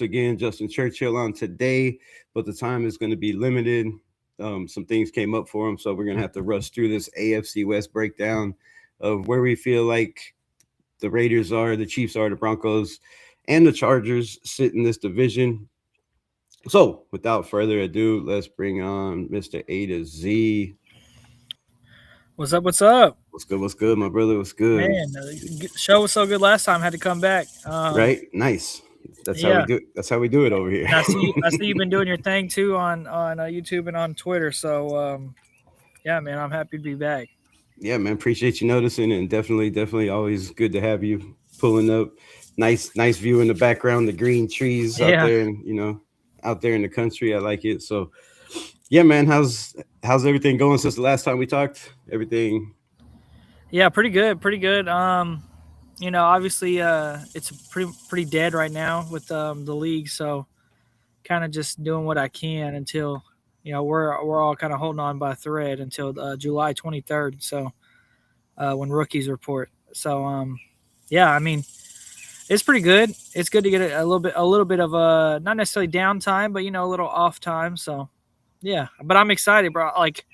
again, Justin Churchill on today, but the time is going to be limited. Some things came up for him, so we're going to have to rush through this AFC West breakdown of where we feel like the Raiders are, the Chiefs are, the Broncos, and the Chargers sit in this division. So, without further ado, let's bring on Mr. AtoZ. What's up? What's up? What's good? What's good, my brother? What's good? Man, the show was so good last time. Had to come back. Right? Nice. That's how we Yeah, do. That's how we do it over here. and I see you've been doing your thing too on YouTube and on Twitter. So yeah, man, I'm happy to be back. Yeah, man. Appreciate you noticing, and definitely always good to have you pulling up. Nice view in the background, the green trees out Yeah, there, and out there in the country. I like it. So, yeah, man. How's everything going since the last time we talked? Everything. yeah, pretty good, pretty good. Obviously, it's pretty dead right now with the league. So kind of just doing what I can until we're all kind of holding on by a thread until July 23rd. So when rookies report. So yeah, I mean, it's pretty good. It's good to get a little bit of a not necessarily downtime, but a little off time. So yeah, but I'm excited, bro. Like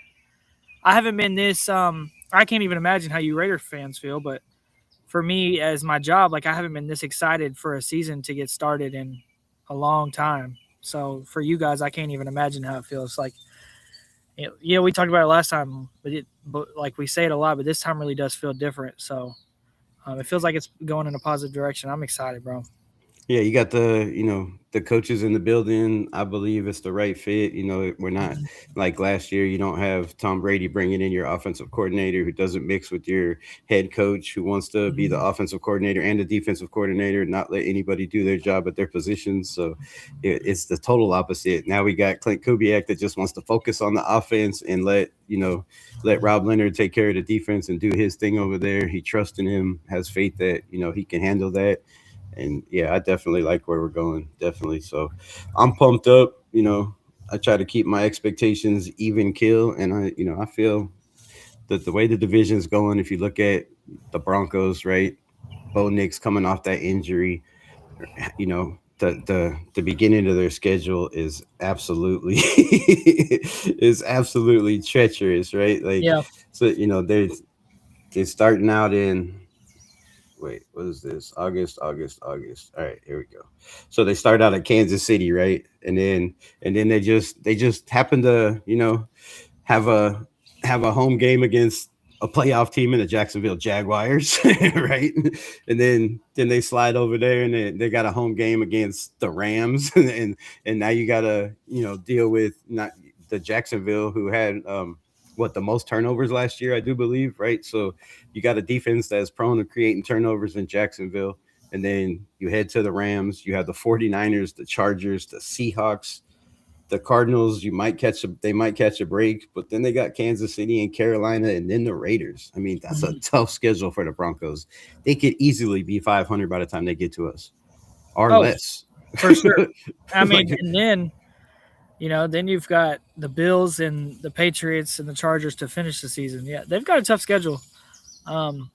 I haven't been this. I can't even imagine how you Raider fans feel, but for me as my job, like I haven't been this excited for a season to get started in a long time. So for you guys, I can't even imagine how it feels. Like we talked about it last time, but like we say it a lot, but this time really does feel different. So it feels like it's going in a positive direction. I'm excited, bro. Yeah, you got the coaches in the building. I believe it's the right fit. We're not Mhm. like last year. You don't have Tom Brady bringing in your offensive coordinator who doesn't mix with your head coach who wants to be the Mhm. offensive coordinator and the defensive coordinator, not let anybody do their job at their positions. So it's the total opposite. Now we got Clint Kubiak that just wants to focus on the offense and let Rob Leonard take care of the defense and do his thing over there. He trusts in him, has faith that he can handle that. And yeah, I definitely like where we're going. Definitely. So I'm pumped up. I try to keep my expectations even kill. And I feel that the way the division's going, if you look at the Broncos, right? Bo Nix coming off that injury, the beginning of their schedule is absolutely is absolutely treacherous, right? Like Yeah. so, they're starting out in wait, what is this? August. All right, here we go. So they start out at Kansas City, right? And then they just happen to, have a have a home game against a playoff team in the Jacksonville Jaguars, right? And then they slide over there and they got a home game against the Rams, and now you gotta deal with not the Jacksonville who had the most turnovers last year, I do believe, right? So you got a defense that's prone to creating turnovers in Jacksonville. And then you head to the Rams. You have the 49ers, the Chargers, the Seahawks, the Cardinals. They might catch a break, but then they got Kansas City and Carolina and then the Raiders. I mean, that's a Mhm. tough schedule for the Broncos. They could easily be 500 by the time they get to us or Oh, less. for sure. I mean, Like, and then you've got the Bills and the Patriots and the Chargers to finish the season. Yeah, they've got a tough schedule. Um,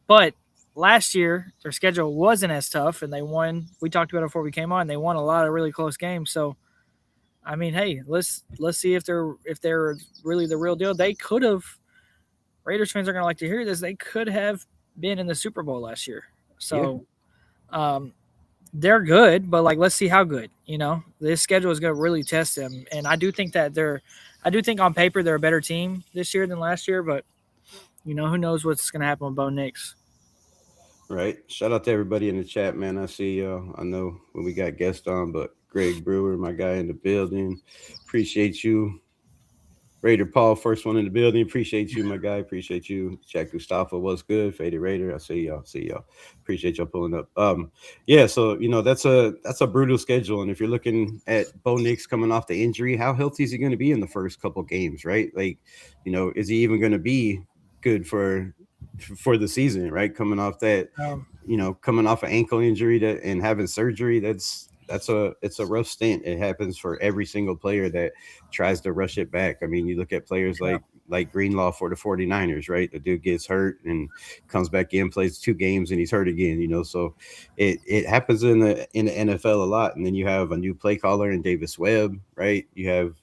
but last year their schedule wasn't as tough, and they won. We talked about it before we came on. They won a lot of really close games. So I mean, hey, let's see if they're really the real deal. They could have. Raiders fans are going to like to hear this. They could have been in the Super Bowl last year. yeah, So um, they're good, but like let's see how good. This schedule is going to really test them, and I do think that I do think on paper they're a better team this year than last year, but who knows what's going to happen with Bo Nix. right. Shout out to everybody in the chat, man. I see y'all. I know when we got guests on, but Greg Brewer, my guy in the building. Appreciate you. Raider Paul, first one in the building. Appreciate you, my guy. Appreciate you. Jack Gustavo was good. Faded Raider. I see y'all. See y'all. Appreciate y'all pulling up. Yeah, so that's a brutal schedule. And if you're looking at Bo Nix coming off the injury, how healthy is he going to be in the first couple games, right? Like, is he even going to be good for the season, right? Coming off an ankle injury and having surgery, it's a rough stint. It happens for every single player that tries to rush it back. I mean, you look at players Yeah. like like Greenlaw for the 49ers, right? The dude gets hurt and comes back in, plays 2 games, and he's hurt again, so it happens in the NFL a lot. And then you have a new play caller in Davis Webb, right? You have,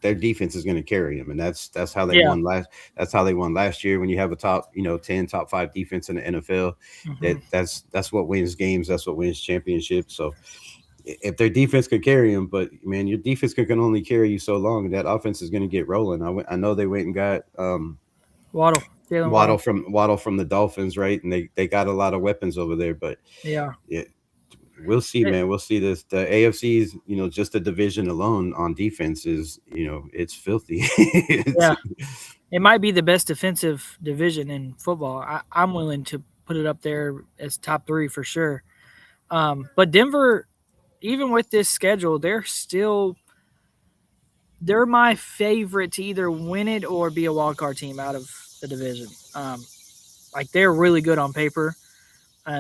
their defense is going to carry them, and that's how they Yeah. won last. That's how they won last year. When you have a top, 10, top 5 defense in the NFL, Mm-hmm. that's what wins games. That's what wins championships. So if their defense could carry them, but man, your defense can only carry you so long, and that offense is going to get rolling. I know they went and got Waddle, Jalen Waddle Waddle. from the Dolphins, right? And they got a lot of weapons over there, but Yeah. yeah, we'll see, man. We'll see this. The AFC's, just the division alone on defense is, it's filthy. Yeah. It might be the best defensive division in football. I'm willing to put it up there as top 3 for sure. But Denver, even with this schedule, they're my favorite to either win it or be a wild card team out of the division. Like they're really good on paper.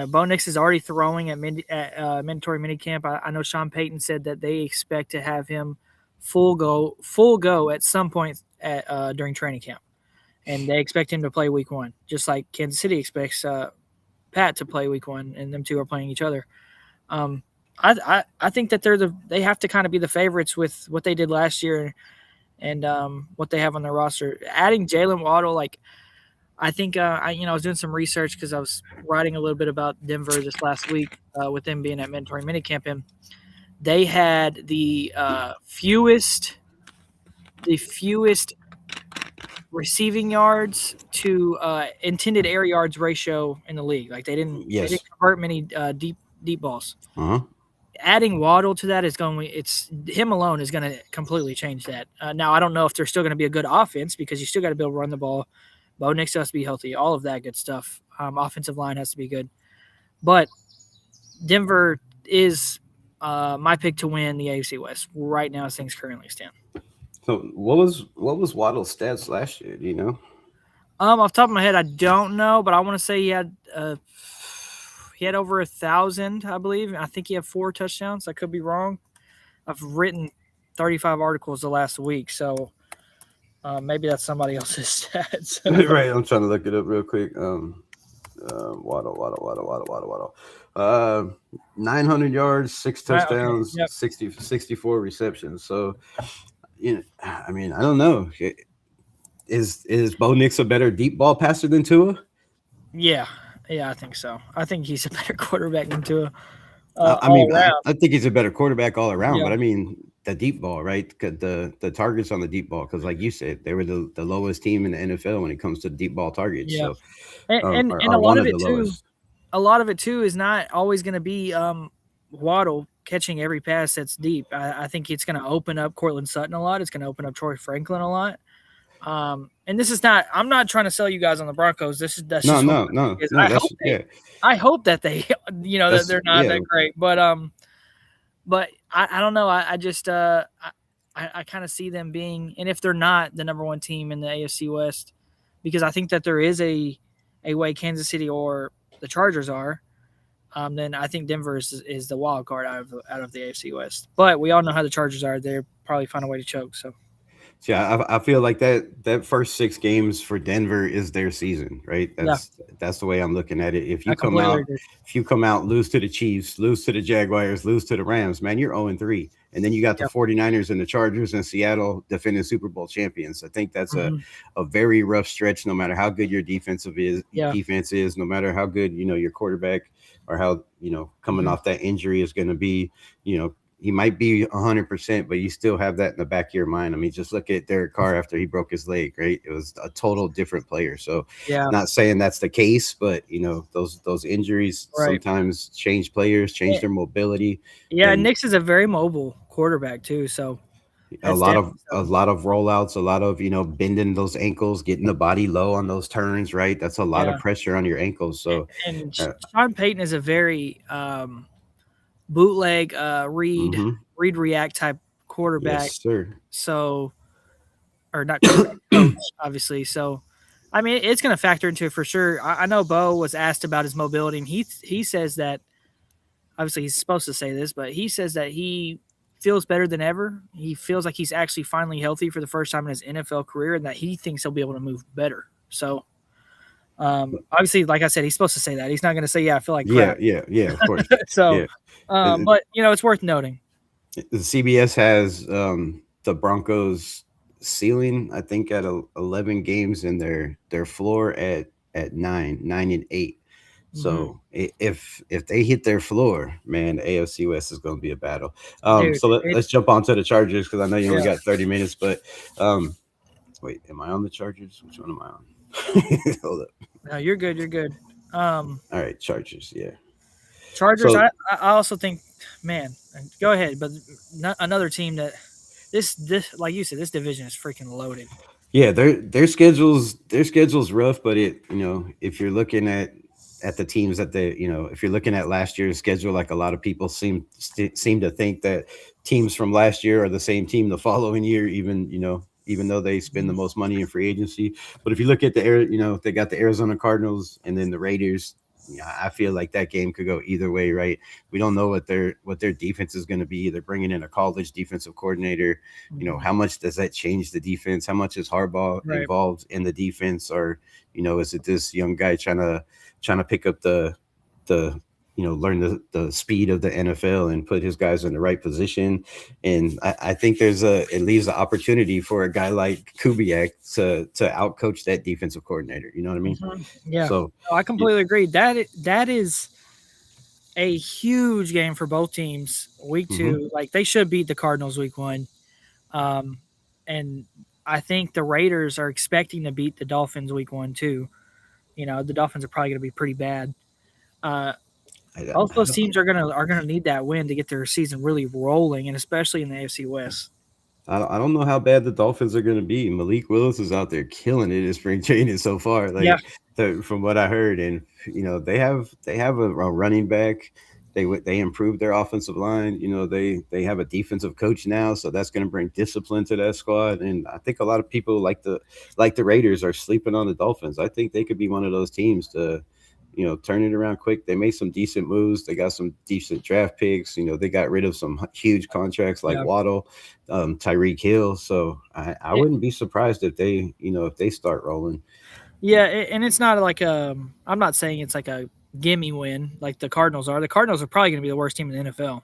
Bo Nix is already throwing at mandatory minicamp. I know Sean Payton said that they expect to have him full go at some point during training camp, and they expect him to play week 1, just like Kansas City expects Pat to play week 1, and them two are playing each other. I think that they have to kind of be the favorites with what they did last year and what they have on their roster. Adding Jalen Waddle, like I think I was doing some research because I was writing a little bit about Denver this last week with them being at mandatory minicamp, and they had the fewest receiving yards to intended air yards ratio in the league. Like they didn't convert many deep balls. Uh-huh. Adding Waddle to that it's him alone is going to completely change that. Now I don't know if they're still going to be a good offense because you still got to be able to run the ball. Bo Nix has to be healthy, all of that good stuff. Offensive line has to be good, but Denver is my pick to win the AFC West right now as things currently stand. So what was Waddle's stats last year? Do you know? Off the top of my head, I don't know, but I want to say he had over 1,000, I believe. I think he had 4 touchdowns. I could be wrong. I've written 35 articles the last week, so maybe that's somebody else's stats. Right, I'm trying to look it up real quick. Waddle. 900 yards, 6 touchdowns, Okay. Yep. 64 receptions. So, I mean, I don't know. Is Bo Nix a better deep ball passer than Tua? Yeah, I think so. I think he's a better quarterback than Tua. I think he's a better quarterback all around, Yeah. but I mean the deep ball, right? The targets on the deep ball, because like you said, they were the lowest team in the NFL when it comes to deep ball targets. Yeah. So, and a lot of it too. A lot of it too is not always going to be Waddle catching every pass that's deep. I think it's going to open up Cortland Sutton a lot. It's going to open up Troy Franklin a lot. And this is not. I'm not trying to sell you guys on the Broncos. No. I hope that they, that they're not that great. But I don't know. I just I kind of see them being, and if they're not the number 1 team in the AFC West, because I think that there is a way Kansas City or the Chargers are, then I think Denver is the wild card out of the AFC West. But we all know how the Chargers are. They'll probably find a way to choke. So. Yeah, I feel like that first 6 games for Denver is their season, right? That's the way I'm looking at it. If you come out, lose to the Chiefs, lose to the Jaguars, lose to the Rams, man, you're 0-3. And then you got the 49ers and the Chargers and Seattle defending Super Bowl champions. I think that's a very rough stretch, no matter how good your defense is, no matter how good, your quarterback or how, coming off that injury is going to be, he might be 100%, but you still have that in the back of your mind. I mean, just look at Derek Carr after he broke his leg, right? It was a total different player. So, not saying that's the case, but those injuries sometimes change players, change their mobility. Yeah, and Nix is a very mobile quarterback too. So, a lot of rollouts, a lot of bending those ankles, getting the body low on those turns, right? That's a lot of pressure on your ankles. So, and Sean Payton is a very bootleg read react type quarterback. Yes, sir. So, or not coach, obviously. So, I mean, it's going to factor into it for sure. I know Bo was asked about his mobility, and he says that obviously he's supposed to say this, but he says that he feels better than ever. He feels like he's actually finally healthy for the first time in his NFL career, and that he thinks he'll be able to move better. So, obviously, like I said, he's supposed to say that. He's not going to say, "Yeah, I feel like Yeah, crap." yeah, of course. So, Yeah. Uh, but it's worth noting. the CBS has the Broncos ceiling, I think, at 11 games, and their floor at 9 and 8. Mm-hmm. So if they hit their floor, man, the AFC West is going to be a battle. Dude, So let's jump on to the Chargers because I know you only yeah. got 30 minutes. But wait, am I on the Chargers? Which one am I on? Hold up. No, you're good. You're good. All right, Chargers. Yeah. Chargers. So I also think, man, go ahead. But another team that this like you said, this division is freaking loaded. yeah, their schedule's rough, but if you're looking at the teams that if you're looking at last year's schedule, like a lot of people seem to think that teams from last year are the same team the following year, even though they spend the Mhm. most money in free agency. But if you look at they got the Arizona Cardinals and then the Raiders. Yeah, I feel like that game could go either way, right? We don't know what their defense is going to be. They're bringing in a college defensive coordinator. Mhm. How much does that change the defense? How much is Harbaugh Right. involved in the defense, or is it this young guy trying to pick up the learn the speed of the NFL and put his guys in the right position? And I think it leaves the opportunity for a guy like Kubiak to outcoach that defensive coordinator. You know what I mean? Yeah, So no, I completely agree. That is a huge game for both teams. Week mhm. two, like they should beat the Cardinals week one, um, and I think the Raiders are expecting to beat the Dolphins week one too. The Dolphins are probably going to be pretty bad. Uh, I, both I those don't. teams are gonna need that win to get their season really rolling, and especially in the AFC West. I don't know how bad the Dolphins are going to be. Malik Willis is out there killing it in spring training so far. Yeah, Like from what I heard, and they have a running back. They improved their offensive line. They have a defensive coach now, so that's going to bring discipline to that squad. And I think a lot of people like the Raiders are sleeping on the Dolphins. I think they could be one of those teams to turn it around quick. They made some decent moves. They got some decent draft picks. They got rid of some huge contracts like yeah. Waddle, Tyreek Hill. So I It, wouldn't be surprised if they start rolling. yeah, and it's not like I'm not saying it's like a gimme win like the Cardinals are. The Cardinals are probably going to be the worst team in the NFL.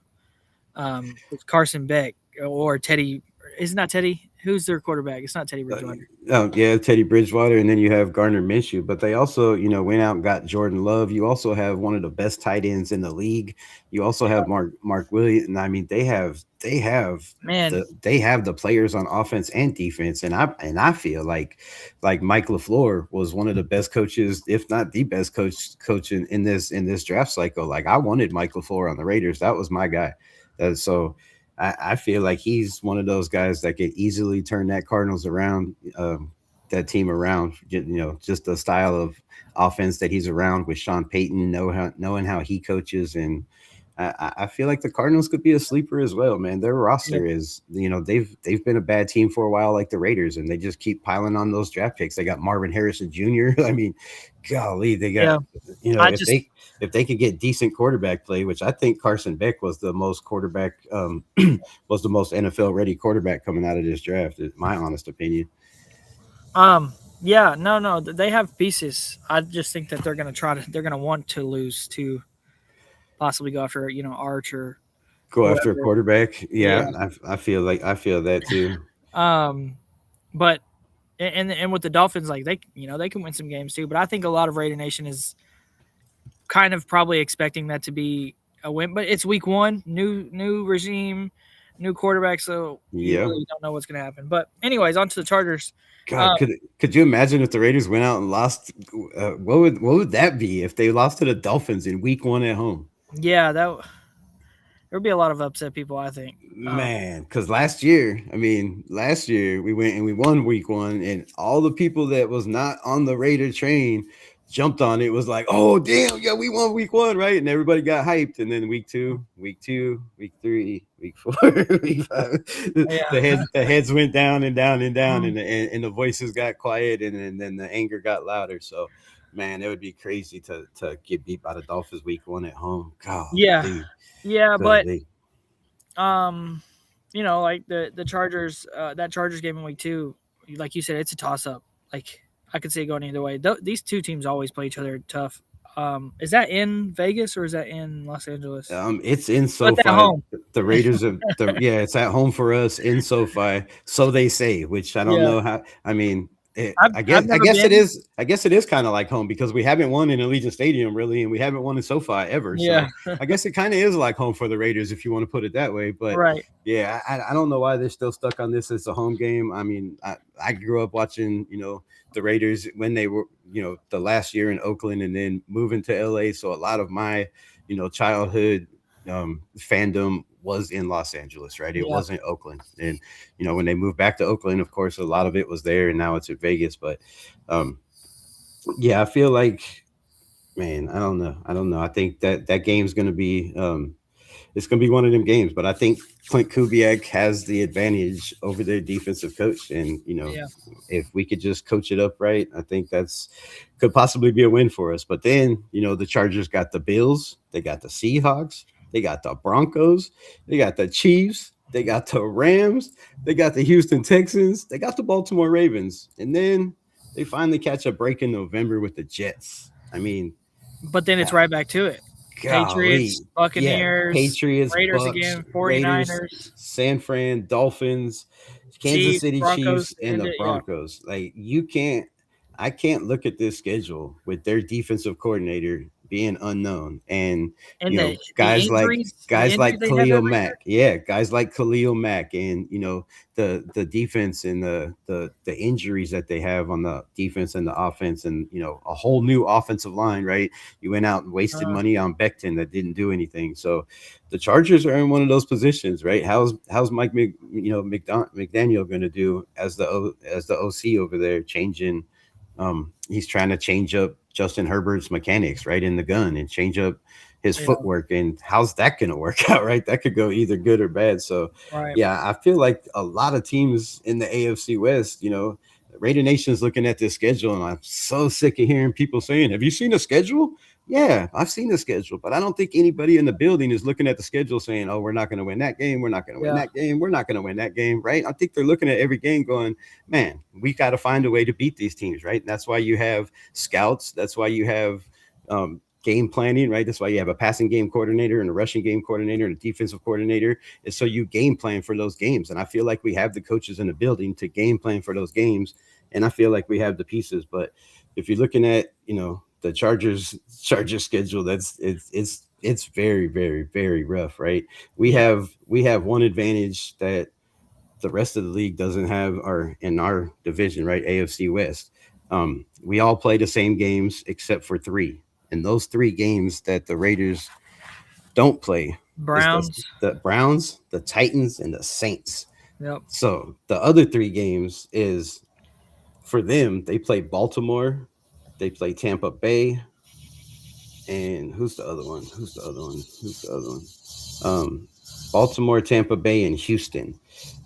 With Carson Beck or Teddy. Isn't that Teddy? Who's their quarterback? It's not Teddy Uh, Bridgewater. oh yeah, Teddy Bridgewater, and then you have Gardner Minshew. But they also, went out and got Jordan Love. You also have one of the best tight ends in the league. You also have Mark Williams, and I mean Man, they have the players on offense and defense. And I feel like Mike LaFleur was one of the best coaches, if not the best coach in this draft cycle. Like I wanted Mike LaFleur on the Raiders. That was my guy. So I feel like he's one of those guys that could easily turn that Cardinals around, that team around. Just the style of offense that he's around with Sean Payton, knowing how he coaches, and I feel like the Cardinals could be a sleeper as well, man. Their yeah, roster is, they've been a bad team for a while, like the Raiders, and they just keep piling on those draft picks. They got Marvin Harrison Jr. I mean, golly, they got, yeah. I if just they could get decent quarterback play, which I think Carson Beck was the most was the most NFL ready quarterback coming out of this draft, is my honest opinion. yeah, no, they have pieces. I just think that they're gonna want to lose to possibly go after Arch or Go after a whoever. quarterback. Yeah. Yeah, I feel that too. Um, but and with the Dolphins, like they can win some games too. But I think a lot of Raider Nation is kind of probably expecting that to be a win. But it's week one, new regime, new quarterback, so you Yeah. really don't know what's going to happen. But anyways, on to the Chargers. God, could you imagine if the Raiders went out and lost? What would that be if they lost to the Dolphins in Week 1 at home? Yeah, there would be a lot of upset people. I think. Man, because last year we went and we won Week 1, and all the people that was not on the Raider train jumped on it. Was like, oh damn, yeah, we won Week 1, right? And everybody got hyped. And then Week 2, Week 3, Week 4, Week 5, Yeah. the heads went down and down and down, Mhm. and the voices got quiet, and then the anger got louder. So, man, it would be crazy to get beat by the Dolphins Week 1 at home. Yeah. Golly, Yeah, but golly. um, like the Chargers, that Chargers game in week 2, like you said, it's a toss up. Like I could see it going either way. These two teams always play each other tough. Is that in Vegas or is that in Los Angeles? It's in But at SoFi. home. The Raiders of the yeah, it's at home for us in SoFi. So they say, which I don't Yeah, know how. I mean, I've I never guess it been. is. I guess it is kind of like home because we haven't won in Allegiant Stadium really, and we haven't won in SoFi ever. Yeah, So I guess it kind of is like home for the Raiders if you want to put it that way. But right. yeah, I don't know why they're still stuck on this as a home game. I mean, I grew up watching the Raiders when they were the last year in Oakland and then moving to LA. So a lot of my childhood fandom was in Los Angeles, right? It Yeah, wasn't Oakland. And when they moved back to Oakland, of course, a lot of it was there, and now it's in Vegas. But um, yeah, I feel like, man, I don't know. I think that game's going to be it's going to be one of them games. But I think Clint Kubiak has the advantage over their defensive coach, and yeah. if we could just coach it up right, I think that's could possibly be a win for us. But then the Chargers got the Bills, they got the Seahawks, they got the Broncos, they got the Chiefs, they got the Rams, they got the Houston Texans, they got the Baltimore Ravens, and then they finally catch a break in November with the Jets. I mean, But then it's right back to it. golly. Patriots, Yeah. Buccaneers, Patriots, Raiders Bucks, again, Raiders, 49ers, San Fran, Dolphins, Kansas Chiefs, City Broncos, Chiefs, and and the yeah, Broncos. Like I can't look at this schedule with their defensive coordinator being unknown and and the guys like injuries, the injuries they have Khalil every year. Mack. Yeah, guys like Khalil Mack and the defense and the injuries that they have on the defense and the offense and a whole new offensive line, right? You went out and wasted Uh, money on Becton that didn't do anything. So the Chargers are in one of those positions, right? How's Mike McDaniel going to do as as the OC over there changing he's trying to change up Justin Herbert's mechanics, right, in the gun and change up his yeah, footwork. And how's that going to work out, right? That could go either good or bad. So, right. yeah, I feel like a lot of teams in the AFC West, Raider Nation's looking at this schedule, and I'm so sick of hearing people saying, "Have you seen a schedule?" Yeah, I've seen the schedule, but I don't think anybody in the building is looking at the schedule saying, "Oh, we're not going to win that game. We're not going to win Yeah, that game. We're not going to win that game." Right? I think they're looking at every game going, "Man, we got to find a way to beat these teams." Right? And that's why you have scouts. That's why you have game planning. Right? That's why you have a passing game coordinator and a rushing game coordinator and a defensive coordinator. Is so you game plan for those games. And I feel like we have the coaches in the building to game plan for those games, and I feel like we have the pieces. But if you're looking at the Chargers schedule, it's very very very rough, right? yeah. We have one advantage that the rest of the league doesn't have, or in our division, right? AFC West. We all play the same games except for three, and those three games that the Raiders don't play is Browns. the Browns, the Titans, and the Saints. Yep. So the other three games is for them. They play Baltimore, they play Tampa Bay, and who's the other one? Who's the other one? Who's the other one? Um, Baltimore, Tampa Bay, and Houston.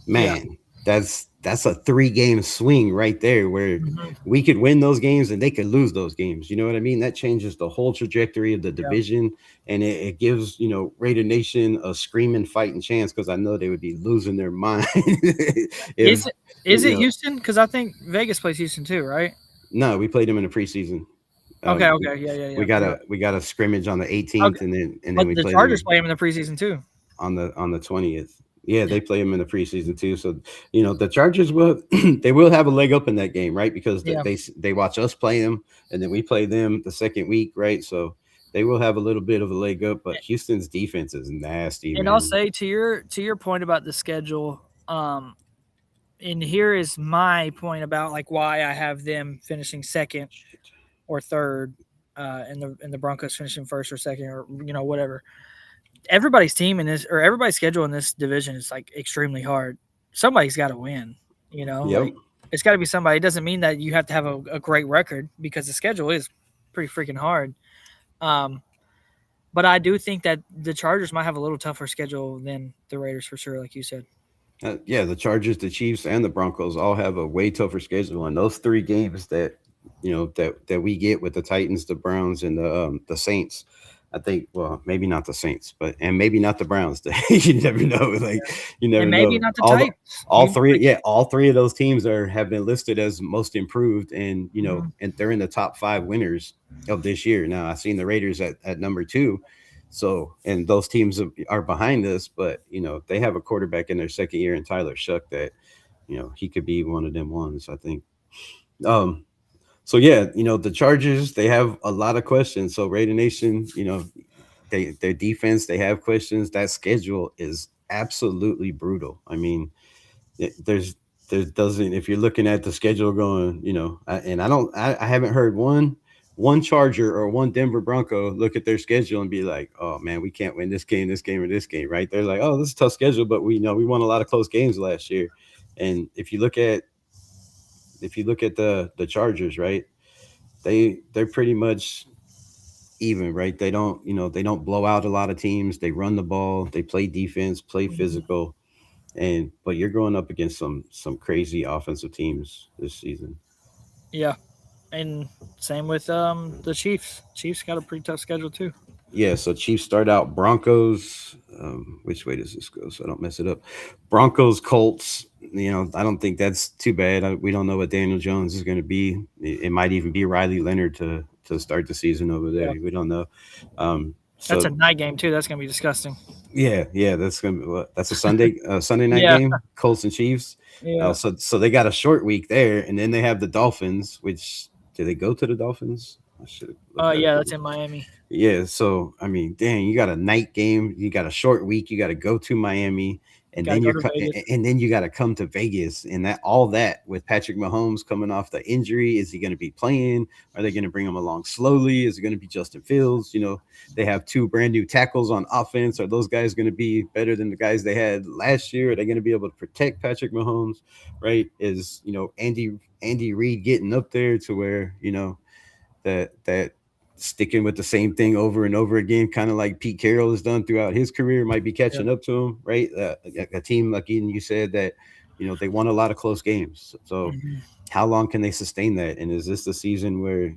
Yeah. Man, that's a 3 game swing right there where Hmm. we could win those games and they could lose those games. You know what I mean? That changes the whole trajectory of the Yeah. division, and it gives Raider Nation a screaming fighting chance because I know they would be losing their mind if Is it is you it know. Houston? Because I think Vegas plays Houston too, right? No, we played them in the preseason. Okay. Um, Okay. Yeah. Yeah. Yeah. Forgot. we got a scrimmage on the Okay. 18th, and then But we the play Chargers them play them in the preseason too. on the 20th. Yeah, they play them in the preseason too. So the Chargers will they will have a leg up in that game, right? Because Yeah. they watch us play them, and then we play them the second week, right? So they will have a little bit of a leg up. But Houston's defense is nasty, And I'll man. say to your point about the schedule, and here is my point about like why I have them finishing second or third, and the Broncos finishing first or second or whatever. Everybody's team in this or everybody's schedule in this division is like extremely hard. Somebody's got to win. Yep. Like it's got to be somebody. It doesn't mean that you have to have a great record because the schedule is pretty freaking hard. Um, but I do think that the Chargers might have a little tougher schedule than the Raiders for sure, like you said. Yeah, the Chargers, the Chiefs, and the Broncos all have a way tougher schedule, and those 3 games that that we get with the Titans, the Browns, and the Saints, I think, well, maybe not the Saints, but and maybe not the Browns. You never know. Like you And never maybe know. not the Titans. You like, All three of those teams have been listed as most improved, and mhm. and they're in the top five winners of this year. Now I've seen the Raiders at number two, so and those teams are behind us, but they have a quarterback in their second year in Tyler Shuck that he could be one of them ones. I think. Um, so yeah, the Chargers, they have a lot of questions. So Raider Nation, their defense, they have questions. That schedule is absolutely brutal. I mean, there doesn't, if you're looking at the schedule going, and I haven't heard one Charger or one Denver Bronco look at their schedule and be like, oh man, we can't win this game, or this game, right? They're like, oh, this is a tough schedule, but we won a lot of close games last year. And if you look at the Chargers, right, they're pretty much even, right? They don't blow out a lot of teams. They run the ball, they play defense, play Mhm. physical, and but you're going up against some crazy offensive teams this season. Yeah, and same with the Chiefs. Chiefs got a pretty tough schedule too. Yeah, so Chiefs start out Broncos. Which way does this go so I don't mess it up? Broncos, Colts. I don't think that's too bad. We don't know what Daniel Jones is going to be. It might even be Riley Leonard to start the season over there. Yeah, We don't know. Um, that's a so night game too. That's gonna be disgusting. yeah, that's gonna be that's a Sunday night Yeah, game. Colts and Chiefs. yeah. So they got a short week there, and then they have the Dolphins. Which do they go to the Dolphins? I should have looked that up. Yeah, that's in Miami. Yeah, so I mean, dang, you got a night game, you got a short week, you got to go to Miami, and Got to then go to Vegas. you got to come to Vegas, and that with Patrick Mahomes coming off the injury, is he going to be playing? Are they going to bring him along slowly? Is it going to be Justin Fields? They have two brand new tackles on offense. Are those guys going to be better than the guys they had last year? Are they going to be able to protect Patrick Mahomes? Right? Is Andy Reid getting up there to where that sticking with the same thing over and over again, kind of like Pete Carroll has done throughout his career, might be Yeah. catching up to him, right? A team like Eden, you said that they won a lot of close games. So Mhm. how long can they sustain that? And is this the season where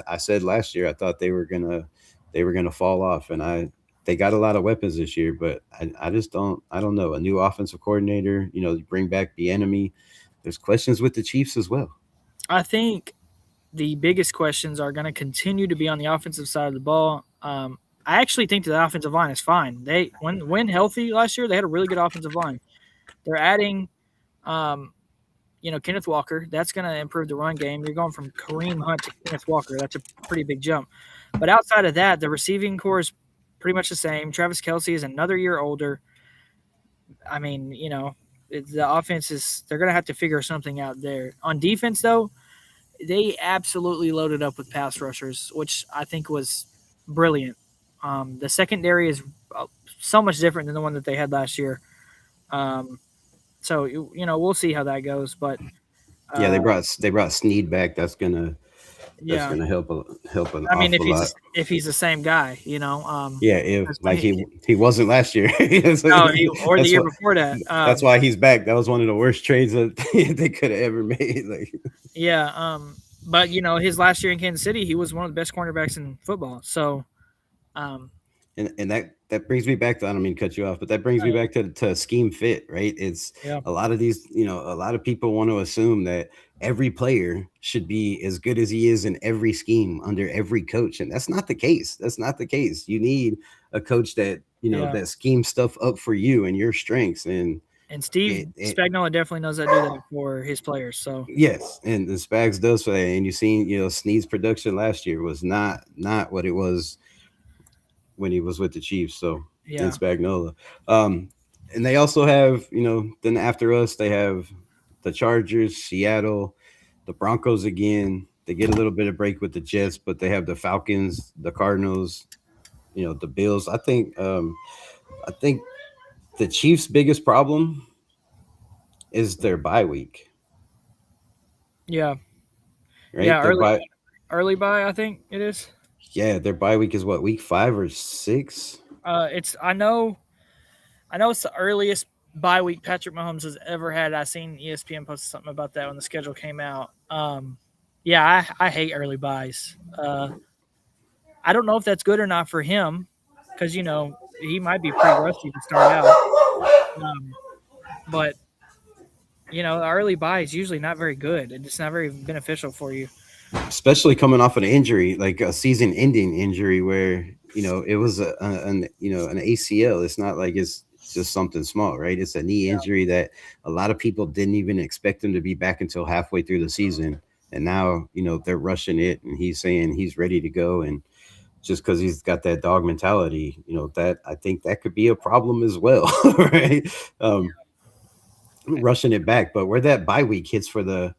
I said last year I thought they were gonna fall off, and they got a lot of weapons this year, but I just don't know. A new offensive coordinator, you bring back the enemy. There's questions with the Chiefs as well. I think the biggest questions are going to continue to be on the offensive side of the ball. I actually think the offensive line is fine. They when healthy last year, they had a really good offensive line. They're adding, um, Kenneth Walker. That's going to improve the run game. You're going from Kareem Hunt to Kenneth Walker. That's a pretty big jump. But outside of that, the receiving core is pretty much the same. Travis Kelce is another year older. I mean, the offense is they're going to have to figure something out there. On defense, though, they absolutely loaded up with pass rushers, which I think was brilliant. The secondary is so much different than the one that they had last year. Um, so we'll see how that goes. But Yeah, uh, they brought Snead back. That's yeah, gonna help an I mean, awful lot. if he's the same guy, Yeah, if 'cause like he wasn't last year. that's no, or the that's year what before that. that's why he's back. That was one of the worst trades that they could have ever made. Like, Yeah, but his last year in Kansas City, he was one of the best cornerbacks in football. So, um, and that brings me back to, I don't mean to cut you off, but that brings me back to scheme fit, right? It's yeah, a lot of these, a lot of people want to assume that every player should be as good as he is in every scheme under every coach, and that's not the case. That's not the case. You need a coach that yeah. that schemes stuff up for you and your strengths, and And Steve it Spagnuolo definitely knows how to do that for his players. So, yes, and the Spags does for that. And you seen, Snead's production last year was not what it was when he was with the Chiefs. So in yeah, Spagnola, um, and they also have, then after us they have the Chargers, Seattle, the Broncos again. They get a little bit of break with the Jets, but they have the Falcons, the Cardinals, the Bills. I think the Chiefs' biggest problem is their bye week, yeah, right? yeah. Early buy, I think it is. Their bye week is what, week 5 or 6? It's I know it's the earliest bye week Patrick Mahomes has ever had. I seen ESPN posted something about that when the schedule came out. Yeah, I hate early buys. I don't know if that's good or not for him because he might be pretty rusty to start out. Um, but the early buy is usually not very good, and it's not very beneficial for you. especially coming off an injury, like a season-ending injury, where it was an an ACL. It's not like it's just something small, right? It's a knee Yeah, injury that a lot of people didn't even expect him to be back until halfway through the season, and now they're rushing it, and he's saying he's ready to go, and just because he's got that dog mentality, that I think that could be a problem as well, right? Um, Rushing it back, but where that bye week hits for the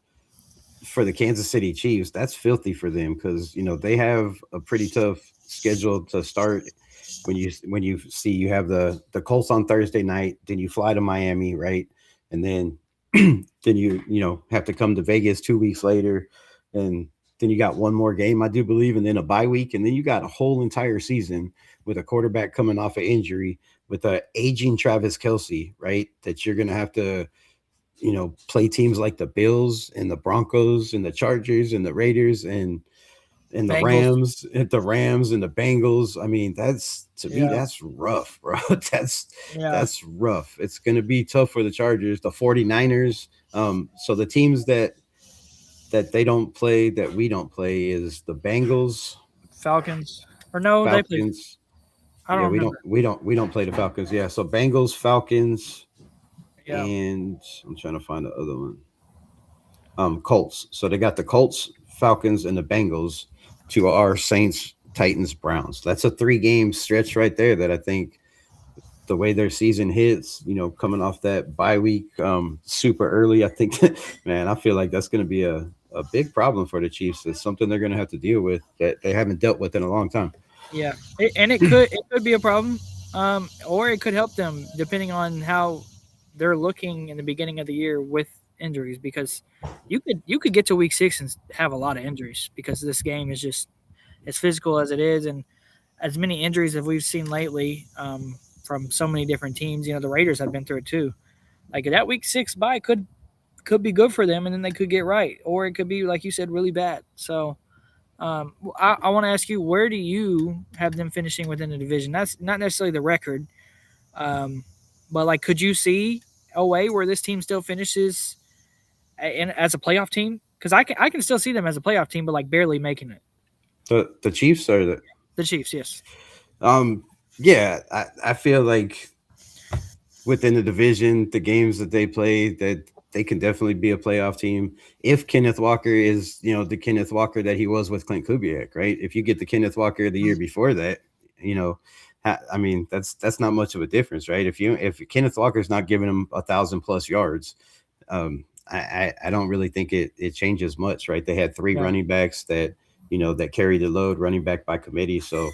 Kansas City Chiefs, that's filthy for them because they have a pretty tough schedule to start. When you see you have the Colts on Thursday night, then you fly to Miami, right, and then then you have to come to Vegas 2 weeks later, and then you got one more game, I do believe, and then a bye week, and then you got a whole entire season with a quarterback coming off an injury with a aging Travis Kelsey, right? That you're gonna have to play teams like the Bills and the Broncos and the Chargers and the Raiders and Bengals. the Rams and the Bengals. I mean, that's to me, Yeah, that's rough, bro. that's yeah. that's rough. It's gonna be tough for the Chargers, the 49ers. So the teams that they don't play, that we don't play, is the Bengals, Falcons. Or no, they play. Falcons. I Yeah, don't we remember. don't play the Falcons. Yeah, so Bengals, Falcons, Yeah, and I'm trying to find the other one. Colts. So they got the Colts, Falcons, and the Bengals to our Saints, Titans, Browns. That's a 3 game stretch right there that I think the way their season hits, coming off that bye week super early, I think, man, I feel like that's going to be a big problem for the Chiefs. It's something they're going to have to deal with that they haven't dealt with in a long time. yeah. And it could be a problem, or it could help them depending on how they're looking in the beginning of the year with injuries. Because you could get to week 6 and have a lot of injuries because this game is just as physical as it is, and as many injuries as we've seen lately from so many different teams. The Raiders have been through it too. Like that week 6 bye could be good for them, and then they could get right, or it could be like you said, really bad. So I want to ask you, where do you have them finishing within the division? That's not necessarily the record, um, but like, could you see a way where this team still finishes as a playoff team? Because I can still see them as a playoff team, but like barely making it. The Chiefs are the The Chiefs, yes. um yeah, I feel like within the division, the games that they play, that they can definitely be a playoff team if Kenneth Walker is, the Kenneth Walker that he was with Clint Kubiak, right? If you get the Kenneth Walker the year before that, you know, I mean, that's not much of a difference, right? If Kenneth Walker's not giving him 1,000+ yards, I don't really think it changes much, right? They had 3 running backs that carry the load, running back by committee, so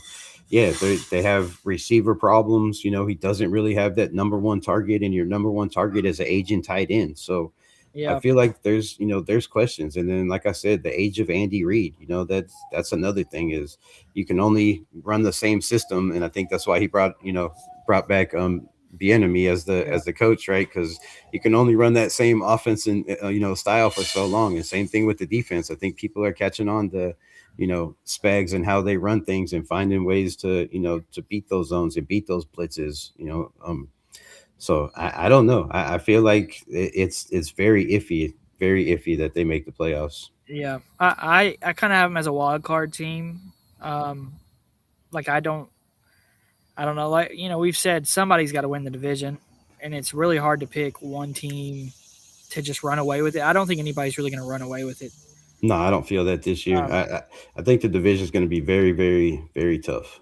yeah, they have receiver problems. He doesn't really have that number one target, and your number one target is an aging tight end. So I Yeah, feel like there's questions. And then, like I said, the age of Andy Reid, that's another thing, is you can only run the same system. And I think that's why he brought back Bieniemy yeah, as the coach, right? Because you can only run that same offense and style for so long. And same thing with the defense. I think people are catching on to Spags and how they run things and finding ways to beat those zones and beat those blitzes. So I don't know. I feel like it's very iffy that they make the playoffs. yeah. I kind of have them as a wild card team. Um, like I don't know. Like we've said somebody's got to win the division, and it's really hard to pick one team to just run away with it. I don't think anybody's really going to run away with it. No, I don't feel that this year. Um, I think the division is going to be very, very, very tough.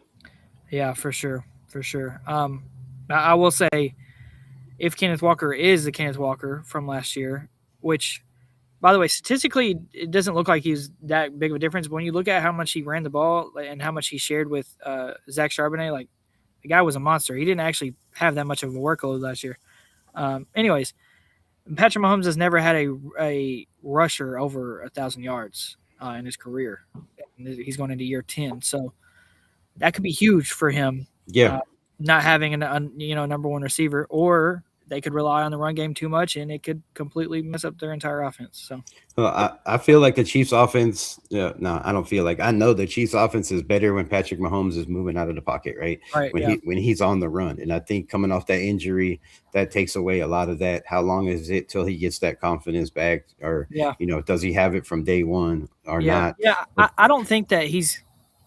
yeah, for sure, for sure. I will say, if Kenneth Walker is the Kenneth Walker from last year, which, by the way, statistically, it doesn't look like he's that big of a difference. But when you look at how much he ran the ball and how much he shared with Zach Charbonnet, like the guy was a monster. He didn't actually have that much of a workload last year. Anyways, Patrick Mahomes has never had a rusher over 1,000 yards in his career. He's going into year 10, so that could be huge for him. Yeah, Uh, Not having number one receiver, or they could rely on the run game too much, and it could completely mess up their entire offense. So Well, I feel like the Chiefs offense. Yeah, no, I don't feel like. I know the Chiefs offense is better when Patrick Mahomes is moving out of the pocket, right? right, When yeah, he's on the run, and I think coming off that injury, that takes away a lot of that. How long is it till he gets that confidence back, or yeah, does he have it from day one or yeah, not? yeah. But I don't think that he's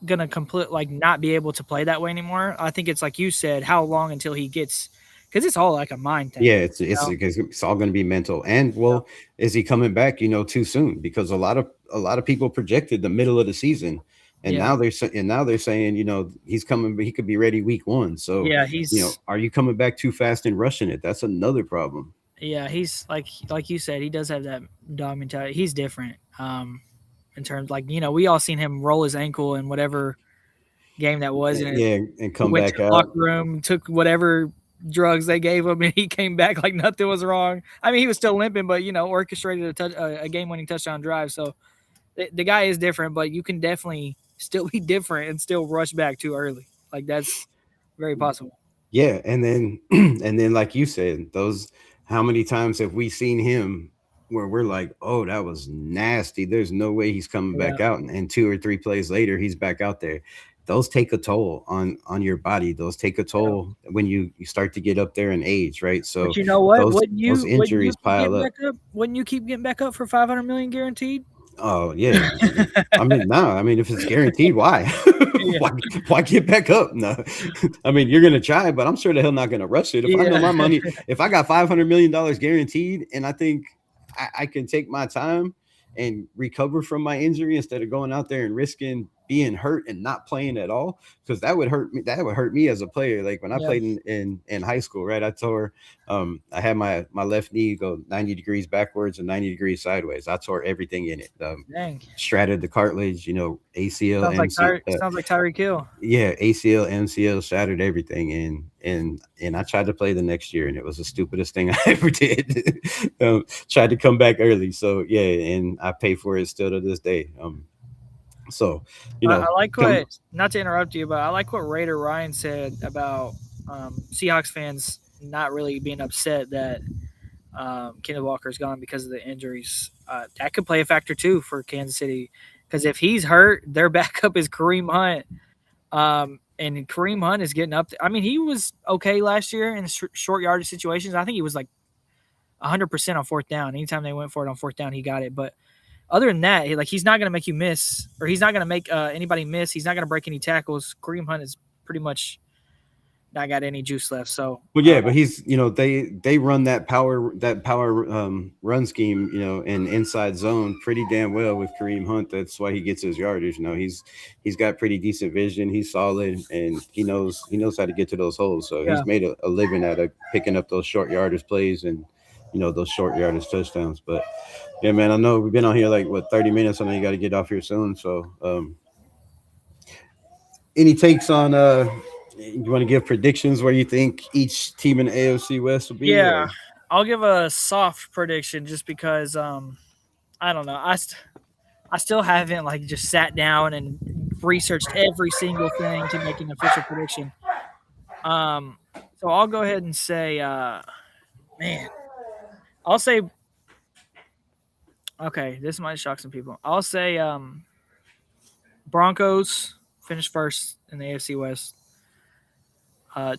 gonna complete like not be able to play that way anymore. I think it's like you said, how long until he gets because it's all like a mind yeah, thing, you know? it's all going to be mental. And well, is he coming back? Too soon because a lot of people projected the middle of the season, and Yeah, now they're saying he's coming, but he could be ready week one. So yeah, he's are you coming back too fast and rushing it? That's another problem. yeah, he's like you said, he does have that dog mentality. He's different. In terms like we all seen him roll his ankle in whatever game that was, and Yeah, and he come went to back the out. locker room, took whatever drugs they gave him, and he came back like nothing was wrong. I mean, he was still limping, but orchestrated a game-winning touchdown drive. So the guy is different, but you can definitely still be different and still rush back too early. Like that's very possible. Yeah, and then and then like you said, those how many times have we seen him where we're like, oh, that was nasty. There's no way he's coming Yeah, back out, and 2 or 3 plays later, he's back out there. Those take a toll on your body. Those take a yeah. toll when you start to get up there in age, right? But So you know what? those Wouldn't you injuries keep pile getting up. back up? Wouldn't you keep getting back up for 500 million guaranteed? Oh yeah. I mean, no. I mean, if it's guaranteed, why? Yeah, why? Why get back up? No. I mean, you're gonna try, but I'm sure the hell not gonna rush it. If I know yeah, my money, if I got $500 million guaranteed, and I think I can take my time and recover from my injury instead of going out there and risking being hurt and not playing at all, because that would hurt me. That would hurt me as a player. Like when I yeah. played in high school, right? I had my left knee go 90 degrees backwards and 90 degrees sideways. I tore everything in it. Dang, Shredded the cartilage, ACL, Sounds like Tyreek Hill. yeah, ACL, MCL, shattered everything, and I tried to play the next year, and it was the stupidest thing I ever did. Tried to come back early, so yeah, and I pay for it still to this day. So I like come, what, not to interrupt you, but I like what Raider Ryan said about Seahawks fans not really being upset that Kenneth Walker's gone because of the injuries. That could play a factor too for Kansas City because if he's hurt, their backup is Kareem Hunt. And Kareem Hunt is getting up. I mean, he was okay last year in short yardage situations. I think he was like 100% on fourth down. Anytime they went for it on fourth down, he got it. But other than that, he's not going to make you miss, or he's not going to make anybody miss. He's not going to break any tackles. Kareem Hunt is pretty much not got any juice left. So, well, yeah, but he's they run that power run scheme, in inside zone pretty damn well with Kareem Hunt. That's why he gets his yardage. He's got pretty decent vision. He's solid, and he knows how to get to those holes. So yeah. he's made a living out of picking up those short yardage plays and those short yardage touchdowns. But yeah, man, I know we've been on here like what 30 minutes. I know you got to get off here soon. So any takes on you want to give predictions where you think each team in the AFC West will be, Yeah, or I'll give a soft prediction just because I don't know. I still haven't like just sat down and researched every single thing to make an official prediction. Um, so I'll go ahead and say, man, I'll say, okay, this might shock some people. I'll say, Broncos finish first in the AFC West.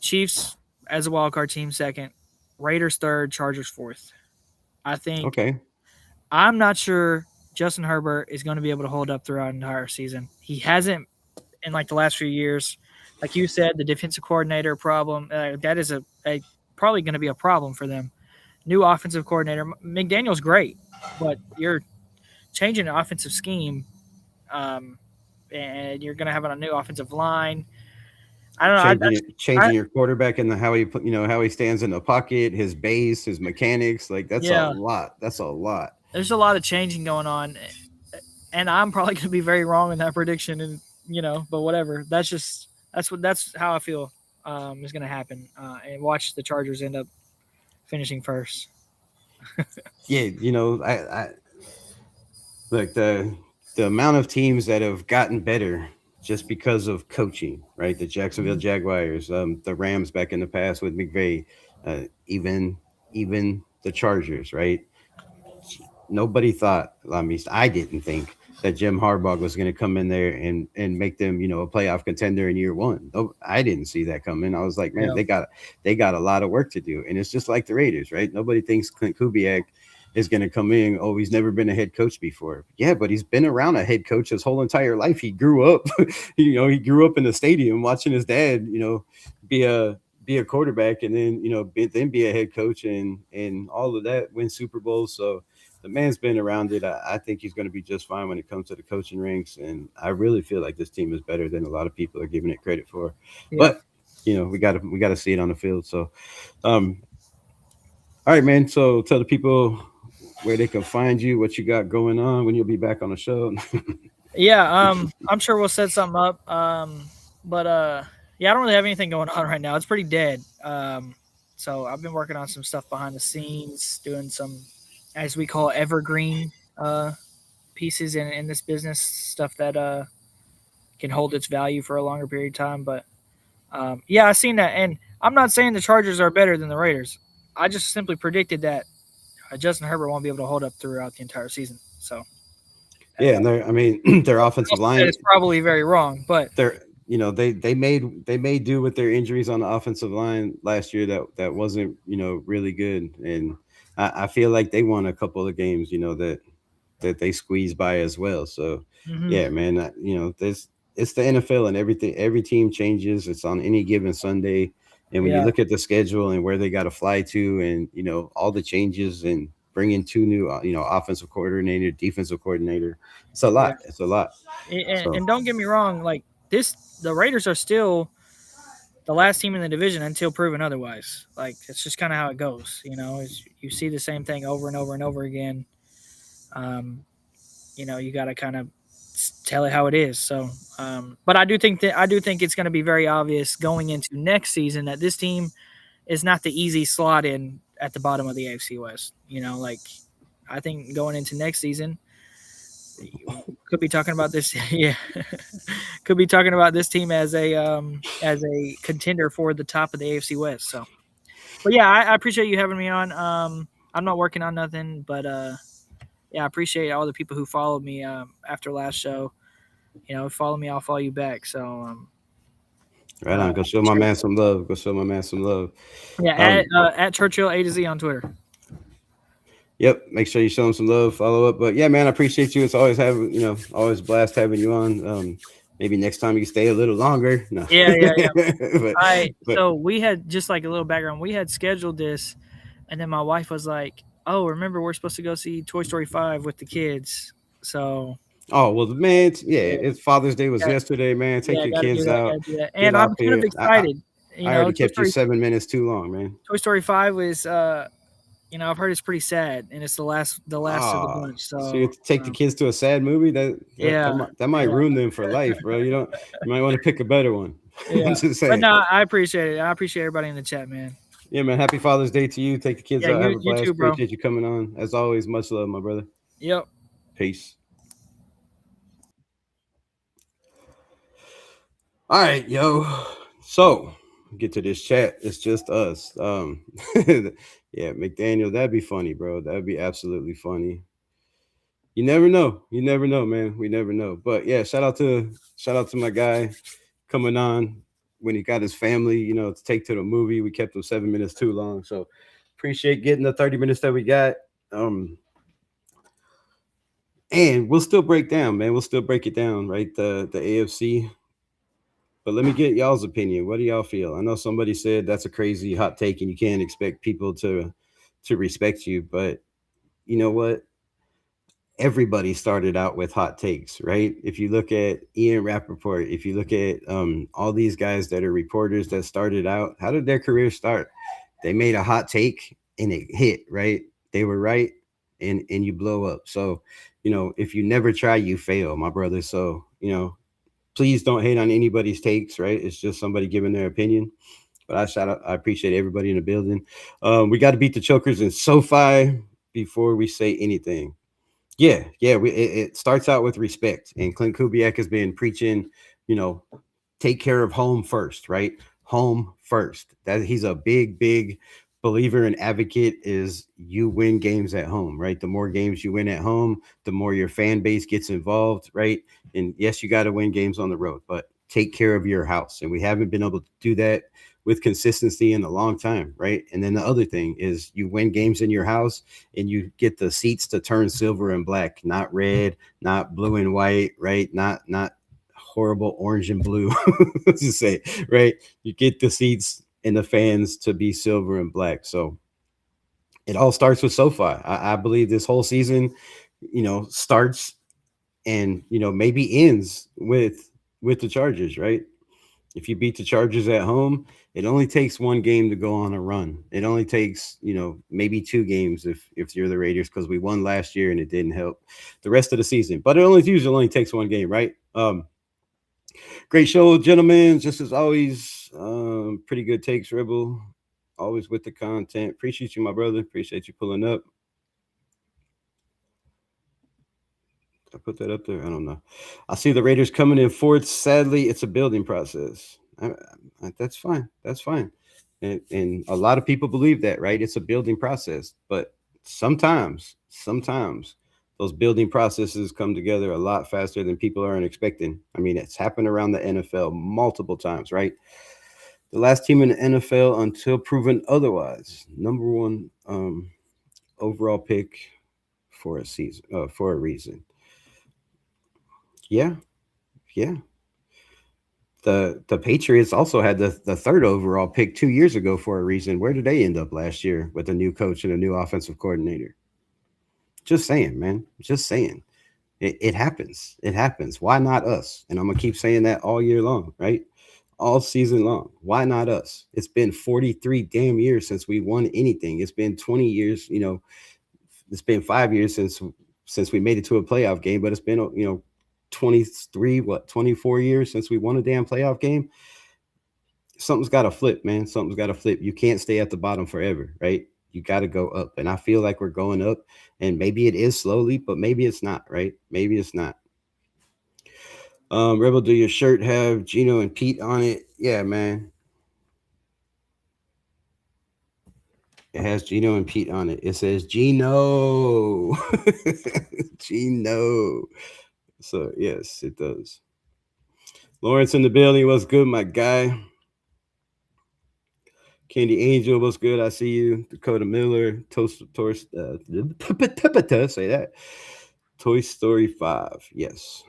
Chiefs as a wild card team second. Raiders third. Chargers fourth. I think okay, I'm not sure Justin Herbert is going to be able to hold up throughout an entire season. He hasn't in like the last few years. Like you said, the defensive coordinator problem that is a probably going to be a problem for them. New offensive coordinator McDaniel's great, but you're changing the offensive scheme, um, and you're going to have a new offensive line. I don't know. changing your quarterback and how he put how he stands in the pocket, his base, his mechanics, like that's a Yeah, lot. That's a lot. there's a lot of changing going on, and I'm probably going to be very wrong in that prediction. And but whatever. That's how I feel is going to happen. And watch the Chargers end up finishing first. Yeah, I like the amount of teams that have gotten better just because of coaching, right? The Jacksonville Mhm. Jaguars, the Rams back in the past with McVay, even even the Chargers, right? Nobody thought, I mean, I didn't think that Jim Harbaugh was going to come in there and make them, a playoff contender in year one. No, I didn't see that coming. I was like, man, Yeah. they got a lot of work to do, and it's just like the Raiders, right? Nobody thinks Clint Kubiak is going to come in. Oh, he's never been a head coach before. Yeah, but he's been around a head coach his whole entire life. He grew up, he grew up in the stadium watching his dad, be a quarterback, and then then be a head coach, and all of that, win Super Bowls. So the man's been around it. I think he's going to be just fine when it comes to the coaching ranks, and I really feel like this team is better than a lot of people are giving it credit for. Yeah. But we got to see it on the field. So, um, all right, man. So tell the people where they can find you, what you got going on, when you'll be back on the show. Yeah, I'm sure we'll set something up. But yeah, I don't really have anything going on right now. It's pretty dead. So I've been working on some stuff behind the scenes, doing some, as we call, evergreen pieces in this business, stuff that can hold its value for a longer period of time. But yeah, I've seen that, and I'm not saying the Chargers are better than the Raiders. I just simply predicted that Justin Herbert won't be able to hold up throughout the entire season. So Yeah, and their I offensive also said line, it's probably very wrong, but they're they made do with their injuries on the offensive line last year that wasn't really good, and I feel like they won a couple of games that they squeezed by as well. So mhm, yeah, man, this it's the NFL, and every team changes. It's on any given Sunday, and when you yeah, look at the schedule and where they got to fly to, and all the changes and bringing two new offensive coordinator, defensive coordinator, it's a yeah. lot. It's a lot. So And don't get me wrong, like the Raiders are still the last team in the division until proven otherwise. Like it's just kind of how it goes, you see the same thing over and over and over again. Um, you got to kind of tell it how it is. So, but I do think it's going to be very obvious going into next season that this team is not the easy slot in at the bottom of the AFC West. Like I think going into next season, could be talking about this. Yeah, could be talking about this team as a contender for the top of the AFC West. So, but yeah, I appreciate you having me on. I'm not working on nothing, but yeah, I appreciate all the people who followed me after last show. Follow me, I'll follow you back. So, right on, go show my sure. man some love. Go show my man some love. Yeah, Um, at Churchill AtoZ on Twitter. Yep. Make sure you show them some love, follow up. But yeah, man, I appreciate you. It's always always a blast having you on. Maybe next time you can stay a little longer. No. Yeah, yeah, yeah. but I but So we had, just like a little background. We had scheduled this, and then my wife was like, "Oh, remember we're supposed to go see Toy Story 5 with the kids." So oh well, man, yeah, yeah, it's Father's Day was got yesterday, man. Take yeah, your got to do kids that. Got out, to do that. get And I'm out kind of there. I excited. I already kept you 7 minutes too long, man. Toy Story 5 is I've heard it's pretty sad, and it's the last of the Ah, bunch. so you So have to take the kids to a sad movie that yeah, might yeah, ruin them for life, bro. You might want to pick a better one. I'm yeah. just But saying. no, I appreciate it. I appreciate everybody in the chat, man. Yeah, man. Happy Father's Day to you. Take the kids Yeah, out. Have you a you blast. too, bro. Appreciate you coming on. As always, much love, my brother. Yep. Peace. All right, yo. So get to this chat. It's just us. Yeah, McDaniel, that'd be funny, bro. That'd be absolutely funny. You never know. You never know, man. We never know. But yeah, shout out to my guy coming on when he got his family, to take to the movie. We kept him 7 minutes too long. So appreciate getting the 30 minutes that we got. And we'll still break down, man. We'll still break it down, right? The AFC. But let me get y'all's opinion. What do y'all feel? I know somebody said that's a crazy hot take and you can't expect people to respect you, but you know what? Everybody started out with hot takes, right? If you look at Ian Rappaport, if you look at all these guys that are reporters that started out, how did their career start? They made a hot take and it hit, right? They were right, and you blow up. So, if you never try, you fail, my brother. So, please don't hate on anybody's takes, right? It's just somebody giving their opinion. But I appreciate everybody in the building. We got to beat the chokers in SoFi before we say anything. Yeah. It starts out with respect, and Clint Kubiak has been preaching, you know, take care of home first, right? Home first. That he's a big believer and advocate is you win games at home, right? The more games you win at home, the more your fan base gets involved, right? And yes, you got to win games on the road, but take care of your house. And we haven't been able to do that with consistency in a long time, right? And then the other thing is you win games in your house and you get the seats to turn silver and black, not red, not blue and white, right? Not horrible orange and blue. Let's just say, right? You get the seats and the fans to be silver and black. So it all starts with SoFi. I believe this whole season, starts and maybe ends with the Chargers, right? If you beat the Chargers at home, it only takes one game to go on a run. It only takes, maybe two games if you're the Raiders, because we won last year and it didn't help the rest of the season. But it usually only takes one game, right? Great show, gentlemen. Just as always, pretty good takes, Rebel. Always with the content. Appreciate you, my brother. Appreciate you pulling up. I put that up there. I don't know. I see the Raiders coming in fourth. Sadly, it's a building process. That's fine. That's fine. And a lot of people believe that, right? It's a building process. But sometimes those building processes come together a lot faster than people aren't expecting. I mean, it's happened around the NFL multiple times, right? The last team in the NFL until proven otherwise. Number one overall pick for a season, for a reason. Yeah. The Patriots also had the third overall pick 2 years ago for a reason. Where did they end up last year with a new coach and a new offensive coordinator? Just saying, man. Just saying. It happens. It happens. Why not us? And I'm gonna keep saying that all year long, right? All season long. Why not us? It's been 43 damn years since we won anything. It's been 20 years, it's been 5 years since we made it to a playoff game, but it's been 24 years since we won a damn playoff game. Something's got to flip, man. Something's got to flip. You can't stay at the bottom forever, right? You got to go up. And I feel like we're going up, and maybe it is slowly, but maybe it's not, right? Maybe it's not. Rebel, do your shirt have Gino and Pete on it? Yeah, man. It has Gino and Pete on it. It says Gino. Gino. So, yes, it does. Lawrence in the building. What's good, my guy? Candy Angel, what's good? I see you. Dakota Miller, say that. Toy Story 5, yes.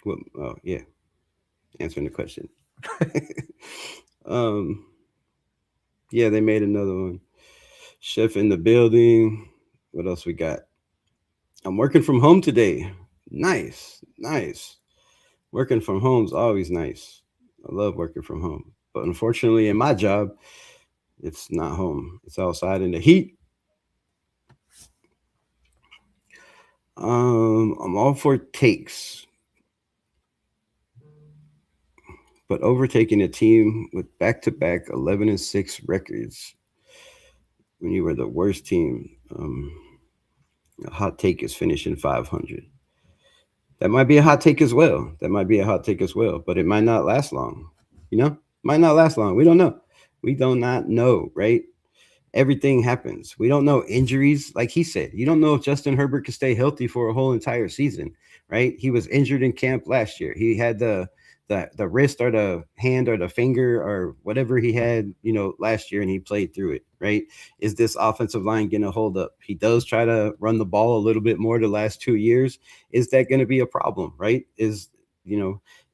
Well, oh yeah, answering the question. Yeah, they made another one. Chef in the building. What else we got? I'm working from home today. Nice. Working from home's always nice. I love working from home, but unfortunately, in my job, it's not home. It's outside in the heat. I'm all for takes, but overtaking a team with back-to-back 11-6 records when you were the worst team, a hot take is finishing 500. That might be a hot take as well. But it might not last long. Might not last long. We don't know. We do not know, right? Everything happens. We don't know injuries. Like he said, you don't know if Justin Herbert could stay healthy for a whole entire season, right? He was injured in camp last year. He had the wrist or the hand or the finger or whatever he had, last year, and he played through it, right? Is this offensive line going to hold up? He does try to run the ball a little bit more the last 2 years. Is that going to be a problem, right?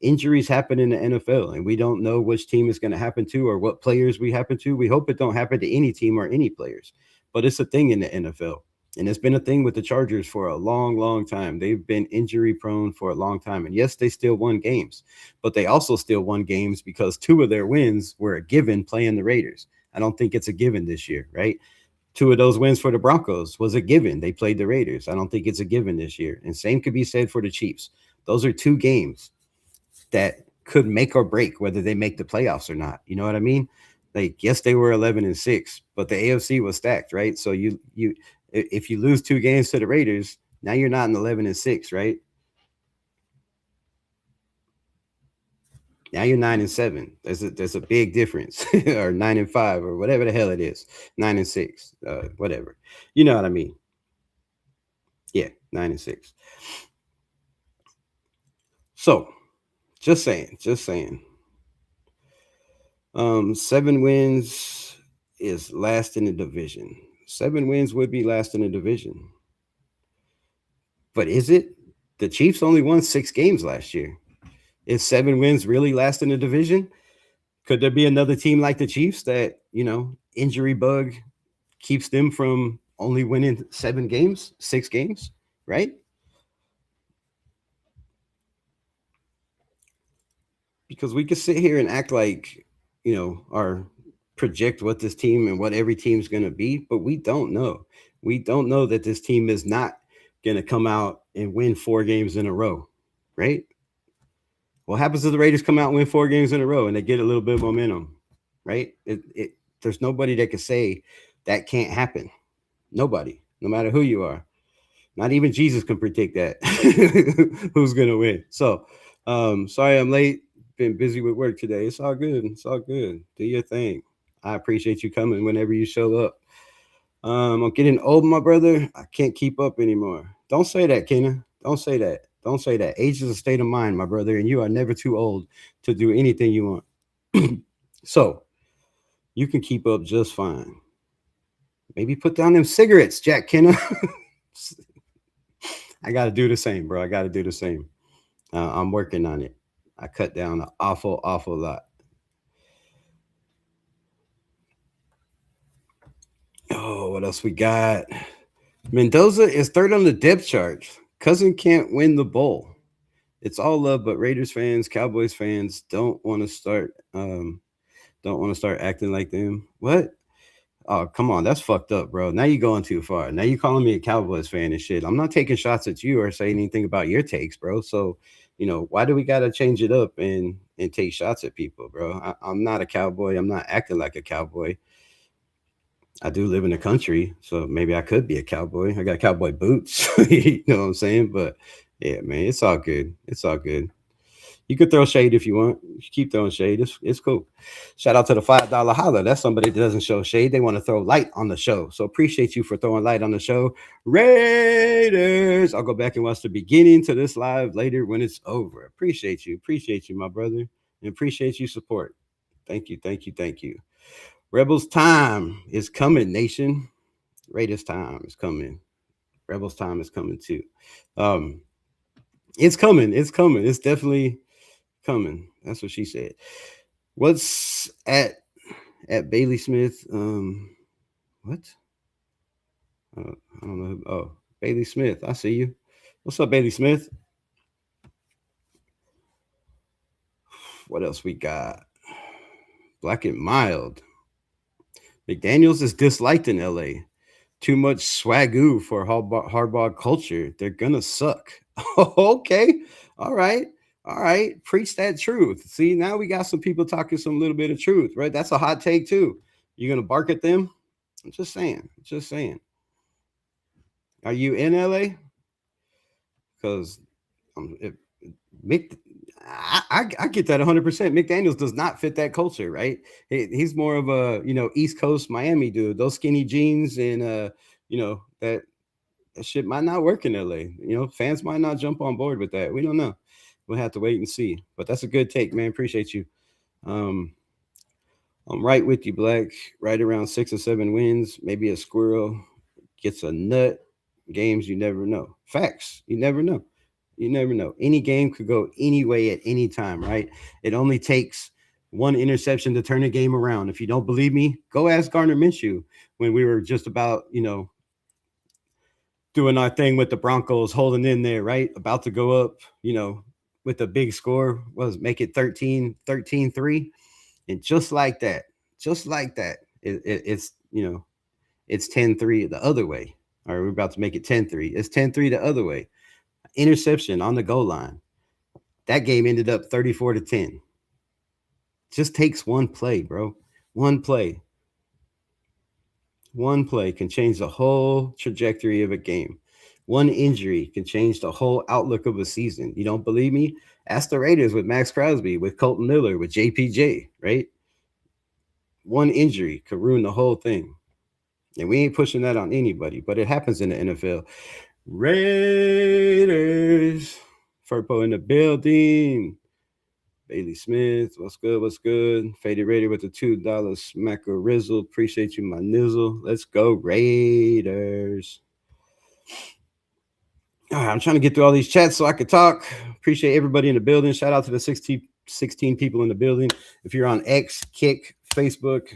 Injuries happen in the NFL, and we don't know which team is going to happen to or what players we happen to. We hope it don't happen to any team or any players, but it's a thing in the NFL. And it's been a thing with the Chargers for a long, long time. They've been injury prone for a long time. And yes, they still won games, but they also still won games because 2 of their wins were a given playing the Raiders. I don't think it's a given this year, right? 2 of those wins for the Broncos was a given. They played the Raiders. I don't think it's a given this year. And same could be said for the Chiefs. Those are 2 games that could make or break whether they make the playoffs or not. You know what I mean? Like, yes, they were 11-6, but the AFC was stacked, right? So if you lose 2 games to the Raiders, now you're not in 11-6, right? Now you're 9-7. There's a big difference, or 9-5, or whatever the hell it is. 9-6, whatever. You know what I mean? Yeah, 9-6. So, just saying, just saying. 7 wins is last in the division. 7 wins would be last in the division. But is it? The Chiefs only won 6 games last year. Is 7 wins really last in the division? Could there be another team like the Chiefs that, injury bug keeps them from only winning 7 games, 6 games, right? Because we could sit here and act like, or project what this team and what every team's going to be, but we don't know. We don't know that this team is not going to come out and win 4 games in a row, right? What happens if the Raiders come out and win 4 games in a row and they get a little bit of momentum, right? There's nobody that can say that can't happen. Nobody, no matter who you are. Not even Jesus can predict that. Who's going to win? So, sorry I'm late. Been busy with work today. It's all good. It's all good. Do your thing. I appreciate you coming whenever you show up. I'm getting old, my brother. I can't keep up anymore. Don't say that, Kenan. Don't say that. Don't say that. Age is a state of mind, my brother, and you are never too old to do anything you want. So, you can keep up just fine. Maybe put down them cigarettes, Jack Kenna. I got to do the same, bro. I got to do the same. I'm working on it. I cut down an awful, awful lot. Oh, what else we got? Mendoza is third on the depth chart. Cousin can't win the bowl. It's all love, but Raiders fans, Cowboys fans don't want to start acting like them. What? Oh, come on. That's fucked up, bro. Now you're going too far. Now you're calling me a Cowboys fan and shit. I'm not taking shots at you or saying anything about your takes, bro. So, why do we got to change it up and take shots at people, bro? I'm not a cowboy. I'm not acting like a cowboy. I do live in the country, so maybe I could be a cowboy. I got cowboy boots. You know what I'm saying? But yeah, man, it's all good. It's all good. You could throw shade if you want. You keep throwing shade. It's cool. Shout out to the $5 holler. That's somebody that doesn't show shade. They want to throw light on the show. So appreciate you for throwing light on the show. Raiders. I'll go back and watch the beginning to this live later when it's over. Appreciate you. Appreciate you, my brother. And appreciate you support. Thank you. Thank you. Thank you. Rebels time is coming, nation. Raiders time is coming. Rebels time is coming too. It's coming. It's coming. It's definitely coming. That's what she said. What's at Bailey Smith? What? I don't know. Oh, Bailey Smith. I see you. What's up, Bailey Smith? What else we got? Black and Mild. McDaniels is disliked in LA. Too much swagoo for hardball culture. They're gonna suck. Okay. All right. All right. Preach that truth. See, now we got some people talking some little bit of truth, right? That's a hot take too. You're gonna bark at them? I'm just saying. Just saying. Are you in LA? Because Mick, I get that 100%. McDaniels does not fit that culture, right? He's more of a East Coast Miami dude. Those skinny jeans and that shit might not work in LA. Fans might not jump on board with that. We don't know. We'll have to wait and see. But that's a good take, man. Appreciate you. I'm right with you, Black. Right around 6 or 7 wins. Maybe a squirrel gets a nut. Games you never know. Facts. You never know. You never know. Any game could go any way at any time, right? It only takes one interception to turn a game around. If you don't believe me, go ask Gardner Minshew when we were just about, doing our thing with the Broncos, holding in there, right? About to go up, with a big score, make it 13-3. And just like that, it's, it's 10-3 the other way. All right, we're about to make it 10-3. It's 10-3 the other way. Interception on the goal line. That game ended up 34-10. Just takes one play, bro. One play. One play can change the whole trajectory of a game. One injury can change the whole outlook of a season. You don't believe me? Ask the Raiders with Max Crosby, with Colton Miller, with JPJ, right? One injury could ruin the whole thing. And we ain't pushing that on anybody, but it happens in the NFL. Raiders. Furpo in the building. Bailey Smith, what's good? What's good? Faded Raider with the $2 smacker rizzle. Appreciate you, my nizzle. Let's go, Raiders. All right, I'm trying to get through all these chats so I could talk. Appreciate everybody in the building. Shout out to the 16 people in the building. If you're on X, Kick, Facebook,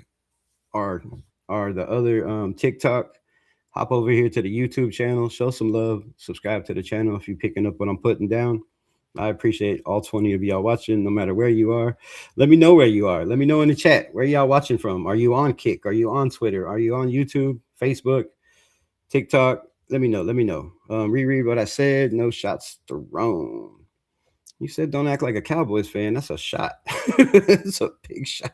or the other TikTok, hop over here to the YouTube channel. Show some love. Subscribe to the channel if you're picking up what I'm putting down. I appreciate all 20 of y'all watching, no matter where you are. Let me know where you are. Let me know in the chat. Where y'all watching from? Are you on Kick? Are you on Twitter? Are you on YouTube, Facebook, TikTok? Let me know. Let me know. Reread what I said. No shots thrown. You said don't act like a Cowboys fan. That's a shot. It's a big shot.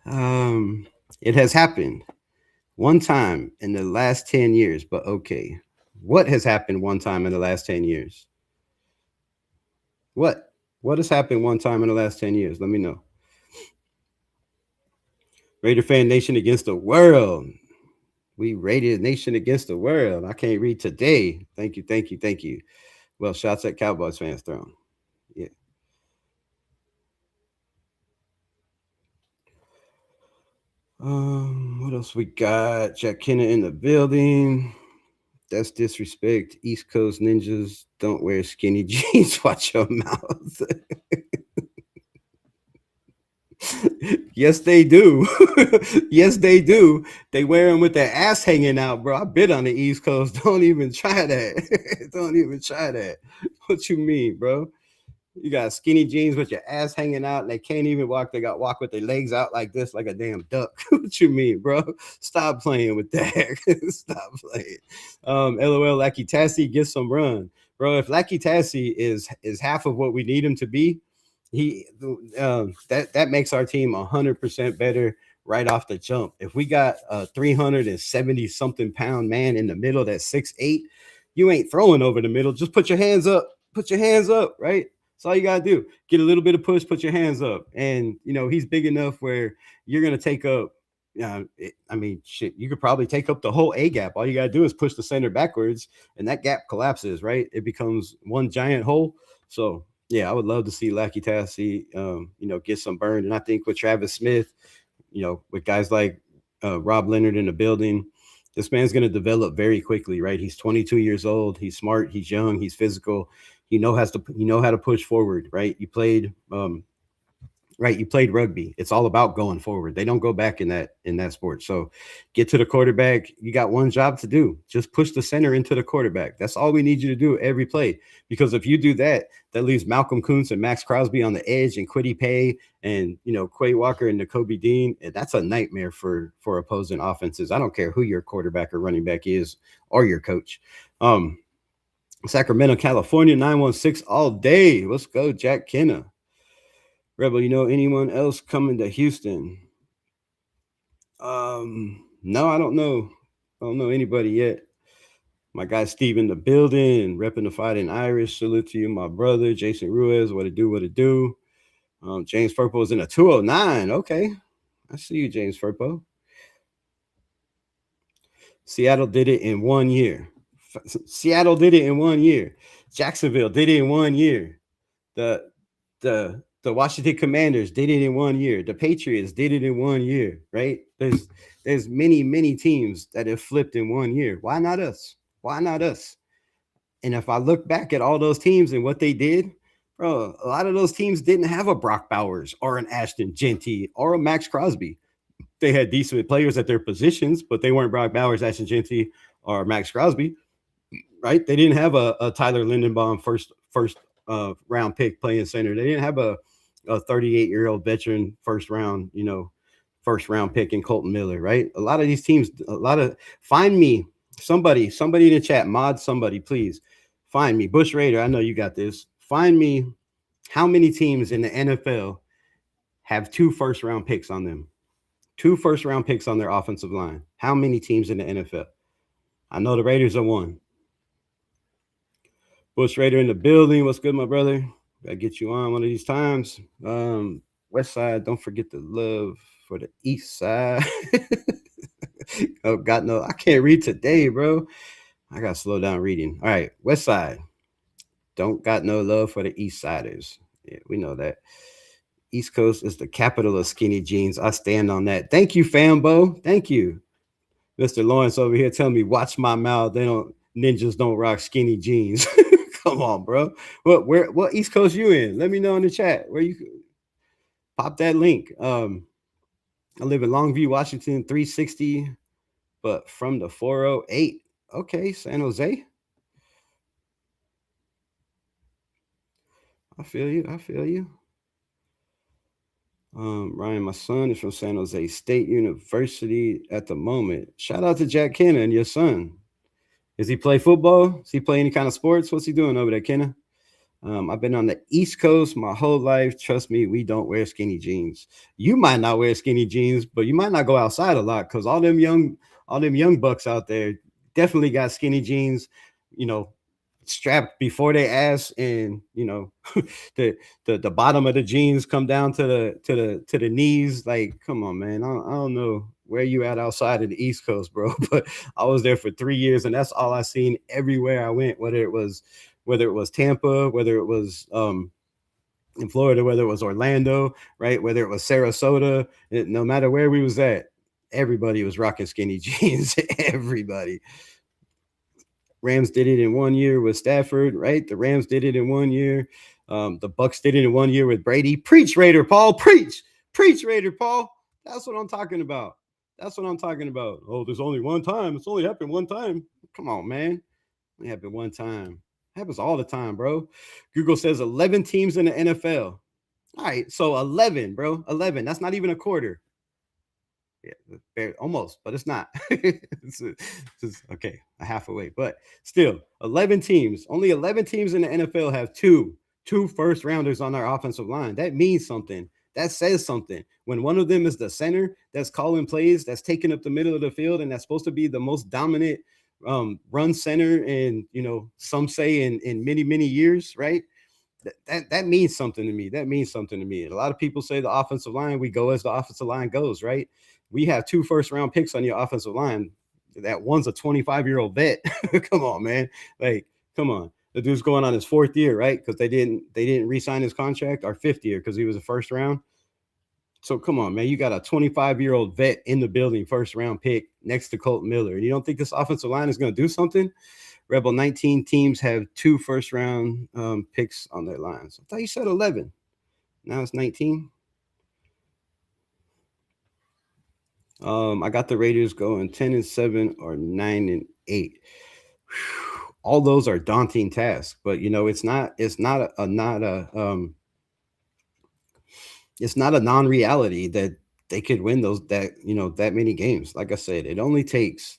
It has happened one time in the last 10 years, but okay. What has happened one time in the last 10 years? What has happened one time in the last 10 years? Let me know. Raider Fan Nation against the world. We rated Nation against the world. I can't read today. Thank you, thank you, thank you. Well, shots at Cowboys fans thrown. Yeah. What else we got? Jack Kenna in the building. That's disrespect. East Coast ninjas don't wear skinny jeans. Watch your mouth. Yes, they do. Yes, they do. They wear them with their ass hanging out, bro. I've been on the East Coast. Don't even try that. Don't even try that. What you mean, bro? You got skinny jeans with your ass hanging out, and they can't even walk. They got walk with their legs out like this, like a damn duck. What you mean, bro? Stop playing with that. Stop playing. LOL, Lackey Tassie, get some run, bro. If Lackey Tassie is half of what we need him to be, that makes our team 100% better right off the jump. If we got a 370 something pound man in the middle that's 6'8", you ain't throwing over the middle. Just put your hands up. Put your hands up, right? That's all you got to do. Get a little bit of push, put your hands up. And, he's big enough where you're going to take up, shit, you could probably take up the whole A gap. All you got to do is push the center backwards, and that gap collapses, right? It becomes one giant hole. So, yeah, I would love to see Lackey Tassie, get some burn. And I think with Travis Smith, with guys like Rob Leonard in the building, this man's going to develop very quickly, right? He's 22 years old. He's smart. He's young. He's physical. You know how to push forward, right? You played rugby. It's all about going forward. They don't go back in that sport. So get to the quarterback. You got one job to do. Just push the center into the quarterback. That's all we need you to do every play. Because if you do that, that leaves Malcolm Kuntz and Max Crosby on the edge, and Kwity Paye and Quay Walker and Nakobe Dean. And that's a nightmare for opposing offenses. I don't care who your quarterback or running back is or your coach. Sacramento, California, 916 all day. Let's go, Jack Kenna. Rebel, anyone else coming to Houston? No, I don't know. I don't know anybody yet. My guy Steve in the building, repping the Fighting Irish. Salute to you, my brother. Jason Ruiz, what it do? James Furpo's in a 209. Okay. I see you, James Furpo. Seattle did it in 1 year. Seattle did it in 1 year. Jacksonville did it in 1 year. The Washington Commanders did it in 1 year. The Patriots did it in 1 year, right? There's many teams that have flipped in 1 year. Why not us? Why not us? And if I look back at all those teams and what they did, bro, a lot of those teams didn't have a Brock Bowers or an Ashton Genty or a Max Crosby. They had decent players at their positions, but they weren't Brock Bowers, Ashton Genty, or Max Crosby, right? They didn't have a Tyler Lindenbaum first round pick playing center. They didn't have a 38-year-old veteran first round pick in Colton Miller, right? A lot of these teams, find me somebody in the chat, mod somebody, please. Find me, Bush Raider, I know you got this. Find me how many teams in the NFL have 2 first-round picks on them. 2 first-round picks on their offensive line. How many teams in the NFL? I know the Raiders are one. Bush Raider in the building. What's good, my brother? Gotta get you on one of these times. West side, don't forget the love for the east side. Oh, God, no, I can't read today, bro. I gotta slow down reading. All right, West side, don't got no love for the east siders. Yeah, we know that. East Coast is the capital of skinny jeans. I stand on that. Thank you, Fambo. Thank you. Mr. Lawrence over here telling me, watch my mouth. Ninjas don't rock skinny jeans. Come on, bro. What East Coast you in? Let me know in the chat where you pop that link. I live in Longview, Washington, 360, but from the 408. Okay, San Jose. I feel you. I feel you. Ryan, my son is from San Jose State University at the moment. Shout out to Jack Kenna and your son. Does he play football? Does he play any kind of sports? What's he doing over there, Kenna? I've been on the East Coast my whole life. Trust me, we don't wear skinny jeans. You might not wear skinny jeans, but you might not go outside a lot because all them young bucks out there definitely got skinny jeans, strapped before their ass, and the bottom of the jeans come down to the knees. Like, come on, man. I don't know where you at outside of the East Coast, bro, but I was there for 3 years, and that's all I seen everywhere I went, whether it was Tampa, whether it was in Florida, whether it was Orlando, right, whether it was Sarasota, no matter where we was at, everybody was rocking skinny jeans. Everybody. Rams did it in 1 year with Stafford, right? The Rams did it in 1 year. The Bucks did it in 1 year with Brady. Preach, Raider Paul. Preach, Raider Paul. That's what I'm talking about. Oh, there's only one time. It's only happened one time. Come on, man. It happened one time. It happens all the time, bro. Google says 11 teams in the NFL. All right, so 11, bro. 11. That's not even a quarter. Yeah, almost, but it's not. it's okay, a half away, but still 11 teams. Only 11 teams in the NFL have two first rounders on their offensive line. That means something. That says something. When one of them is the center that's calling plays, that's taking up the middle of the field, and that's supposed to be the most dominant run center in, some say in many years, right? That means something to me. That means something to me. And a lot of people say the offensive line, we go as the offensive line goes, right? We have 2 first-round picks on your offensive line. That one's a 25-year-old vet. Come on, man. Like, come on. The dude's going on his 4th year, right? Because they didn't re-sign his contract, or 5th year because he was a first round. So come on, man. You got a 25-year-old vet in the building, first-round pick next to Colton Miller. And you don't think this offensive line is going to do something? Rebel, 19 teams have 2 first-round picks on their lines. I thought you said 11. Now it's 19. I got the Raiders going 10-7 or 9-8. All those are daunting tasks, but it's not a non-reality that they could win that many games. Like I said, it only takes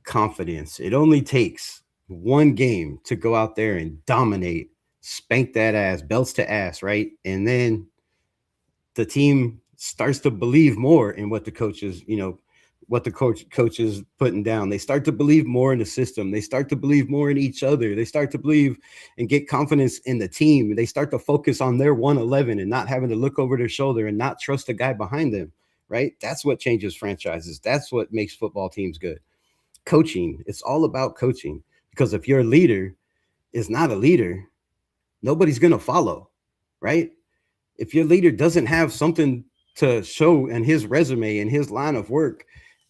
confidence. It only takes one game to go out there and dominate, spank that ass, belts to ass, right? And then the team starts to believe more in what the coaches, what the coach is putting down. They start to believe more in the system. They start to believe more in each other. They start to believe and get confidence in the team. They start to focus on their 111 and not having to look over their shoulder and not trust the guy behind them, right? That's what changes franchises. That's what makes football teams good. Coaching. It's all about coaching, because if your leader is not a leader, nobody's going to follow, right? If your leader doesn't have something to show in his resume and his line of work,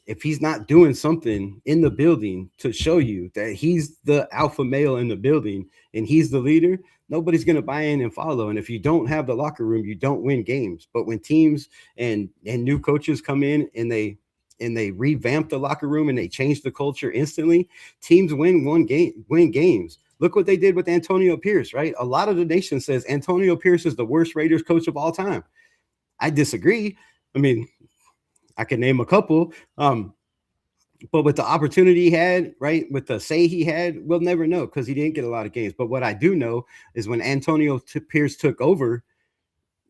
if he's not doing something in the building to show you that he's the alpha male in the building and he's the leader, nobody's going to buy in and follow. And if you don't have the locker room, you don't win games. But when teams and new coaches come in and they revamp the locker room and they change the culture instantly, teams win games. Look what they did with Antonio Pierce, right? A lot of the nation says Antonio Pierce is the worst Raiders coach of all time. I disagree. I mean, I can name a couple, but with the opportunity he had, right, with the say he had, we'll never know because he didn't get a lot of games. But what I do know is when Antonio Pierce took over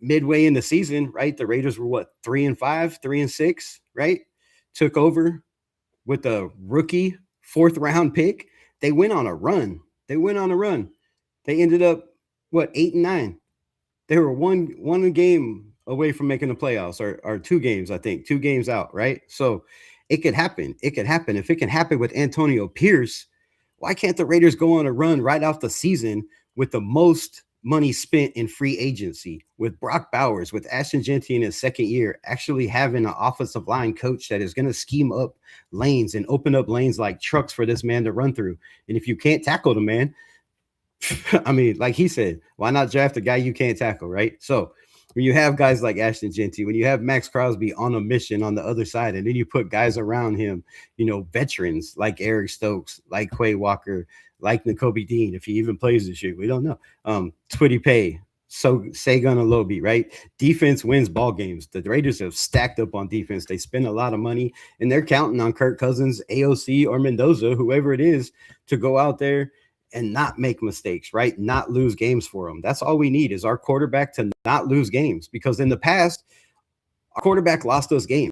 midway in the season, right, the Raiders were 3-5, 3-6, right? Took over with a rookie fourth round pick. They went on a run. They ended up, 8-9. They were one game away from making the playoffs, or 2 games, I think, 2 games out, right? So it could happen. If it can happen with Antonio Pierce, why can't the Raiders go on a run right off the season with the most money spent in free agency, with Brock Bowers, with Ashton Jeanty in his second year, actually having an offensive line coach that is going to scheme up lanes and open up lanes like trucks for this man to run through? And if you can't tackle the man, I mean, like he said, why not draft a guy you can't tackle, right? So when you have guys like Ashton Jeanty, when you have Max Crosby on a mission on the other side, and then you put guys around him, veterans like Eric Stokes, like Quay Walker, like Nakobe Dean, if he even plays this year, we don't know. Twitty Pay, so Sagan Alobi, right? Defense wins ball games. The Raiders have stacked up on defense. They spend a lot of money, and they're counting on Kirk Cousins, AOC, or Mendoza, whoever it is, to go out there and not make mistakes, right? Not lose games for them. That's all we need, is our quarterback to not lose games, because in the past, our quarterback lost those games,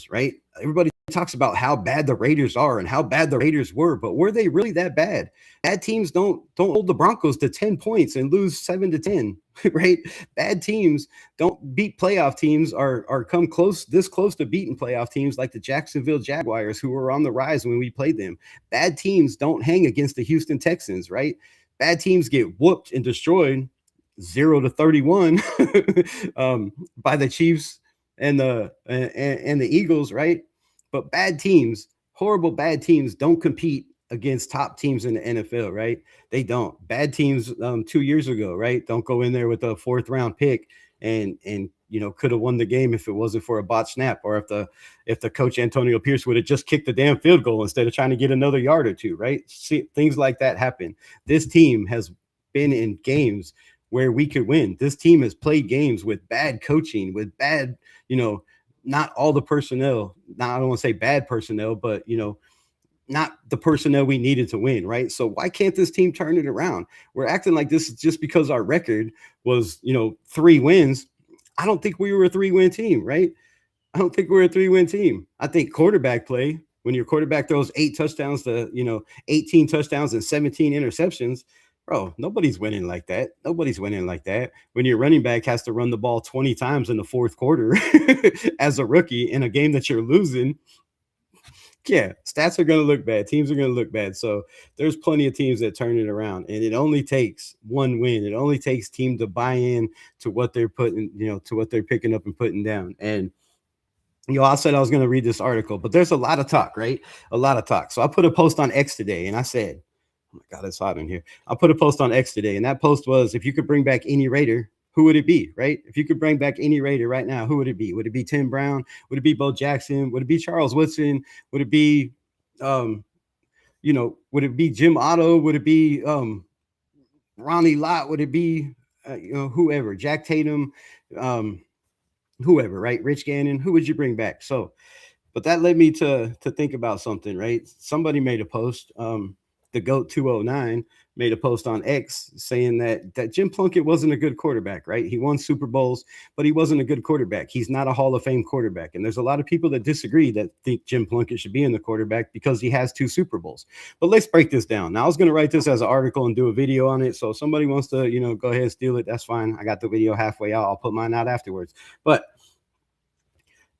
right? Everybody talks about how bad the Raiders are and how bad the Raiders were, but were they really that bad? Bad teams don't hold the Broncos to 10 points and lose 7-10, right? Bad teams don't beat playoff teams, or come this close to beating playoff teams like the Jacksonville Jaguars, who were on the rise when we played them. Bad teams don't hang against the Houston Texans, right? Bad teams get whooped and destroyed 0-31 by the Chiefs and the Eagles, right? But bad teams, horrible bad teams, don't compete against top teams in the NFL, right? They don't. Bad teams 2 years ago, right? Don't go in there with a 4th round pick and could have won the game if it wasn't for a botched snap, or if the coach Antonio Pierce would have just kicked the damn field goal instead of trying to get another yard or two, right? See, things like that happen. This team has been in games where we could win. This team has played games with bad coaching, with bad, not all the personnel. Now, I don't want to say bad personnel, but, not the personnel we needed to win, right? So why can't this team turn it around? We're acting like this is just because our record was, 3 wins. I don't think we were a 3-win team, right? I don't think we're a 3-win team. I think quarterback play, when your quarterback throws 8 touchdowns to, 18 touchdowns and 17 interceptions, bro, nobody's winning like that. When your running back has to run the ball 20 times in the 4th quarter as a rookie in a game that you're losing, yeah, stats are going to look bad. Teams are going to look bad. So there's plenty of teams that turn it around, and it only takes one win. It only takes team to buy in to what they're putting, to what they're picking up and putting down. And I said I was going to read this article, but there's a lot of talk, right? A lot of talk. So I put a post on X today, and I said, oh my God, it's hot in here. I put a post on X today, and that post was, if you could bring back any Raider, who would it be, right? If you could bring back any Raider right now, who would it be? Would it be Tim Brown? Would it be Bo Jackson? Would it be Charles Woodson? Would it be, would it be Jim Otto? Would it be Ronnie Lott? Would it be, whoever, Jack Tatum, whoever, right? Rich Gannon, who would you bring back? So, but that led me to think about something, right? Somebody made a post, the GOAT 209 made a post on X saying that Jim Plunkett wasn't a good quarterback, right? He won Super Bowls, but he wasn't a good quarterback. He's not a Hall of Fame quarterback. And there's a lot of people that disagree, that think Jim Plunkett should be in the quarterback because he has 2 Super Bowls. But let's break this down. Now, I was going to write this as an article and do a video on it. So if somebody wants to, go ahead and steal it, that's fine. I got the video halfway out. I'll put mine out afterwards. But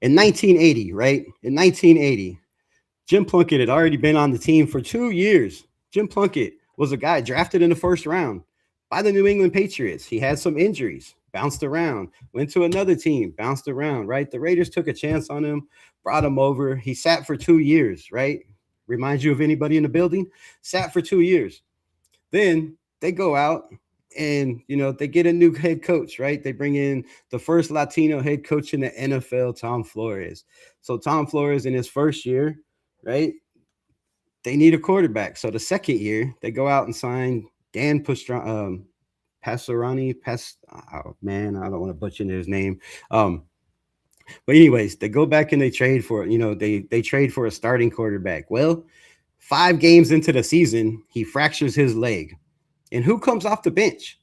in 1980, right? In 1980, Jim Plunkett had already been on the team for 2 years. Jim Plunkett was a guy drafted in the 1st round by the New England Patriots. He had some injuries, bounced around, went to another team, bounced around, right? The Raiders took a chance on him, brought him over. He sat for 2 years, right? Reminds you of anybody in the building? Sat for 2 years. Then they go out and, they get a new head coach, right? They bring in the first Latino head coach in the NFL, Tom Flores. So Tom Flores in his first year, right? They need a quarterback. So the second year, they go out and sign Dan Pastrana. Oh man, I don't want to butcher his name. But anyways, they go back and they trade for, they trade for a starting quarterback. Well, 5 games into the season, he fractures his leg. And who comes off the bench?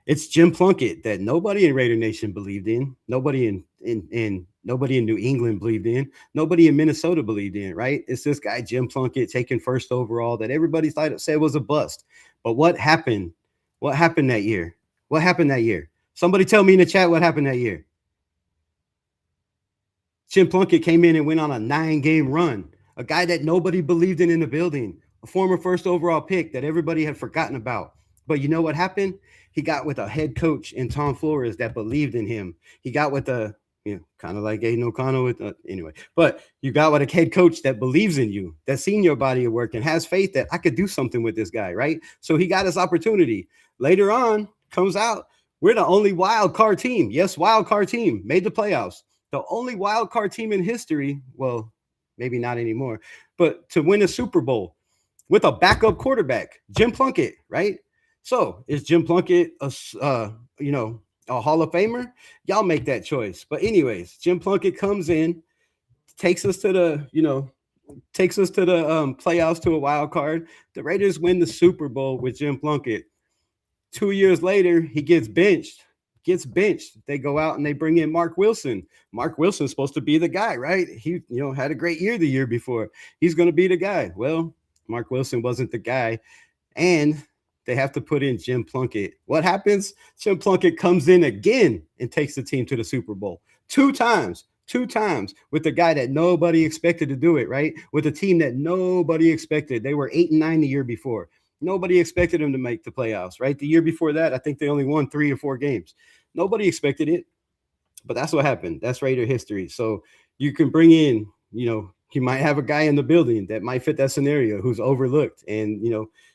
It's Jim Plunkett, that nobody in Raider Nation believed in. Nobody in Nobody in New England believed in. Nobody in Minnesota believed in, right? It's this guy, Jim Plunkett, taking first overall that everybody thought said was a bust. But what happened? What happened that year? What happened that year? Somebody tell me in the chat what happened that year. Jim Plunkett came in and went on a 9-game run. A guy that nobody believed in the building. A former first overall pick that everybody had forgotten about. But you know what happened? He got with a head coach in Tom Flores that believed in him. He got with a, kind of like Aiden O'Connell with anyway. But you got with a head coach that believes in you, that's seen your body of work and has faith that I could do something with this guy, right? So he got his opportunity. Later on, comes out, we're the only wild card team. Yes, wild card team made the playoffs. The only wild card team in history. Well, maybe not anymore, but to win a Super Bowl with a backup quarterback, Jim Plunkett, right? So is Jim Plunkett a Hall of Famer? Y'all make that choice. But anyways, Jim Plunkett comes in, takes us to the playoffs, to a wild card. The Raiders win the Super Bowl with Jim Plunkett. 2 years later, he gets benched. They go out and they bring in Mark Wilson. Mark Wilson's supposed to be the guy, right? He, had a great year the year before. He's going to be the guy. Well, Mark Wilson wasn't the guy. And they have to put in Jim Plunkett. What happens? Jim Plunkett comes in again and takes the team to the Super Bowl. Two times with the guy that nobody expected to do it, right? With a team that nobody expected. They were 8-9 the year before. Nobody expected them to make the playoffs, right? The year before that, I think they only won 3 or 4 games. Nobody expected it, but that's what happened. That's Raider history. So you can bring in, you might have a guy in the building that might fit that scenario who's overlooked, and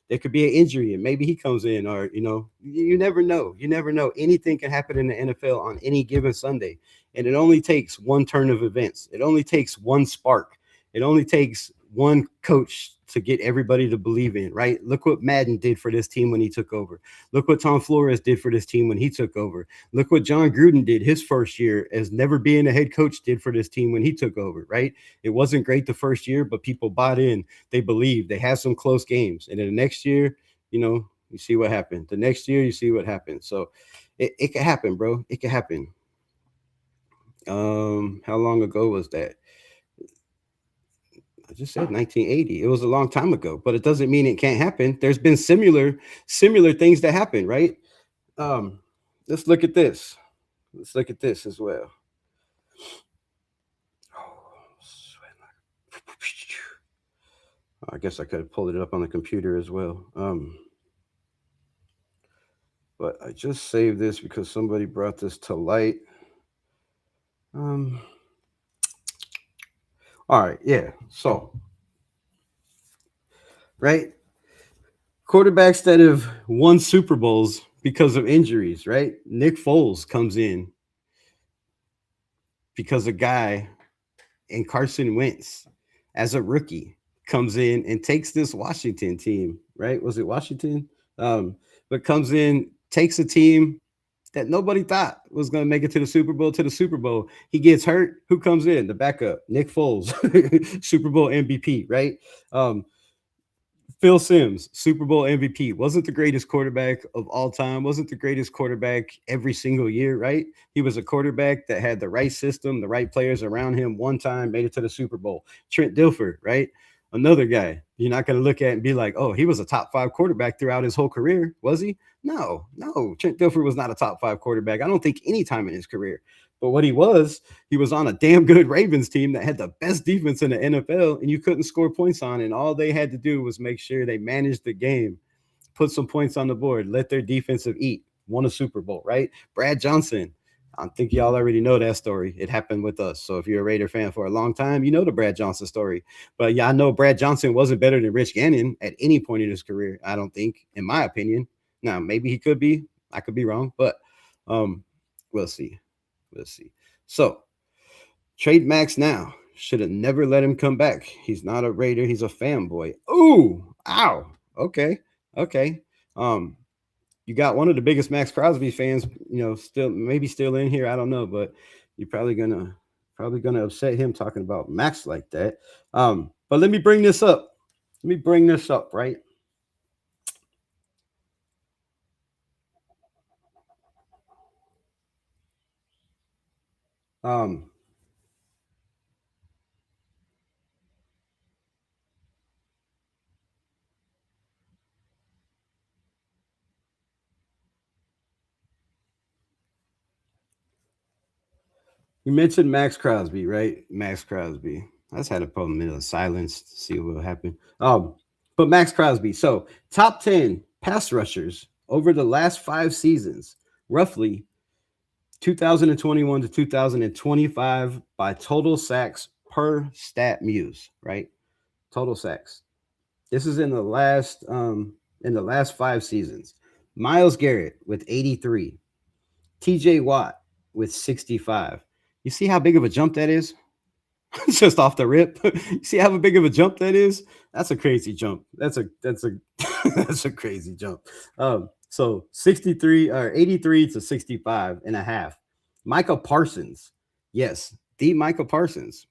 there could be an injury and maybe he comes in, or you never know. You never know. Anything can happen in the NFL on any given Sunday, and it only takes one turn of events. It only takes one spark. It only takes one coach to get everybody to believe in, right? Look what Madden did for this team when he took over. Look what Tom Flores did for this team when he took over. Look what John Gruden did his first year as never being a head coach did for this team when he took over, right? It wasn't great the first year, but people bought in. They believed. They had some close games. And then the next year, you see what happened. The next year, you see what happened. So it could happen, bro. It could happen. How long ago was that? I just said 1980. It was a long time ago, but it doesn't mean it can't happen. There's been similar things that happen, right? Let's look at this. Let's look at this as well. I guess I could have pulled it up on the computer as well. But I just saved this because somebody brought this to light. All right, yeah. So, right, quarterbacks that have won Super Bowls because of injuries, right? Nick Foles comes in because a guy, and Carson Wentz, as a rookie, comes in and takes this Washington team, right? Was it Washington? But comes in, takes a team that nobody thought was going to make it to the Super Bowl. He gets hurt. Who comes in? The backup, Nick Foles, Super Bowl MVP, right? Phil Simms, Super Bowl MVP, wasn't the greatest quarterback of all time, wasn't the greatest quarterback every single year, right? He was a quarterback that had the right system, the right players around him. One time made it to the Super Bowl. Trent Dilfer, right? Another guy you're not going to look at and be like, oh, he was a top 5 quarterback throughout his whole career. Was he? No. Trent Dilfer was not a top 5 quarterback. I don't think any time in his career. But what he was on a damn good Ravens team that had the best defense in the NFL, and you couldn't score points on. And all they had to do was make sure they managed the game, put some points on the board, let their defensive eat, won a Super Bowl, right? Brad Johnson. I think y'all already know that story. It happened with us. So if you're a Raider fan for a long time, you know the Brad Johnson story. But yeah, I know Brad Johnson wasn't better than Rich Gannon at any point in his career, I don't think, in my opinion. Now, maybe he could be. I could be wrong, but we'll see. Let's see. So, trade Max now. Should have never let him come back. He's not a Raider. He's a fanboy. Ooh, ow. Okay. You got one of the biggest Max Crosby fans, still in here. I don't know, but you're probably gonna upset him talking about Max like that. But let me bring this up. Right? You mentioned Max Crosby, right? Max Crosby. I just had to put a minute of silence to see what will happen. But Max Crosby. So top 10 pass rushers over the last 5 seasons, roughly 2021 to 2025 by total sacks per stat muse, right? Total sacks. This is in the last 5 seasons. Myles Garrett with 83, TJ Watt with 65. You see how big of a jump that is? Just off the rip. You see how big of a jump that is? That's a crazy jump. That's a that's a crazy jump. So 63 or 83 to 65 and a half. Micah Parsons. Yes, the Micah Parsons.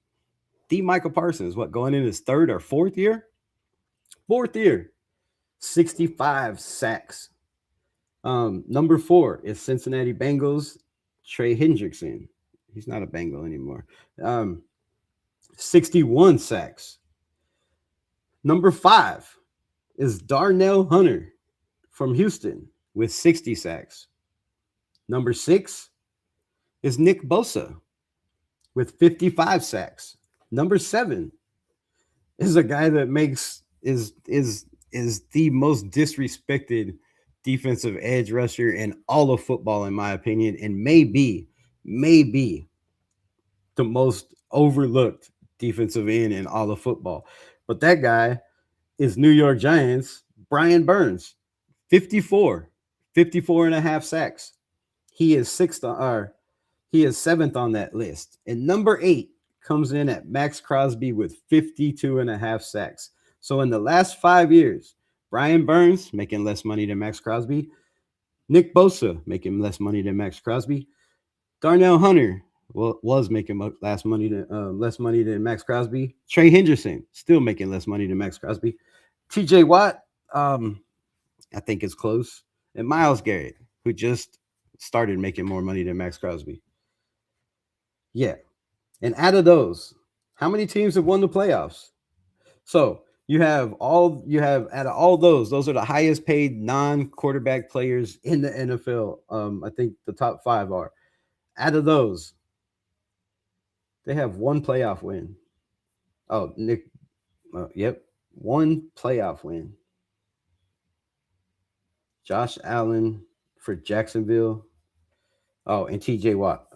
The Micah Parsons, what, going in his third or fourth year? Fourth year. 65 sacks. Number 4 is Cincinnati Bengals, Trey Hendrickson. He's not a Bengal anymore. 61 sacks. Number 5 is Darnell Hunter from Houston with 60 sacks. Number 6 is Nick Bosa with 55 sacks. Number 7 is a guy that is the most disrespected defensive edge rusher in all of football, in my opinion, and maybe the most overlooked defensive end in all of football. But that guy is New York Giants, Brian Burns, 54 and a half sacks. He is he is 7th on that list. And number 8 comes in at Max Crosby with 52 and a half sacks. So in the last 5 years, Brian Burns making less money than Max Crosby, Nick Bosa making less money than Max Crosby, Darnell Hunter was making less money than Max Crosby, Trey Hendrickson still making less money than Max Crosby, TJ Watt, I think it's close, and Myles Garrett, who just started making more money than Max Crosby. Yeah. And out of those, how many teams have won the playoffs? So you have out of all those are the highest paid non-quarterback players in the NFL. I think the top 5 are. Out of those, they have one playoff win. Oh, Nick, yep, one playoff win. Josh Allen for Jacksonville. Oh, and TJ Watt.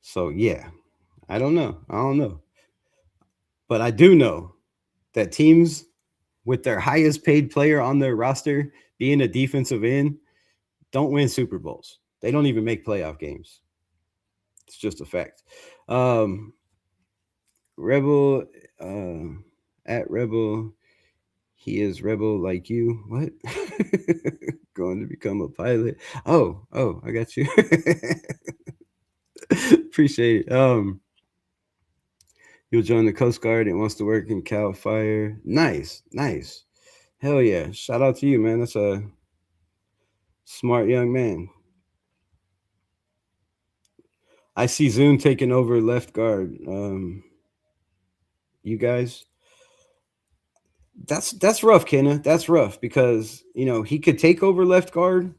So yeah, I don't know. But I do know that teams with their highest paid player on their roster being a defensive end don't win Super Bowls. They don't even make playoff games. It's just a fact. Rebel, at Rebel, he is Rebel like you. What? Going to become a pilot. Oh, I got you. Appreciate it. He'll join the Coast Guard and wants to work in Cal Fire. Nice. Hell yeah. Shout out to you, man. That's a smart young man. I see Zoom taking over left guard. You guys, that's rough, Kenna. That's rough because he could take over left guard,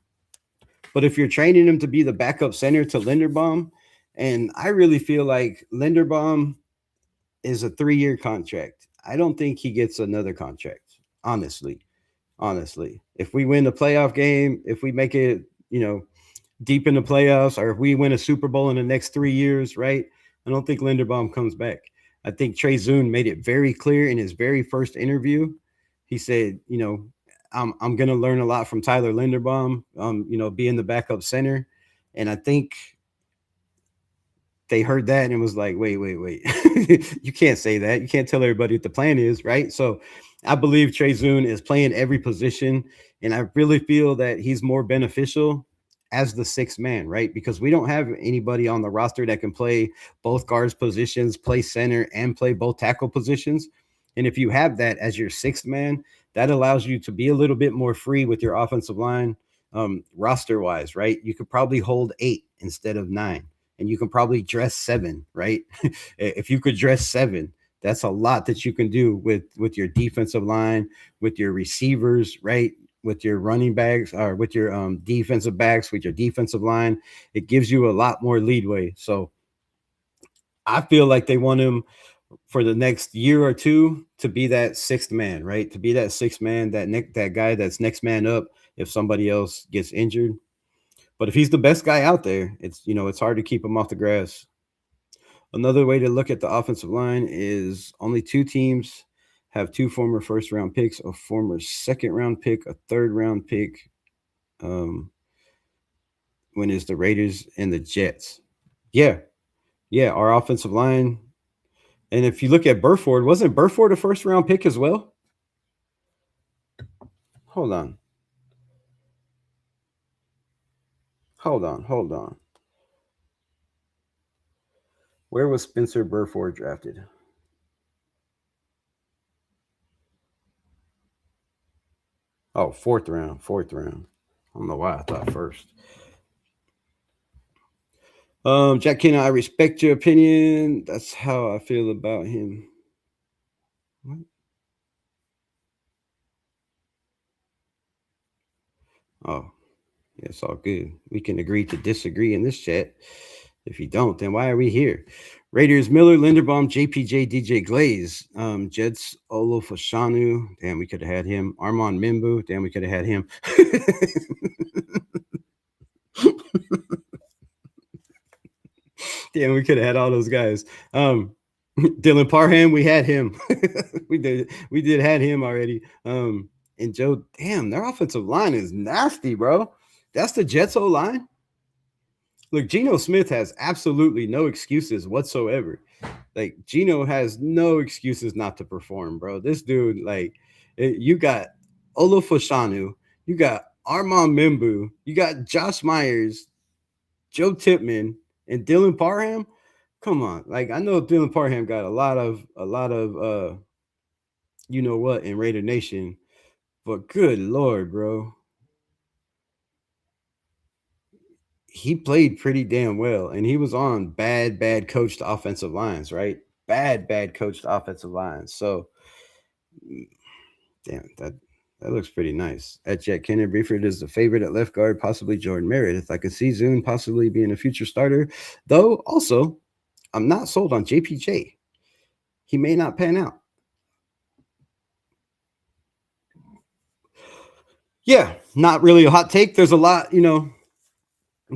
but if you're training him to be the backup center to Linderbaum, and I really feel like Linderbaum is a 3-year contract. I don't think he gets another contract. Honestly, if we win the playoff game, if we make it, deep in the playoffs, or if we win a Super Bowl in the next 3 years, right? I don't think Linderbaum comes back. I think Trey Zune made it very clear in his very first interview. He said, I'm going to learn a lot from Tyler Linderbaum, being the backup center. And I think they heard that and was like, wait. You can't say that. You can't tell everybody what the plan is, right? So I believe Trey Zune is playing every position. And I really feel that he's more beneficial as the 6th man, right? Because we don't have anybody on the roster that can play both guards positions, play center, and play both tackle positions. And if you have that as your 6th man, that allows you to be a little bit more free with your offensive line, roster-wise, right? You could probably hold 8 instead of 9, and you can probably dress 7, right? If you could dress 7, that's a lot that you can do with your defensive line, with your receivers, right? running backs or with your defensive backs, with your defensive line. It gives you a lot more leadway. So I feel like they want him for the next year or two to be that sixth man, right? To be that sixth man, that guy that's next man up if somebody else gets injured. But if he's the best guy out there, it's hard to keep him off the grass. Another way to look at the offensive line is only two teams have two former first round picks, a former second round pick, a third round pick. When it's the Raiders and the Jets. Yeah, yeah, our offensive line. And if you look at Burford, wasn't Burford a first round pick as well? Hold on. Hold on. Where was Spencer Burford drafted? Oh, fourth round. I don't know why I thought first. Jack Kenna, I respect your opinion. That's how I feel about him. What? Oh, yeah, it's all good. We can agree to disagree in this chat. If you don't, then why are we here? Raiders, Miller, Linderbaum, JPJ, DJ Glaze, Jets, Olofashanu. Damn, we could have had him. Armand Mimbu. Damn, we could have had him. Damn, we could have had all those guys. Dylan Parham, we had him. we did had him already. And Joe, damn, their offensive line is nasty, bro. That's the Jets O line. Look, Geno Smith has absolutely no excuses whatsoever. Like, Geno has no excuses not to perform, bro. This dude, like, you got Olofashanu, you got Armand Mimbu, you got Josh Myers, Joe Tipman, and Dylan Parham. Come on, like, I know Dylan Parham got a lot of you know what in Raider Nation, but good lord, bro. He played pretty damn well, and he was on bad coached offensive lines, right? Bad coached offensive lines. So, damn, that looks pretty nice. At Jack Kenner, Brieford is the favorite at left guard, possibly Jordan Meredith. I could see Zune possibly being a future starter, though. Also, I'm not sold on JPJ. He may not pan out. Yeah, not really a hot take. There's a lot,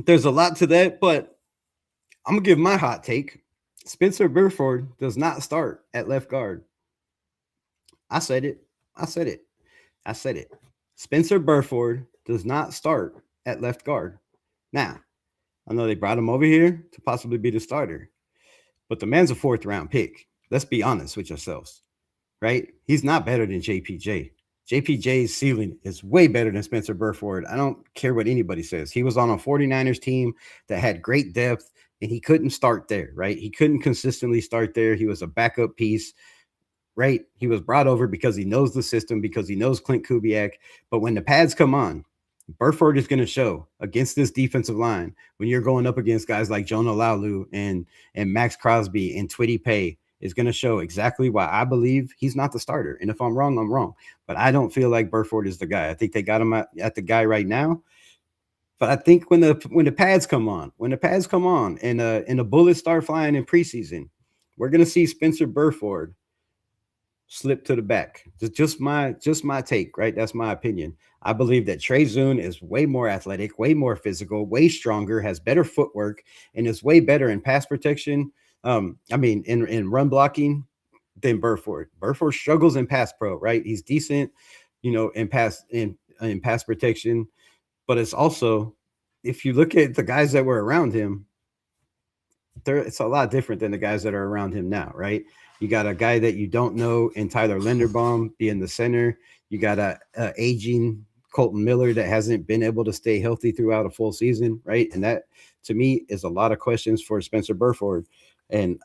there's a lot to that, but I'm gonna give my hot take. Spencer Burford does not start at left guard. I said it. Spencer Burford does not start at left guard. Now, I know they brought him over here to possibly be the starter, but the man's a fourth round pick. Let's be honest with yourselves, right? He's not better than JPJ. JPJ's ceiling is way better than Spencer Burford. I don't care what anybody says. He was on a 49ers team that had great depth, and he couldn't start there, right? He couldn't consistently start there. He was a backup piece, right? He was brought over because he knows the system, because he knows Clint Kubiak. But when the pads come on, Burford is going to show against this defensive line when you're going up against guys like Jonah Laulu and Max Crosby and Twitty Pay is going to show exactly why I believe he's not the starter. And if I'm wrong, I'm wrong. But I don't feel like Burford is the guy. I think they got him at the guy right now. But I think when the pads come on, and the bullets start flying in preseason, we're going to see Spencer Burford slip to the back. Just my take, right? That's my opinion. I believe that Trey Zune is way more athletic, way more physical, way stronger, has better footwork, and is way better in pass protection. In run blocking than Burford. Burford struggles in pass pro, right? He's decent, in pass protection, but it's also, if you look at the guys that were around him, it's a lot different than the guys that are around him now, right? You got a guy that you don't know in Tyler Linderbaum being the center. You got a aging Colton Miller that hasn't been able to stay healthy throughout a full season, right? And that, to me, is a lot of questions for Spencer Burford. And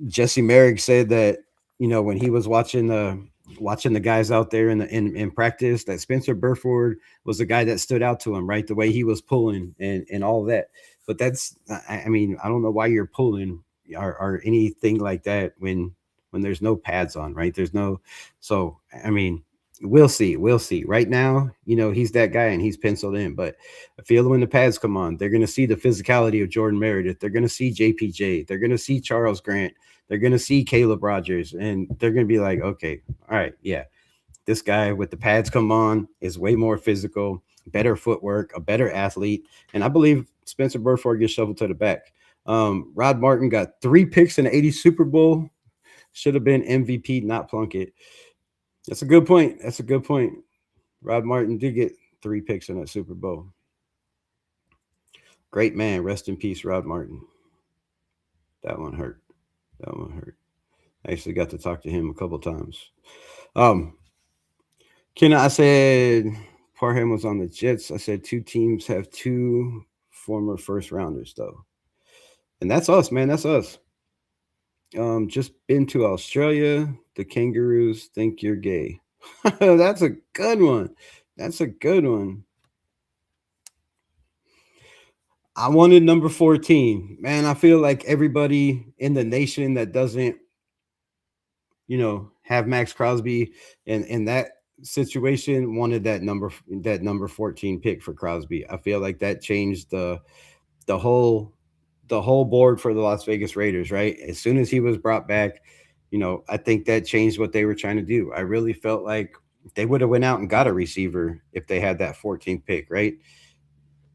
Jesse Merrick said that, when he was watching the guys out there in practice, that Spencer Burford was the guy that stood out to him, right? The way he was pulling and all of that. But that's, I don't know why you're pulling or anything like that when there's no pads on, right? There's no, so, We'll see. We'll see. Right now, he's that guy and he's penciled in. But I feel when the pads come on, they're going to see the physicality of Jordan Meredith. They're going to see JPJ. They're going to see Charles Grant. They're going to see Caleb Rogers. And they're going to be like, okay, all right, yeah, this guy with the pads come on is way more physical, better footwork, a better athlete. And I believe Spencer Burford gets shoveled to the back. Rod Martin got 3 picks in the 80 Super Bowl. Should have been MVP, not Plunkett. That's a good point. That's a good point. Rod Martin did get 3 picks in that Super Bowl. Great man. Rest in peace, Rod Martin. That one hurt. That one hurt. I actually got to talk to him a couple times. I said Parham was on the Jets. I said 2 teams have 2 former first rounders, though. And that's us, man. That's us. Just been to Australia. The Kangaroos think you're gay. That's a good one. That's a good one. I wanted number 14. Man, I feel like everybody in the nation that doesn't, have Max Crosby in that situation wanted that number 14 pick for Crosby. I feel like that changed the whole board for the Las Vegas Raiders, right? As soon as he was brought back, I think that changed what they were trying to do. I really felt like they would have went out and got a receiver if they had that 14th pick, right?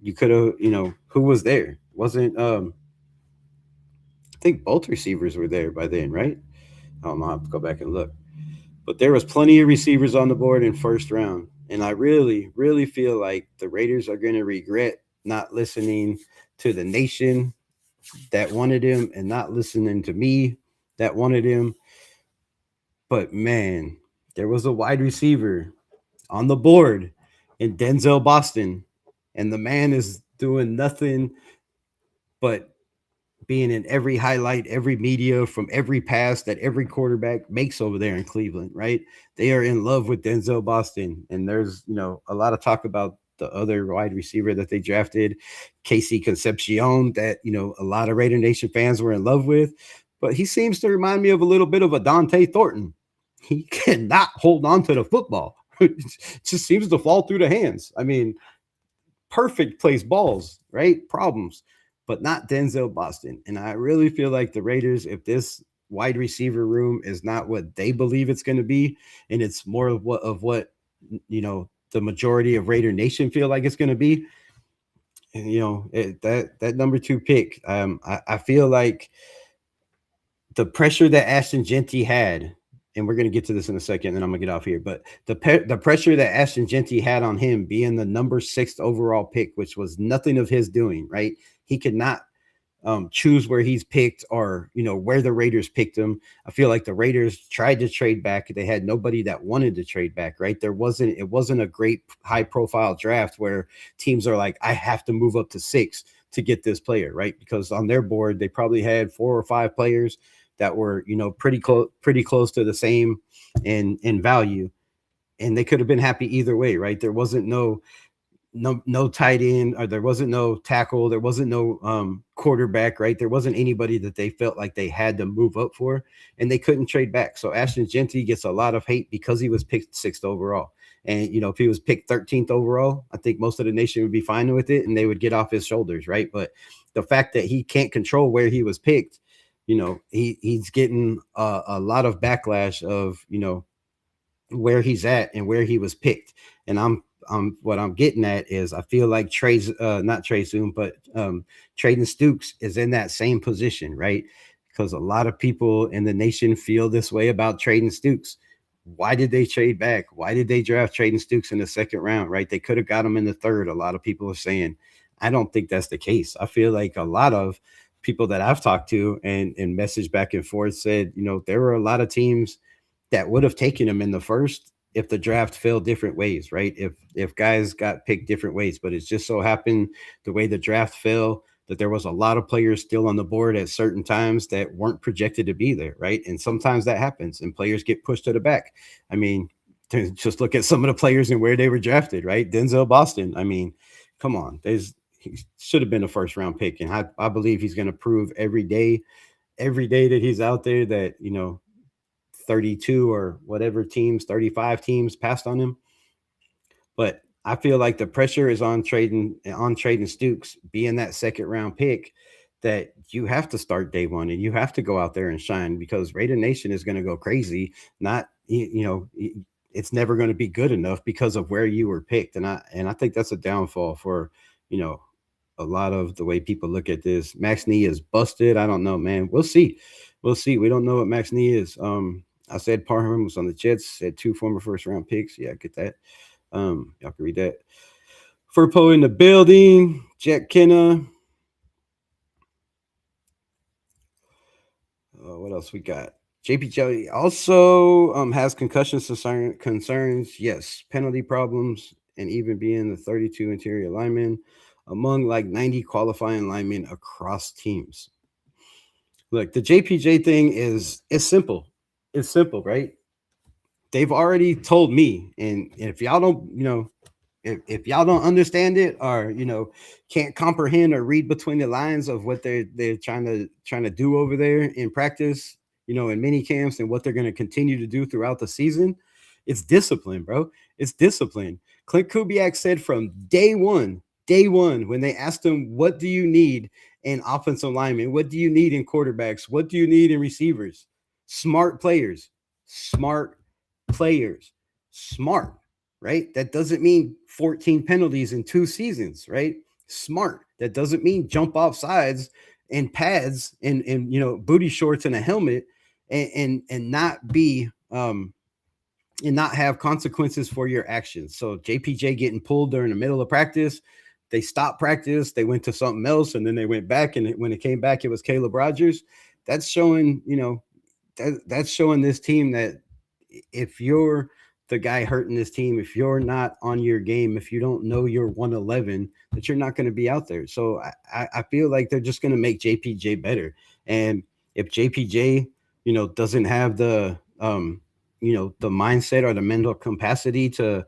You could have, who was there? Wasn't I think both receivers were there by then, right? I don't know. I'll have to go back and look. But there was plenty of receivers on the board in first round. And I really, really feel like the Raiders are going to regret not listening to the nation that wanted him and not listening to me that wanted him. But man, there was a wide receiver on the board in Denzel Boston. And the man is doing nothing but being in every highlight, every media, from every pass that every quarterback makes over there in Cleveland, right? They are in love with Denzel Boston. And there's, a lot of talk about the other wide receiver that they drafted, Casey Concepcion, that, a lot of Raider Nation fans were in love with. But he seems to remind me of a little bit of a Dante Thornton. He cannot hold on to the football. It just seems to fall through the hands. I mean, perfect place balls, right? Problems, but not Denzel Boston. And I really feel like the Raiders, if this wide receiver room is not what they believe it's going to be, and it's more of what the majority of Raider Nation feel like it's going to be, and that number 2 pick, I feel like the pressure that Ashton Genty had, and we're going to get to this in a second, and I'm going to get off here, but the pressure that Ashton Genty had on him being the number 6th overall pick, which was nothing of his doing, right? He could not choose where he's picked or, where the Raiders picked him. I feel like the Raiders tried to trade back. They had nobody that wanted to trade back, right? It wasn't a great high profile draft where teams are like, I have to move up to 6 to get this player, right? Because on their board, they probably had 4 or 5 players that were, pretty close to the same in value. And they could have been happy either way, right? There wasn't no tight end, or there wasn't no tackle, there wasn't no quarterback, right? There wasn't anybody that they felt like they had to move up for, and they couldn't trade back. So Ashton Genty gets a lot of hate because he was picked 6th overall. And if he was picked 13th overall, I think most of the nation would be fine with it and they would get off his shoulders, right? But the fact that he can't control where he was picked, he's getting a lot of backlash of where he's at and where he was picked. And what I'm getting at is I feel like not Trey Zoom, but Traden Stukes is in that same position, right? Because a lot of people in the nation feel this way about Traden Stukes. Why did they trade back? Why did they draft Traden Stukes in the 2nd round, right? They could have got him in the 3rd. A lot of people are saying, I don't think that's the case. I feel like a lot of people that I've talked to and messaged back and forth said, there were a lot of teams that would have taken him in the 1st if the draft fell different ways, right? If guys got picked different ways, but it just so happened the way the draft fell that there was a lot of players still on the board at certain times that weren't projected to be there, right? And sometimes that happens and players get pushed to the back. I mean, just look at some of the players and where they were drafted, right? Denzel Boston. I mean, come on, he should have been a 1st round pick. And I believe he's going to prove every day that he's out there that, 32 or whatever teams, 35 teams passed on him. But I feel like the pressure is on trading Stooks being that second round pick, that you have to start day one and you have to go out there and shine, because Raider Nation is going to go crazy. Not, it's never going to be good enough because of where you were picked. And I think that's a downfall for, a lot of the way people look at this. Max Nee is busted. I don't know, man. We'll see. We don't know what Max Nee is. I said Parham was on the Jets, said 2 former first round picks. Yeah, I get that. Y'all can read that. Furpo in the building. Jack Kenna. What else we got? JPJ also has concussion concerns. Yes, penalty problems, and even being the 32 interior lineman among like 90 qualifying linemen across teams. Look, the JPJ thing is simple. It's simple, right? They've already told me, and if y'all don't, if y'all don't understand it, or can't comprehend or read between the lines of what they're trying to do over there in practice, in mini camps, and what they're going to continue to do throughout the season, it's discipline, bro. It's discipline. Clint Kubiak said from day one, when they asked him, what do you need in offensive linemen? What do you need in quarterbacks? What do you need in receivers? Smart players. Smart, right? That doesn't mean 14 penalties in 2 seasons, right? Smart. That doesn't mean jump off sides and pads and booty shorts and a helmet and not be and not have consequences for your actions. So JPJ getting pulled during the middle of practice, they stopped practice, they went to something else, and then they went back, and when it came back, it was Caleb Rogers. That's showing, that's showing this team that if you're the guy hurting this team, if you're not on your game, if you don't know your 111, that you're not going to be out there. So I feel like they're just going to make JPJ better. And if JPJ, doesn't have the, the mindset or the mental capacity to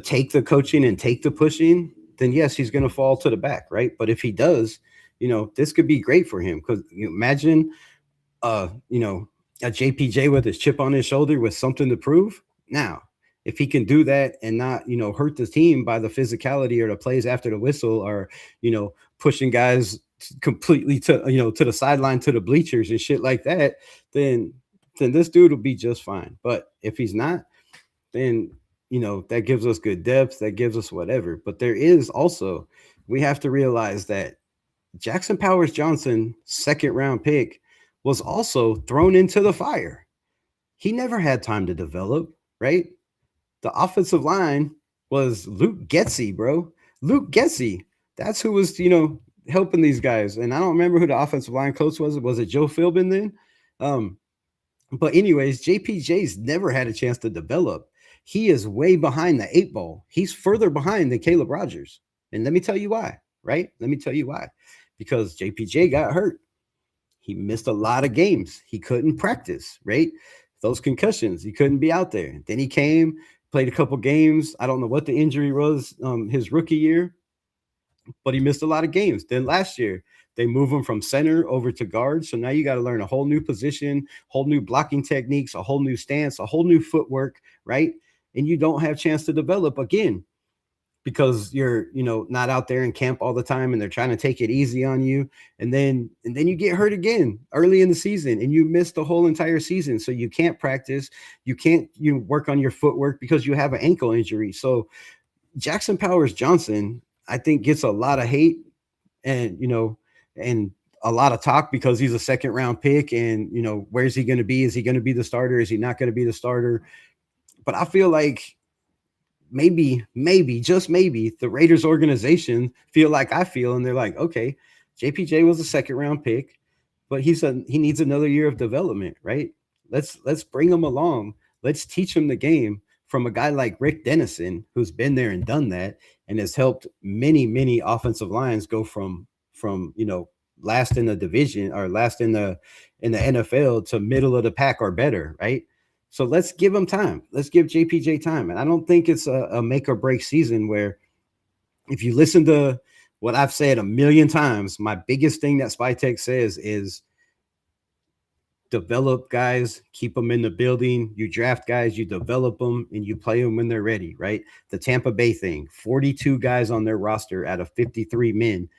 take the coaching and take the pushing, then yes, he's going to fall to the back, right? But if he does, this could be great for him, because imagine, a JPJ with his chip on his shoulder with something to prove. Now, if he can do that and not, hurt the team by the physicality or the plays after the whistle, or, pushing guys completely to, to the sideline, to the bleachers and shit like that, then this dude will be just fine. But if he's not, then, that gives us good depth, that gives us whatever. But there is also, we have to realize that Jackson Powers Johnson, 2nd round pick, was also thrown into the fire. He never had time to develop, right? The offensive line was Luke Getsy, bro. Luke Getsy. That's who was, helping these guys. And I don't remember who the offensive line coach was. Was it Joe Philbin then? But anyways, JPJ's never had a chance to develop. He is way behind the 8 ball. He's further behind than Caleb Rogers. And let me tell you why, right? Let me tell you why. Because JPJ got hurt. He missed a lot of games. He couldn't practice, right? Those concussions, he couldn't be out there. Then he came, played a couple games. I don't know what the injury was his rookie year, but he missed a lot of games. Then last year, they move him from center over to guard. So now you got to learn a whole new position, whole new blocking techniques, a whole new stance, a whole new footwork, right? And you don't have a chance to develop again, because you're, not out there in camp all the time, and they're trying to take it easy on you. And then you get hurt again early in the season, and you miss the whole entire season. So you can't practice. You can't, work on your footwork because you have an ankle injury. So Jackson Powers Johnson, I think, gets a lot of hate and, and a lot of talk because he's a 2nd round pick, and, where's he going to be? Is he going to be the starter? Is he not going to be the starter? But I feel like maybe, just maybe, the Raiders organization feel like I feel, and they're like, okay, JPJ was a 2nd round pick, but he needs another year of development, right? Let's bring him along. Let's teach him the game from a guy like Rick Dennison, who's been there and done that, and has helped many offensive lines go from last in the division or last in the NFL to middle of the pack or better, right? So let's give him time. Let's give JPJ time. And I don't think it's a make or break season, where if you listen to what I've said a million times, my biggest thing that Spytech says is develop guys, keep them in the building. You draft guys, you develop them, and you play them when they're ready, right? The Tampa Bay thing, 42 guys on their roster out of 53 men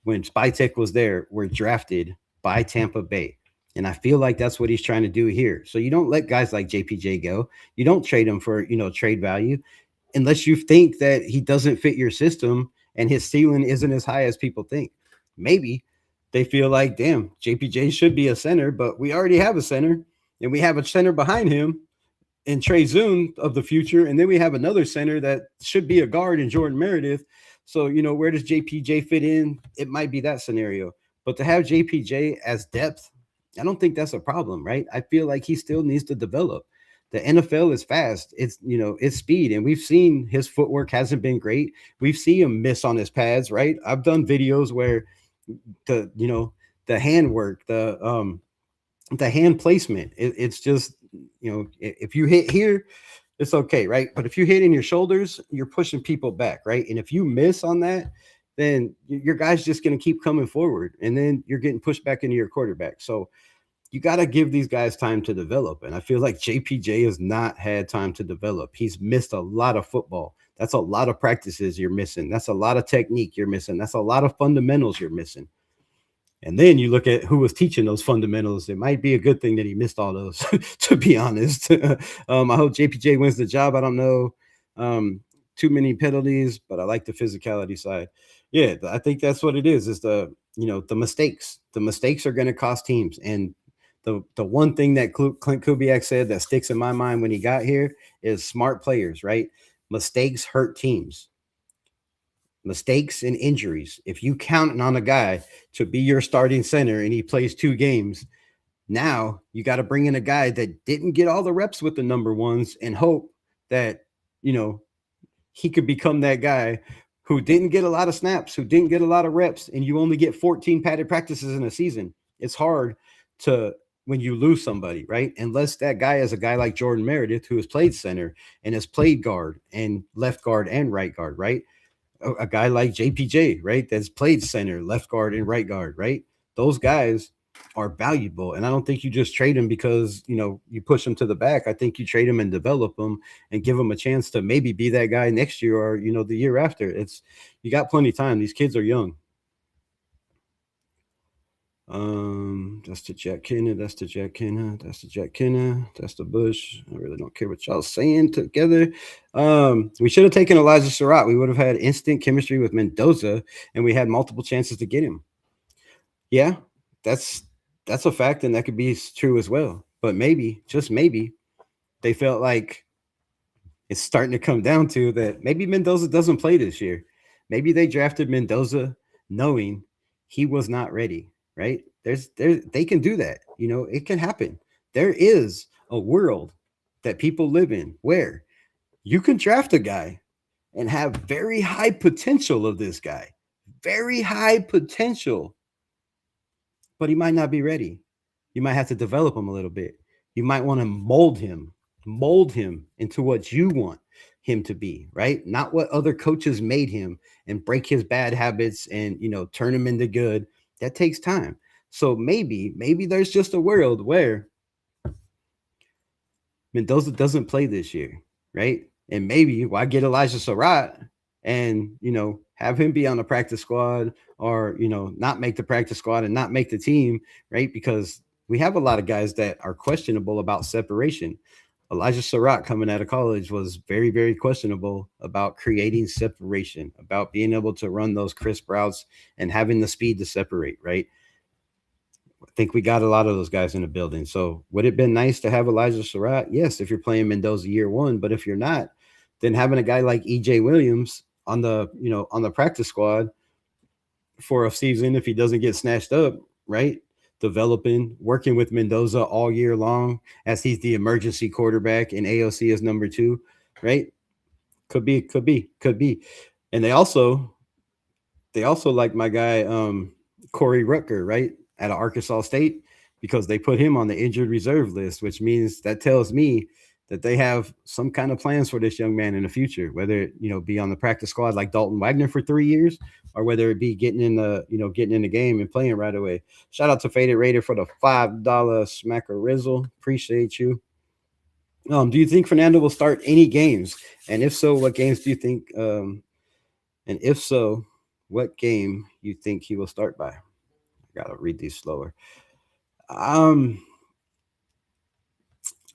when Spytek was there were drafted by Tampa Bay. And I feel like that's what he's trying to do here. So you don't let guys like JPJ go. You don't trade him for, trade value unless you think that he doesn't fit your system and his ceiling isn't as high as people think. Maybe they feel like, damn, JPJ should be a center, but we already have a center and we have a center behind him in Trey Zune of the future. And then we have another center that should be a guard in Jordan Meredith. So, where does JPJ fit in? It might be that scenario. But to have JPJ as depth, I don't think that's a problem, right? I feel like he still needs to develop. The NFL is fast. It's speed. And we've seen his footwork hasn't been great. We've seen him miss on his pads, right? I've done videos where the handwork, the hand placement, it's just, if you hit here, it's okay, right? But if you hit in your shoulders, you're pushing people back, right? And if you miss on that, then your guy's just going to keep coming forward, and then you're getting pushed back into your quarterback. So you got to give these guys time to develop. And I feel like JPJ has not had time to develop. He's missed a lot of football. That's a lot of practices you're missing. That's a lot of technique you're missing. That's a lot of fundamentals you're missing. And then you look at who was teaching those fundamentals. It might be a good thing that he missed all those, to be honest. I hope JPJ wins the job. I don't know too many penalties, but I like the physicality side. Yeah, I think that's what it is the mistakes. The mistakes are going to cost teams. And the one thing that Clint Kubiak said that sticks in my mind when he got here is smart players, right? Mistakes hurt teams. Mistakes and injuries. If you count on a guy to be your starting center and he plays 2 games, now you got to bring in a guy that didn't get all the reps with the number ones and hope that, he could become that guy who didn't get a lot of snaps, who didn't get a lot of reps, and you only get 14 padded practices in a season. It's hard when you lose somebody, right? Unless that guy is a guy like Jordan Meredith, who has played center and has played guard and left guard and right guard, right? A guy like JPJ, right? That's played center, left guard, and right guard, right? Those guys are valuable. And I don't think you just trade them because, you push them to the back. I think you trade them and develop them and give them a chance to maybe be that guy next year or, the year after. You got plenty of time. These kids are young. That's the Jack Kenna, that's the Jack Kenna, that's the Jack Kenna, that's the Bush. I really don't care what y'all saying together. We should have taken Elijah Surratt. We would have had instant chemistry with Mendoza, and we had multiple chances to get him. Yeah, that's a fact, and that could be true as well. But maybe, just maybe, they felt like it's starting to come down to that maybe Mendoza doesn't play this year. Maybe they drafted Mendoza knowing he was not ready. Right? They can do that. It can happen. There is a world that people live in where you can draft a guy and have very high potential of this guy, very high potential, but he might not be ready. You might have to develop him a little bit. You might want to mold him into what you want him to be, right? Not what other coaches made him, and break his bad habits and, turn him into good. That takes time. So maybe there's just a world where Mendoza doesn't play this year, right? And maybe why get Elijah Surratt and, have him be on the practice squad or, not make the practice squad and not make the team, right? Because we have a lot of guys that are questionable about separation. Elijah Surratt coming out of college was very, very questionable about creating separation, about being able to run those crisp routes and having the speed to separate, right? I think we got a lot of those guys in the building. So would it have been nice to have Elijah Surratt? Yes, if you're playing Mendoza year 1. But if you're not, then having a guy like EJ Williams on the practice squad for a season, if he doesn't get snatched up, right? Developing, working with Mendoza all year long as he's the emergency quarterback and AOC is number 2, right? Could be. And they also like my guy, Corey Rutger, right? Out of Arkansas State, because they put him on the injured reserve list, which means that tells me that they have some kind of plans for this young man in the future, whether it, be on the practice squad like Dalton Wagner for 3 years, or whether it be getting in the game and playing right away. Shout out to Faded Raider for the $5 smacker rizzle. Appreciate you. Do you think Fernando will start any games? And if so, what games do you think? And if so, what game you think he will start by? I gotta read these slower.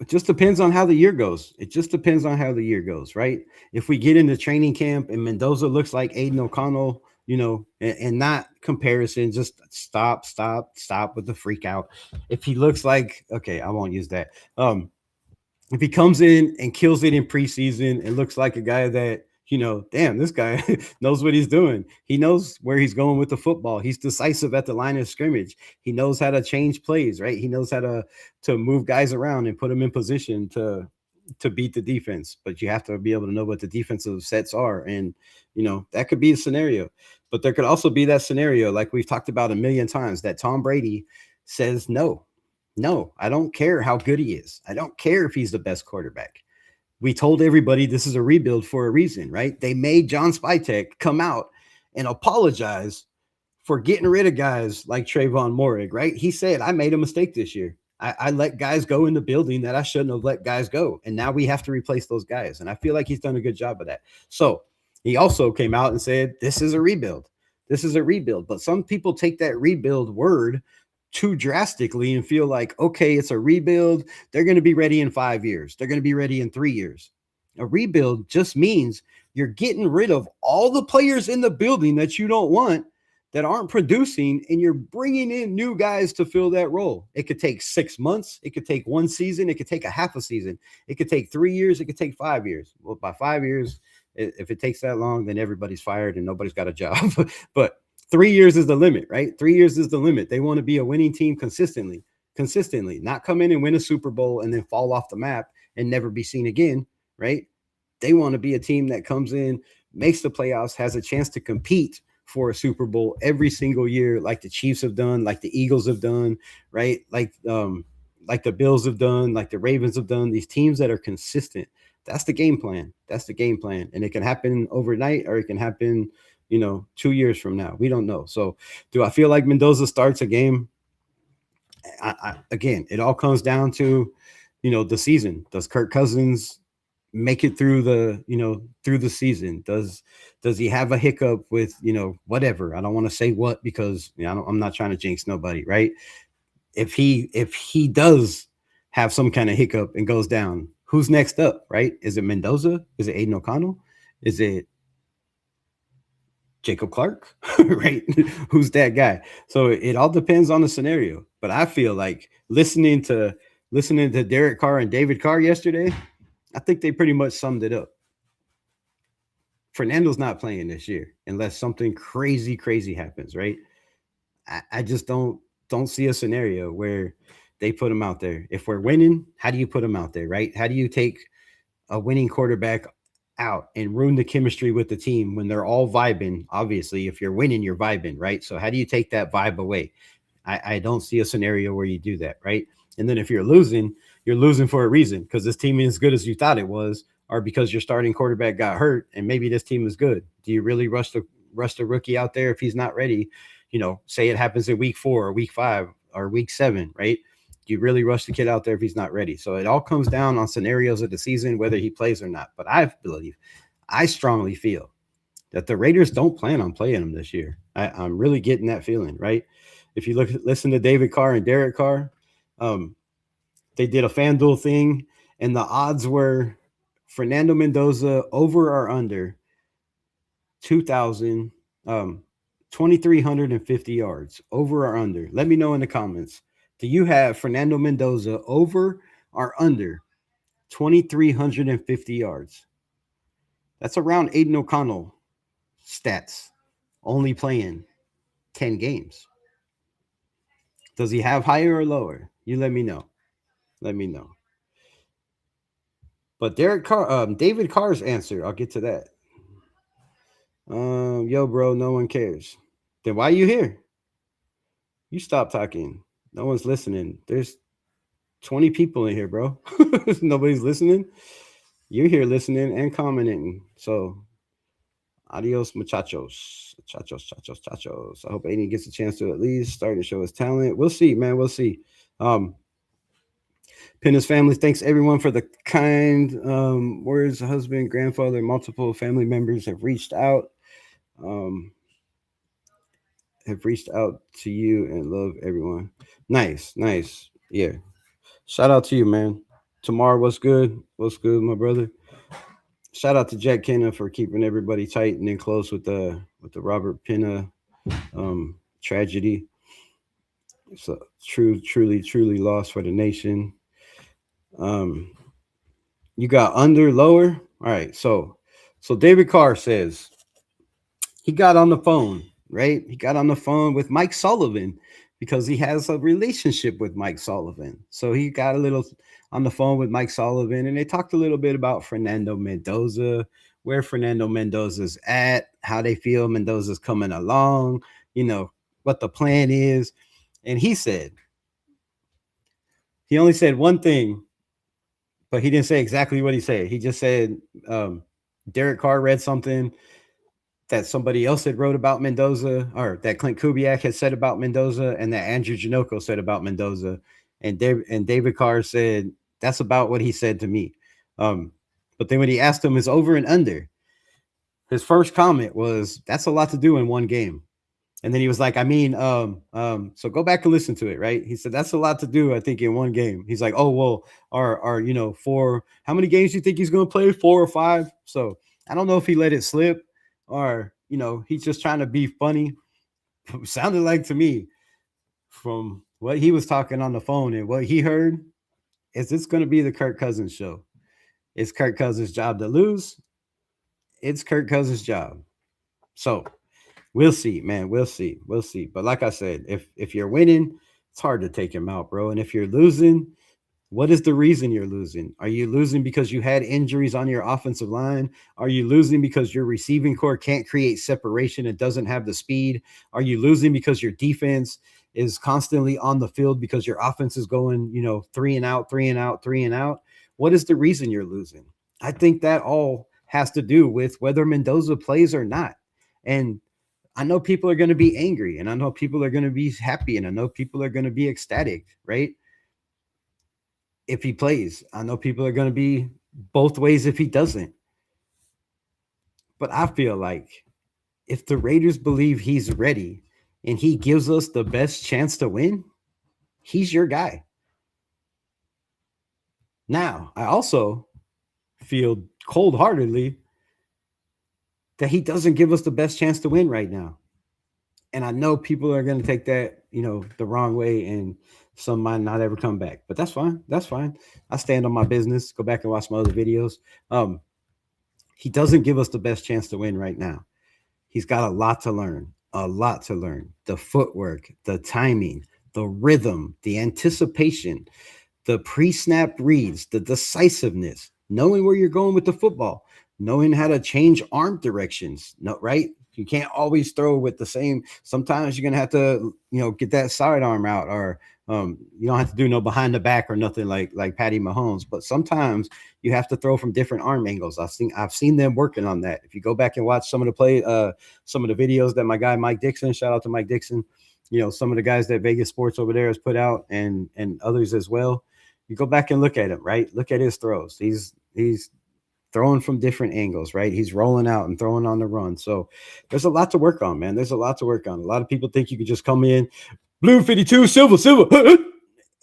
It just depends on how the year goes. It just depends on how the year goes, right? If we get into training camp and Mendoza looks like Aiden O'Connell, and not comparison, just stop with the freak out. If he looks like, okay, I won't use that. If he comes in and kills it in preseason and looks like a guy that, damn, this guy knows what he's doing. He knows where he's going with the football. He's decisive at the line of scrimmage. He knows how to change plays, right? He knows how to move guys around and put them in position to beat the defense. But you have to be able to know what the defensive sets are. And, that could be a scenario. But there could also be that scenario, like we've talked about a million times, that Tom Brady says no. No, I don't care how good he is. I don't care if he's the best quarterback. We told everybody this is a rebuild for a reason, right? They made John Spytek come out and apologize for getting rid of guys like Trayvon Moehrig, right? He said, I made a mistake this year. I let guys go in the building that I shouldn't have let guys go. And now we have to replace those guys. And I feel like he's done a good job of that. So he also came out and said, this is a rebuild. This is a rebuild. But some people take that rebuild word too drastically and feel like, okay, it's a rebuild. They're going to be ready in 5 years. They're going to be ready in 3 years. A rebuild just means you're getting rid of all the players in the building that you don't want, that aren't producing, and you're bringing in new guys to fill that role. It could take 6 months. It could take 1 season. It could take a half a season. It could take 3 years. It could take 5 years. Well, by 5 years, if it takes that long, then everybody's fired and nobody's got a job. But 3 years is the limit, right? 3 years is the limit. They want to be a winning team consistently, not come in and win a Super Bowl and then fall off the map and never be seen again, right? They want to be a team that comes in, makes the playoffs, has a chance to compete for a Super Bowl every single year, like the Chiefs have done, like the Eagles have done, right? Like the Bills have done, like the Ravens have done. These teams that are consistent. That's the game plan. That's the game plan. And it can happen overnight, or it can happen, 2 years from now. We don't know. So do I feel like Mendoza starts a game? Again, it all comes down to, the season. Does Kirk Cousins make it through the season? Does he have a hiccup with, whatever? I don't want to say what, because I'm not trying to jinx nobody, right? If he does have some kind of hiccup and goes down, who's next up, right? Is it Mendoza? Is it Aiden O'Connell? Is it Jacob Clark, right? Who's that guy? So it all depends on the scenario. But I feel like listening to Derek Carr and David Carr yesterday, I think they pretty much summed it up. Fernando's not playing this year unless something crazy happens, right? I just don't see a scenario where they put him out there. If we're winning, how do you put him out there, right? How do you take a winning quarterback out and ruin the chemistry with the team when they're all vibing? Obviously, if you're winning, you're vibing, right? So how do you take that vibe away? I don't see a scenario where you do that, right? And then if you're losing for a reason, because this team is as good as you thought it was, or because your starting quarterback got hurt and maybe this team is good. Do you really rush the rookie out there if he's not ready? Say it happens in week 4 or week 5 or week 7, right? Do you really rush the kid out there if he's not ready? So it all comes down on scenarios of the season, whether he plays or not. But I strongly feel that the Raiders don't plan on playing him this year. I'm really getting that feeling, right? If you listen to David Carr and Derek Carr, they did a FanDuel thing, and the odds were Fernando Mendoza over or under 2,350 yards, over or under. Let me know in the comments. Do you have Fernando Mendoza over or under 2,350 yards? That's around Aiden O'Connell stats, only playing 10 games. Does he have higher or lower? You let me know. Let me know. But David Carr's answer, I'll get to that. Yo, bro, no one cares. Then why are you here? You stop talking. No one's listening. 20 people in here, bro. Nobody's listening. You're here listening and commenting. So adios, muchachos. Chachos. I hope Aiden gets a chance to at least start to show his talent. We'll see, man. We'll see. Pinna's family, thanks everyone for the kind words. Husband, grandfather, multiple family members have reached out. To you and love everyone. Nice. Yeah. Shout out to you, man. Tamar, what's good? What's good, my brother? Shout out to Jack Kenna for keeping everybody tight and then close with the Robert Pinna tragedy. It's a truly loss for the nation. You got under, lower. All right, so David Carr says he got on the phone, right? He got on the phone with Mike Sullivan because he has a relationship with Mike Sullivan. So he got a little on the phone with Mike Sullivan, and they talked a little bit about Fernando Mendoza, where Fernando Mendoza's at, how they feel Mendoza's coming along, what the plan is. And he only said one thing, but he didn't say exactly what he said. He just said Derek Carr read something that somebody else had wrote about Mendoza, or that Clint Kubiak had said about Mendoza, and that Andrew Janocko said about Mendoza. And David Carr said, that's about what he said to me. But then when he asked him his over and under, his first comment was, that's a lot to do in one game. And then he was like, so go back and listen to it, right? He said, that's a lot to do, I think, in one game. He's like, oh, well, for how many games do you think he's going to play? 4 or 5? So I don't know if he let it slip or, he's just trying to be funny. Sounded like to me from what he was talking on the phone and what he heard is it's going to be the Kirk Cousins show. It's Kirk Cousins' job to lose. It's Kirk Cousins' job. So we'll see, man. We'll see. But like I said, if you're winning, it's hard to take him out, bro. And if you're losing, what is the reason you're losing? Are you losing because you had injuries on your offensive line? Are you losing because your receiving core can't create separation and doesn't have the speed? Are you losing because your defense is constantly on the field because your offense is going, 3 and out? What is the reason you're losing? I think that all has to do with whether Mendoza plays or not. And I know people are going to be angry, and I know people are going to be happy, and I know people are going to be ecstatic, right? If he plays, I know people are going to be both ways if he doesn't. But I feel like if the Raiders believe he's ready and he gives us the best chance to win, he's your guy. Now, I also feel cold-heartedly that he doesn't give us the best chance to win right now. And I know people are going to take that, the wrong way, and some might not ever come back. But that's fine. I stand on my business. Go back and watch my other videos. He doesn't give us the best chance to win right now. He's got a lot to learn. The footwork, the timing, the rhythm, the anticipation, the pre-snap reads, the decisiveness, knowing where you're going with the football, knowing how to change arm directions, right? You can't always throw with the same. Sometimes you're going to have to, get that sidearm out, or you don't have to do no behind the back or nothing like Patty Mahomes. But sometimes you have to throw from different arm angles. I've seen them working on that. If you go back and watch some of the videos that my guy Mike Dixon, shout out to Mike Dixon, some of the guys that Vegas Sports over there has put out, and others as well. You go back and look at him, right? Look at his throws. He's throwing from different angles, right? He's rolling out and throwing on the run. So there's a lot to work on, man. There's a lot to work on. A lot of people think you can just come in, blue 52, silver,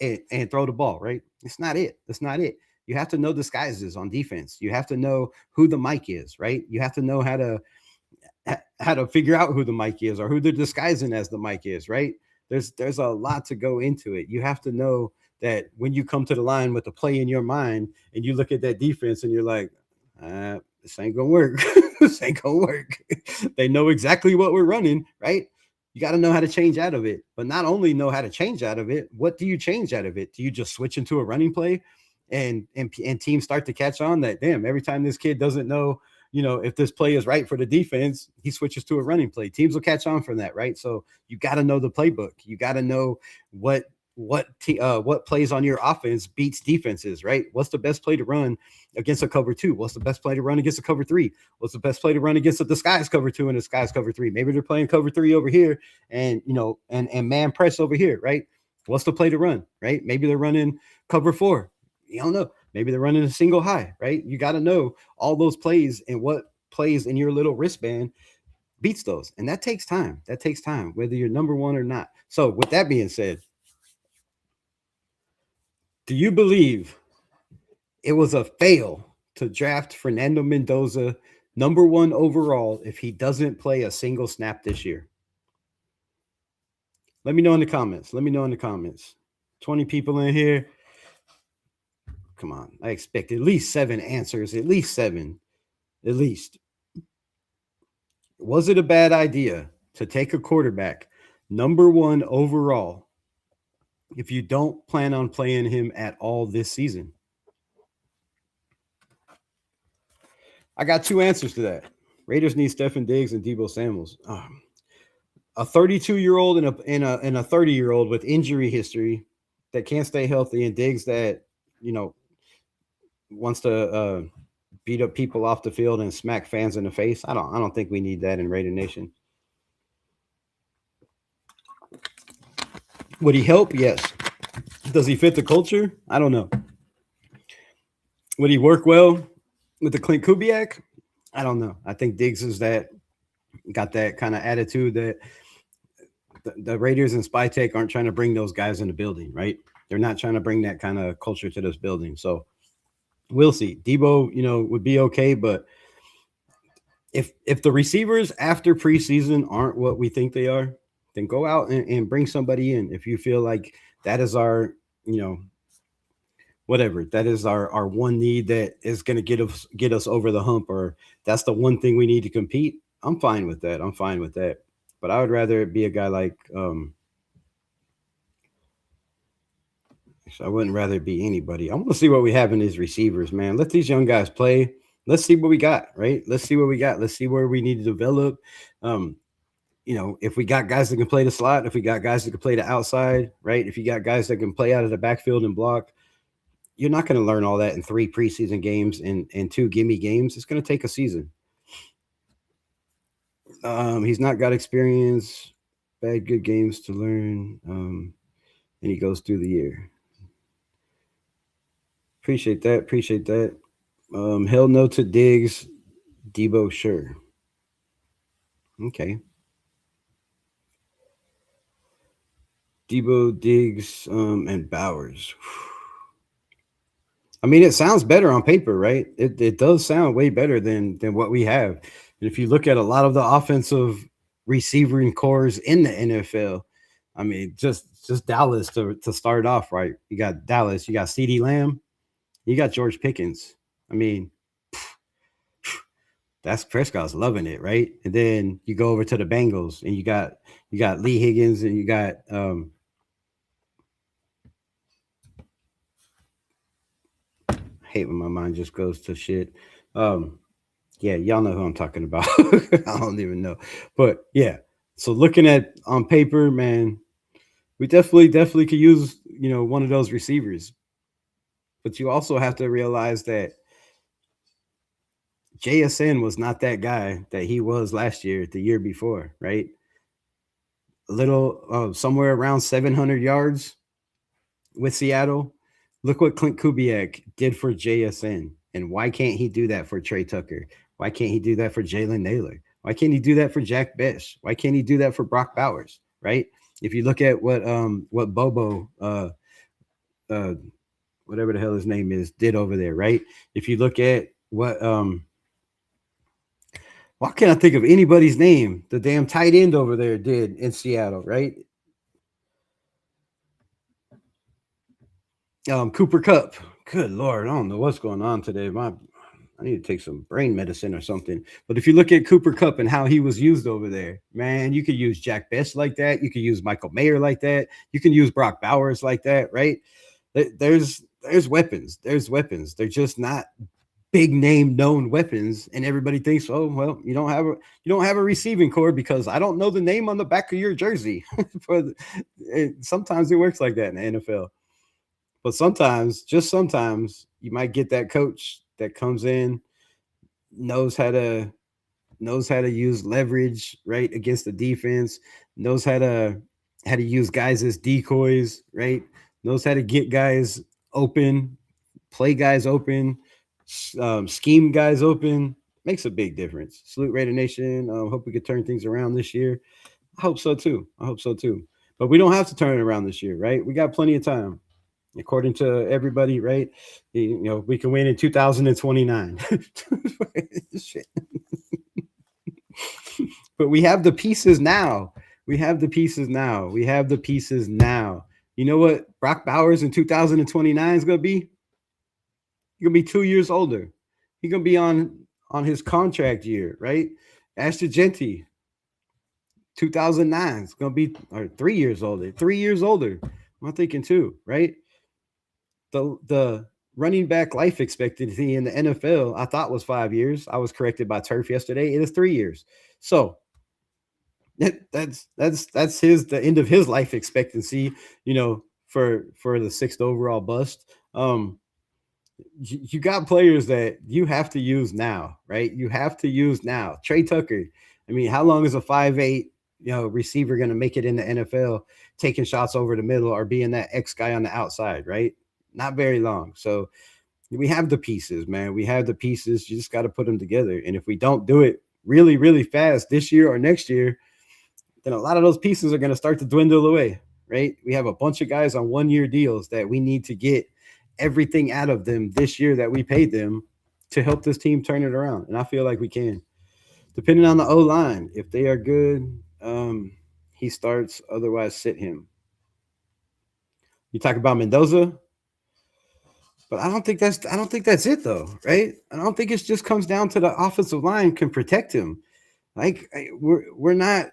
and throw the ball, right? It's not it. You have to know disguises on defense. You have to know who the mic is, right? You have to know how to figure out who the mic is, or who they're disguising as the mic is, right? There's a lot to go into it. You have to know that when you come to the line with a play in your mind and you look at that defense and you're like, this ain't gonna work. This ain't gonna work. They know exactly what we're running, right? You got to know how to change out of it. But not only know how to change out of it, what do you change out of it? Do you just switch into a running play and teams start to catch on that, damn, every time this kid doesn't know, if this play is right for the defense, he switches to a running play. Teams will catch on from that, right? So you got to know the playbook. You got to know what what plays on your offense beats defenses, right? What's the best play to run against a cover 2? What's the best play to run against a cover 3? What's the best play to run against a disguise cover 2 and a disguise cover 3? Maybe they're playing cover 3 over here and, and man press over here, right? What's the play to run, right? Maybe they're running cover 4. You don't know. Maybe they're running a single high, right? You got to know all those plays and what plays in your little wristband beats those. And that takes time. That takes time, whether you're number 1 or not. So with that being said, do you believe it was a fail to draft Fernando Mendoza number 1 overall if he doesn't play a single snap this year? Let me know in the comments. 20 people in here. Come on. I expect at least 7 answers. At least 7. At least. Was it a bad idea to take a quarterback number 1 overall if you don't plan on playing him at all this season? I got 2 answers to that. Raiders need Stefon Diggs and Deebo Samuels. A 32-year-old and a 30-year-old with injury history that can't stay healthy, and Diggs that, wants to beat up people off the field and smack fans in the face. I don't think we need that in Raider Nation. Would he help? Yes. Does he fit the culture? I don't know. Would he work well with the Clint Kubiak? I don't know. I think Diggs is got that kind of attitude that the Raiders and Spytech aren't trying to bring those guys in the building, right? They're not trying to bring that kind of culture to this building. So we'll see. Deebo, would be okay, but if the receivers after preseason aren't what we think they are, then go out and bring somebody in. If you feel like that is our, whatever, that is our one need that is going to get us over the hump, or that's the one thing we need to compete, I'm fine with that. But I would rather it be a guy like I wouldn't rather it be anybody. I want to see what we have in these receivers, man. Let these young guys play. Let's see what we got, right? Let's see where we need to develop. If we got guys that can play the slot, if we got guys that can play the outside, right? If you got guys that can play out of the backfield and block, you're not going to learn all that in 3 preseason games and 2 gimme games. It's going to take a season. He's not got experience, bad, good games to learn, and he goes through the year. Appreciate that. Hell no to Diggs. Deebo, sure. Okay. Deebo, Diggs, and Bowers. I mean, it sounds better on paper, right? It does sound way better than what we have. And if you look at a lot of the offensive receiving cores in the NFL, I mean, just Dallas to start off, right? You got Dallas, you got CeeDee Lamb, you got George Pickens. I mean, that's Prescott's loving it, right? And then you go over to the Bengals, and you got Lee Higgins, and you got I hate when my mind just goes to shit. Yeah, y'all know who I'm talking about. I don't even know, but yeah. So looking at on paper, man, we definitely could use one of those receivers, but you also have to realize that JSN was not that guy that he was last year, the year before, right? A little somewhere around 700 yards with Seattle. Look what Clint Kubiak did for JSN. And why can't he do that for Trey Tucker? Why can't he do that for Jalen Naylor? Why can't he do that for Jack Best? Why can't he do that for Brock Bowers? Right? If you look at what Bobo whatever the hell his name is did over there, right? If you look at what why can't I think of anybody's name? The damn tight end over there did in Seattle, right? Cooper Kupp. Good Lord, I don't know what's going on today. I need to take some brain medicine or something. But if you look at Cooper Kupp and how he was used over there, man, you could use Jack Best like that. You could use Michael Mayer like that. You can use Brock Bowers like that, right? There's weapons. There's weapons. They're just not big name known weapons, and everybody thinks, oh well, you don't have a receiving core because I don't know the name on the back of your jersey. Sometimes it works like that in the NFL, but sometimes, just sometimes, you might get that coach that comes in, knows how to use leverage right against the defense, knows how to use guys as decoys, right? Knows how to get guys open, play guys open, scheme guys open. Makes a big difference. Salute Raider Nation. Hope we could turn things around this year. I hope so too. But we don't have to turn it around this year, right? We got plenty of time. According to everybody, right? We can win in 2029. Shit. But we have the pieces now. We have the pieces now. You know what Brock Bowers in 2029 is going to be? He's going to be 2 years older. He's going to be on his contract year, right? Ashton Genty, 2009 is going to be 3 years older. 3 years older. I'm thinking 2, right? The running back life expectancy in the NFL, I thought was 5 years. I was corrected by Turf yesterday. It is 3 years. So that's the end of his life expectancy, for the 6th overall bust. You got players that you have to use now, right? You have to use now. Trey Tucker. I mean, how long is a 5'8", receiver going to make it in the NFL, taking shots over the middle or being that X guy on the outside, right? Not very long. So we have the pieces, man. We have the pieces. You just got to put them together. And if we don't do it really, really fast this year or next year, then a lot of those pieces are going to start to dwindle away, right? We have a bunch of guys on 1-year deals that we need to get everything out of them this year that we paid them to help this team turn it around. And I feel like we can. Depending on the O-line, if they are good, he starts. Otherwise, sit him. You talk about Mendoza, but I don't think that's it though, right? I don't think it just comes down to the offensive line can protect him. Like we're not.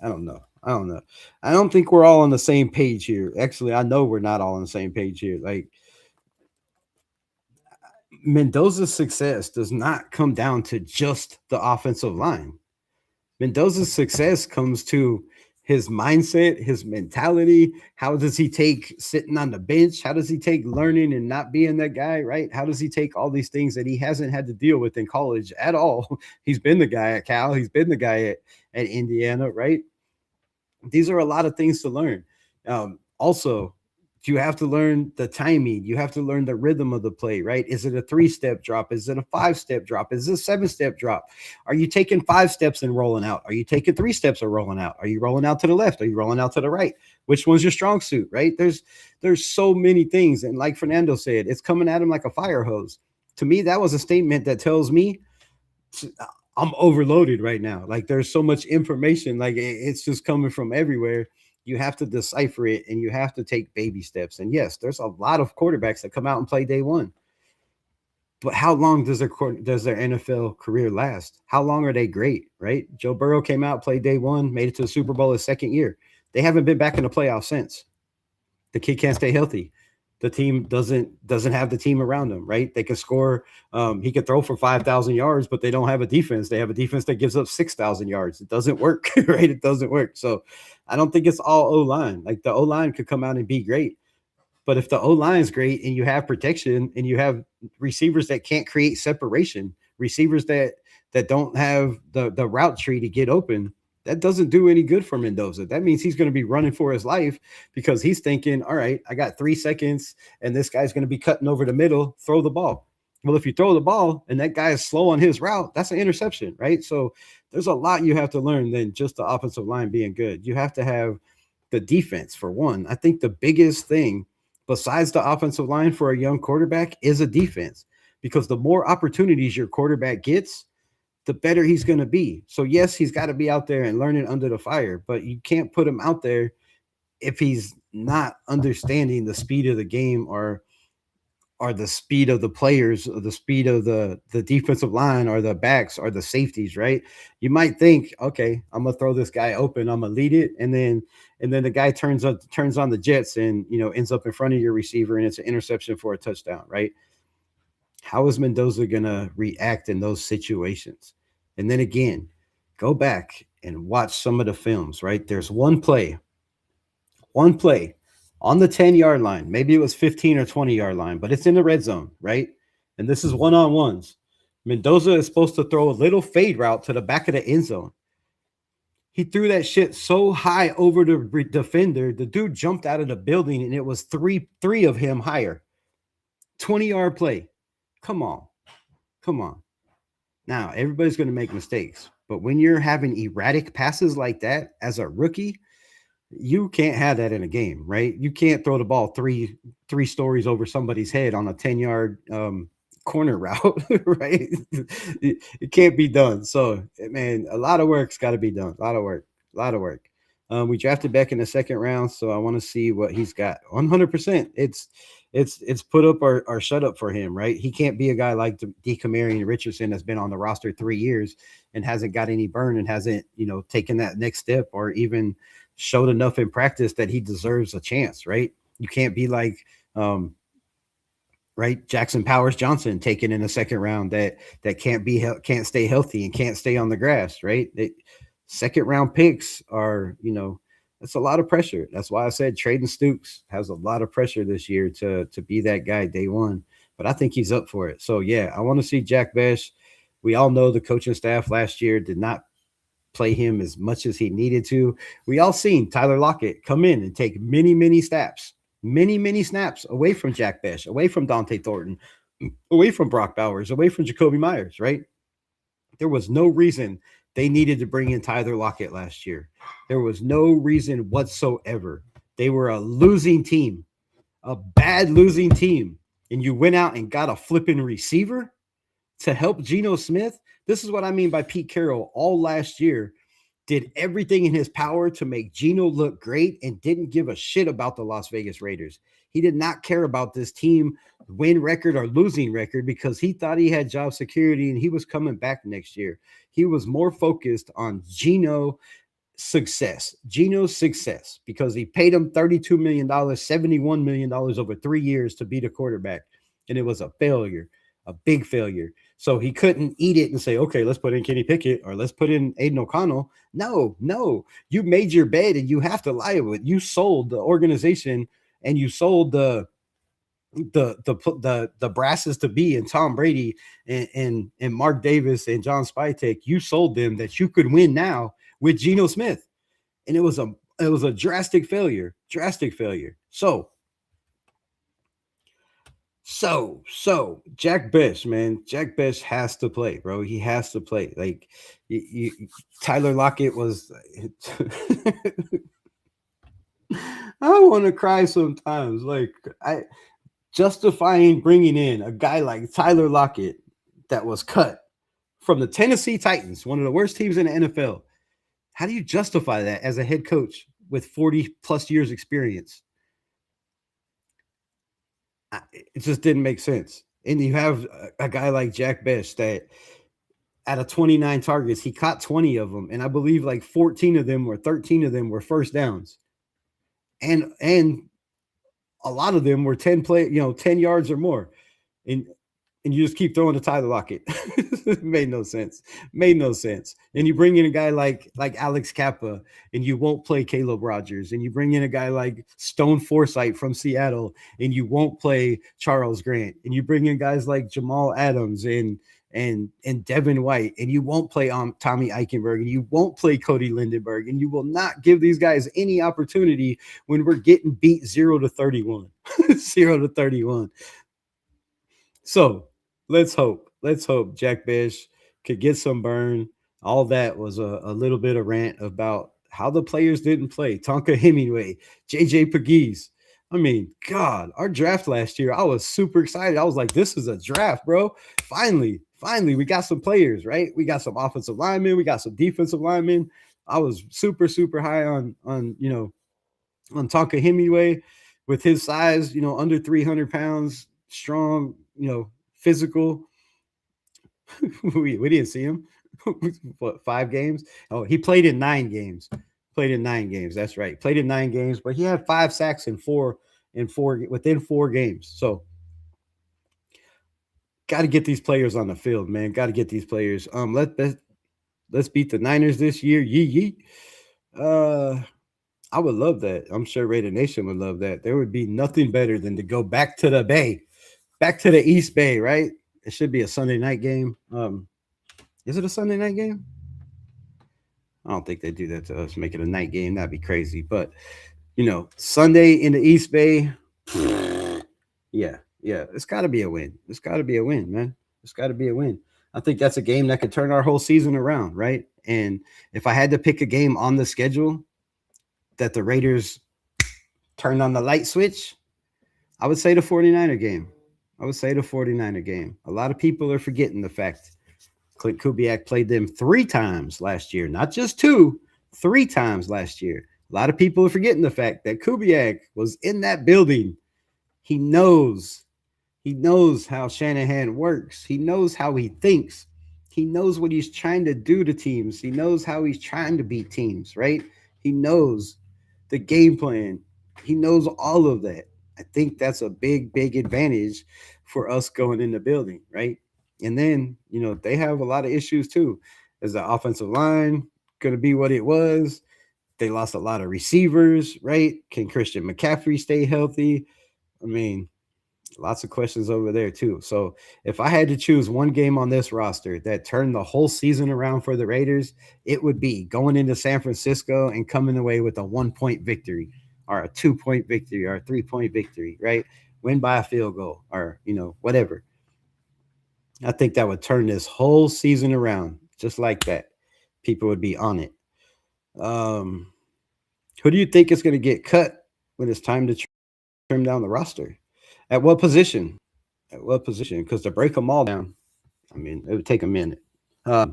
I don't know. I don't think we're all on the same page here. Actually, I know we're not all on the same page here. Like Mendoza's success does not come down to just the offensive line. Mendoza's success comes to his mindset, his mentality. How does he take sitting on the bench? How does he take learning and not being that guy, right? How does he take all these things that he hasn't had to deal with in college at all? He's been the guy at Cal. He's been the guy at Indiana, right? These are a lot of things to learn. Also, you have to learn the timing. You have to learn the rhythm of the play, right? Is it a 3-step drop? Is it a 5-step drop? Is it a 7-step drop? Are you taking 5 steps and rolling out? Are you taking 3 steps and rolling out? Are you rolling out to the left? Are you rolling out to the right? Which one's your strong suit, right? There's so many things. And like Fernando said, it's coming at him like a fire hose. To me, that was a statement that tells me I'm overloaded right now. Like there's so much information, like it's just coming from everywhere. You have to decipher it and you have to take baby steps. And yes, there's a lot of quarterbacks that come out and play day one. But how long does their NFL career last? How long are they great, right? Joe Burrow came out, played day one, made it to the Super Bowl his second year. They haven't been back in the playoffs since. The kid can't stay healthy. The team doesn't have the team around him, right? They can score. He can throw for 5,000 yards, but they don't have a defense. They have a defense that gives up 6,000 yards. It doesn't work, right? It doesn't work. So I don't think it's all O-line. Like the O-line could come out and be great. But if the O-line is great and you have protection and you have receivers that can't create separation, receivers that don't have the route tree to get open, that doesn't do any good for Mendoza. That means he's going to be running for his life because he's thinking, all right, I got 3 seconds and this guy's going to be cutting over the middle, throw the ball. Well, if you throw the ball and that guy is slow on his route, that's an interception, right? So there's a lot you have to learn than just the offensive line being good. You have to have the defense for one. I think the biggest thing besides the offensive line for a young quarterback is a defense, because the more opportunities your quarterback gets, the better he's going to be. So yes, he's got to be out there and learning under the fire, but you can't put him out there if he's not understanding the speed of the game or the speed of the players, or the speed of the defensive line or the backs or the safeties, right? You might think, okay, I'm going to throw this guy open, I'm going to lead it, and then the guy turns on the jets and ends up in front of your receiver and it's an interception for a touchdown, right? How is Mendoza going to react in those situations? And then again, go back and watch some of the films, right? There's one play on the 10-yard line. Maybe it was 15 or 20-yard line, but it's in the red zone, right? And this is one-on-ones. Mendoza is supposed to throw a little fade route to the back of the end zone. He threw that shit so high over the defender, the dude jumped out of the building, and it was three of him higher. 20-yard play. Come on. Come on. Now, everybody's going to make mistakes, but when you're having erratic passes like that as a rookie, you can't have that in a game, right? You can't throw the ball three stories over somebody's head on a 10-yard corner route, right? It can't be done. So, man, a lot of work's got to be done. A lot of work. We drafted back in the second round, so I want to see what he's got. 100%. It's put up or shut up for him, right? He can't be a guy like DeCamarion Richardson that's been on the roster 3 years and hasn't got any burn and hasn't, taken that next step or even showed enough in practice that he deserves a chance, right? You can't be like, right, Jackson Powers Johnson taken in the second round that can't stay healthy and can't stay on the grass, right? Second round picks are, that's a lot of pressure. That's why I said Traden Stoops has a lot of pressure this year to be that guy day one. But I think he's up for it. So yeah, I want to see Jack Bech. We all know the coaching staff last year did not play him as much as he needed to. We all seen Tyler Lockett come in and take many snaps away from Jack Bech, away from Dante Thornton, away from Brock Bowers, away from Jacoby Myers, right? There was no reason they needed to bring in Tyler Lockett last year. There was no reason whatsoever. They were a losing team, a bad losing team. And you went out and got a flipping receiver to help Geno Smith. This is what I mean by Pete Carroll all last year did everything in his power to make Geno look great and didn't give a shit about the Las Vegas Raiders. He did not care about this team win record or losing record because he thought he had job security and he was coming back next year. He was more focused on Geno's success because he paid him $32 million, $71 million over 3 years to be the quarterback. And it was a failure, a big failure. So he couldn't eat it and say, okay, let's put in Kenny Pickett or let's put in Aiden O'Connell. No, you made your bed and you have to lie with it. You sold the organization and you sold the brasses to be and Tom Brady and Mark Davis and John Spytek. You sold them that you could win now with Geno Smith. And it was a drastic failure. So Jack Bech, man, Jack Bech has to play, bro. He has to play. Like Tyler Lockett was. I want to cry sometimes. Like justifying bringing in a guy like Tyler Lockett that was cut from the Tennessee Titans, one of the worst teams in the NFL. How do you justify that as a head coach with 40 plus years experience? It just didn't make sense. And you have a guy like Jack Bech that out of 29 targets, he caught 20 of them. And I believe like 14 of them or 13 of them were first downs. And a lot of them were 10 yards or more. And you just keep throwing to Tyler Lockett. Made no sense. And you bring in a guy like Alex Kappa, and you won't play Caleb Rogers. And you bring in a guy like Stone Forsythe from Seattle, and you won't play Charles Grant. And you bring in guys like Jamal Adams and Devin White, and you won't play Tommy Eichenberg, and you won't play Cody Lindenberg, and you will not give these guys any opportunity when we're getting beat 0-31. 0-31. So let's hope Jack Bech could get some burn. All that was a little bit of rant about how the players didn't play. Tonka Hemingway, JJ Pegues. I mean, God, our draft last year, I was super excited. I was like, this is a draft, bro. Finally, we got some players, right? We got some offensive linemen. We got some defensive linemen. I was super, super high on Tonka Hemingway with his size, under 300 pounds, strong, physical. we didn't see him. What, 5 games? Oh, he played in 9 games. That's right. Played in 9 games, but he had 5 sacks within 4 games. So got to get these players on the field, man. Got to get these players. Let's beat the Niners this year. Yee yee. I would love that. I'm sure Raider Nation would love that. There would be nothing better than to go back to the Bay, back to the East Bay, right? It should be a Sunday night game. Is it a Sunday night game? I don't think they do that to us. Make it a night game. That'd be crazy. But Sunday in the East Bay. Yeah. It's got to be a win. It's got to be a win, man. It's got to be a win. I think that's a game that could turn our whole season around, right? And if I had to pick a game on the schedule that the Raiders turned on the light switch, I would say the 49er game. I would say the 49er game. A lot of people are forgetting the fact Clint Kubiak played them 3 times last year, not just 2, 3 times last year. A lot of people are forgetting the fact that Kubiak was in that building. He knows how Shanahan works. He knows how he thinks. He knows what he's trying to do to teams. He knows how he's trying to beat teams, right? He knows the game plan. He knows all of that. I think that's a big, big advantage for us going in the building, right? And then, they have a lot of issues too. Is the offensive line going to be what it was? They lost a lot of receivers, right? Can Christian McCaffrey stay healthy? I mean, lots of questions over there too. So if I had to choose one game on this roster that turned the whole season around for the Raiders, it would be going into San Francisco and coming away with a 1-point victory or a 2-point victory or a 3-point victory, right? Win by a field goal or, whatever. I think that would turn this whole season around just like that. People would be on it. Who do you think is going to get cut when it's time to trim down the roster? At what position? At what position? Because to break them all down, I mean, it would take a minute. I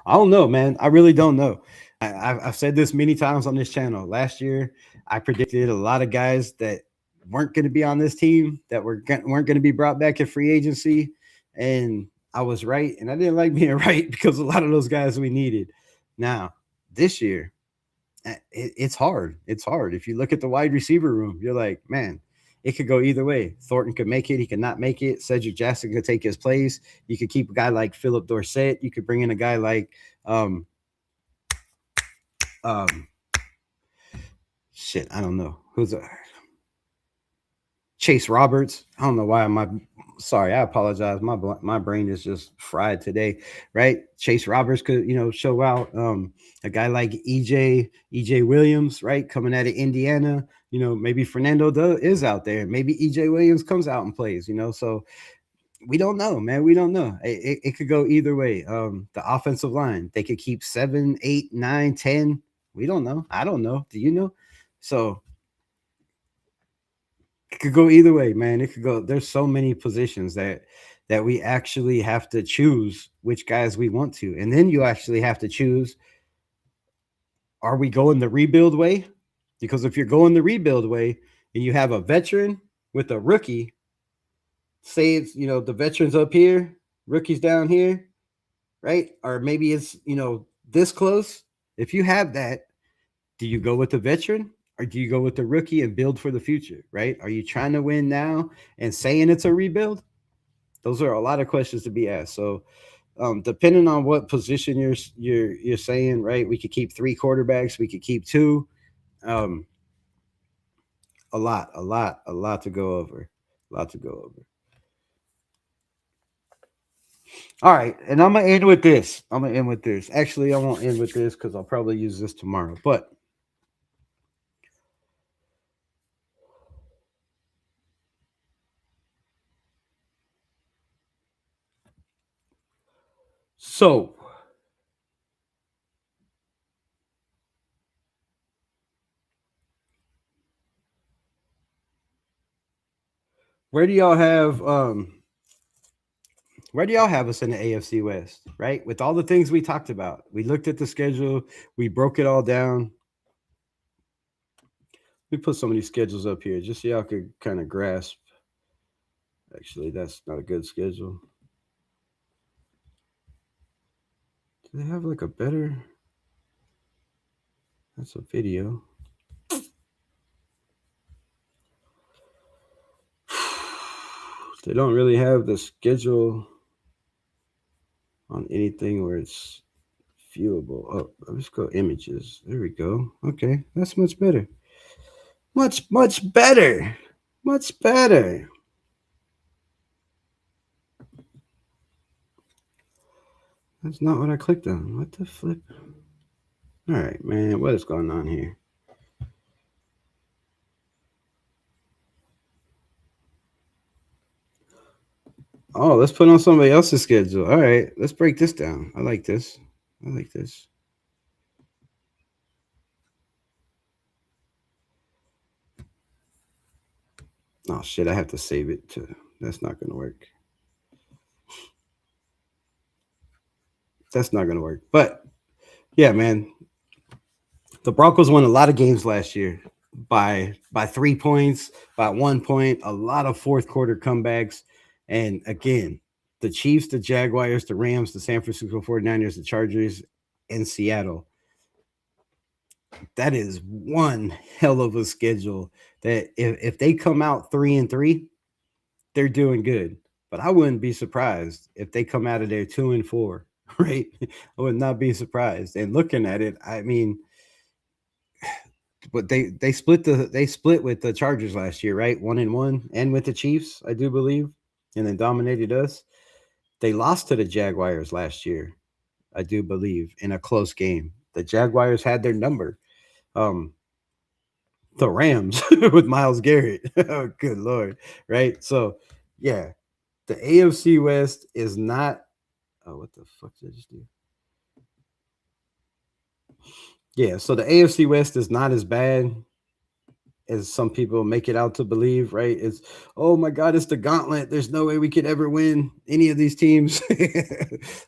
don't know, man. I really don't know. I've said this many times on this channel. Last year, I predicted a lot of guys that weren't going to be on this team, that weren't going to be brought back in free agency, and I was right. And I didn't like being right because a lot of those guys we needed. Now, this year, it's hard. It's hard. If you look at the wide receiver room, you're like, man, it could go either way. Thornton could make it. He could not make it. Cedric Jackson could take his place. You could keep a guy like Philip Dorsett. You could bring in a guy like shit. I don't know who's Chase Roberts. I don't know why sorry. I apologize. My brain is just fried today. Right? Chase Roberts could show out. A guy like EJ Williams, right, coming out of Indiana. Maybe Fernando is out there. Maybe EJ Williams comes out and plays. So we don't know, man. We don't know. It could go either way. The offensive line, they could keep 7, 8, 9, 10. We don't know. I don't know. Do you know? So it could go either way, man. It could go. There's so many positions that we actually have to choose which guys we want to, and then you actually have to choose: are we going the rebuild way? Because if you're going the rebuild way and you have a veteran with a rookie, say it's the veterans up here, rookies down here, right? Or maybe it's this close. If you have that, do you go with the veteran? Or do you go with the rookie and build for the future, right? Are you trying to win now and saying it's a rebuild? Those are a lot of questions to be asked. So, depending on what position you're saying, right? We could keep 3 quarterbacks. We could keep 2. A lot to go over. A lot to go over. All right, and I'm gonna end with this. Actually, I won't end with this because I'll probably use this tomorrow. But so where do y'all have us in the AFC West, right? With all the things we talked about. We looked at the schedule, we broke it all down. We put some of these schedules up here just so y'all could kind of grasp. Actually, that's not a good schedule. Do they have like a better? That's a video. They don't really have the schedule on anything where it's viewable. Oh, let's go images. There we go. Okay, that's much better. Much better. Much better. That's not what I clicked on. What the flip? All right, man. What is going on here? Oh, let's put on somebody else's schedule. All right, let's break this down. I like this. I like this. Oh shit! I have to save it to. That's not gonna work. That's not gonna work. But yeah, man, the Broncos won a lot of games last year by 3 points, by 1 point, a lot of fourth quarter comebacks. And again, the Chiefs, the Jaguars, the Rams, the San Francisco 49ers, the Chargers, and Seattle. That is one hell of a schedule that if they come out 3-3, they're doing good. But I wouldn't be surprised if they come out of there 2-4, right? I would not be surprised. And looking at it, I mean, but they split with the Chargers last year, right? 1-1, and with the Chiefs, I do believe, and then dominated us. They lost to the Jaguars last year, I do believe, in a close game. The Jaguars had their number. The Rams with Myles Garrett. Oh, good lord, right? So, yeah, the AFC West is not. Oh, what the fuck did I just do? Yeah, so the AFC West is not as bad as some people make it out to believe, right? It's, oh my God, it's the gauntlet. There's no way we could ever win any of these teams.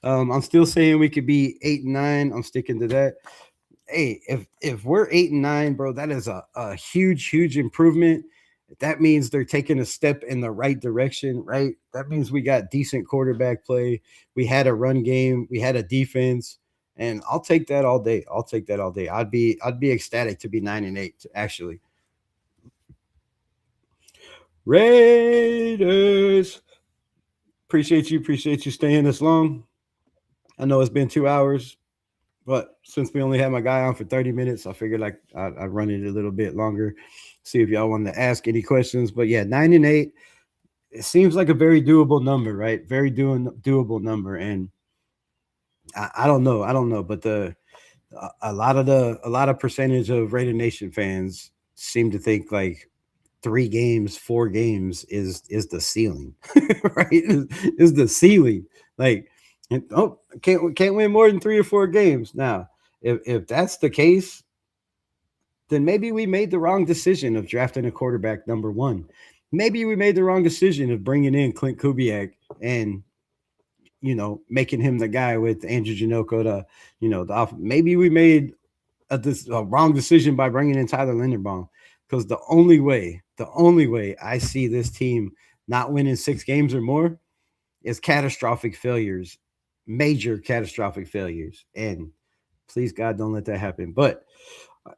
I'm still saying we could be 8-9. I'm sticking to that. Hey, if we're 8-9, bro, that is a huge improvement. That means they're taking a step in the right direction, right? That means we got decent quarterback play. We had a run game. We had a defense. And I'll take that all day. I'll take that all day. I'd be ecstatic to be 9-8, actually. Raiders. Appreciate you staying this long. I know it's been 2 hours, but since we only had my guy on for 30 minutes, I figured like I'd run it a little bit longer, see if y'all wanted to ask any questions. But yeah, 9-8, it seems like a very doable number, right? Very doable number. And I don't know, but a lot of percentage of Raider Nation fans seem to think like 3 games, 4 games is the ceiling, right? Is the ceiling. Like, oh, can't win more than 3 or 4 games. Now, if that's the case, then maybe we made the wrong decision of drafting a quarterback number 1. Maybe we made the wrong decision of bringing in Clint Kubiak and making him the guy with Andrew Janoko to maybe we made a wrong decision by bringing in Tyler Linderbaum, because the only way I see this team not winning 6 games or more is catastrophic failures, major catastrophic failures. And please God, don't let that happen. But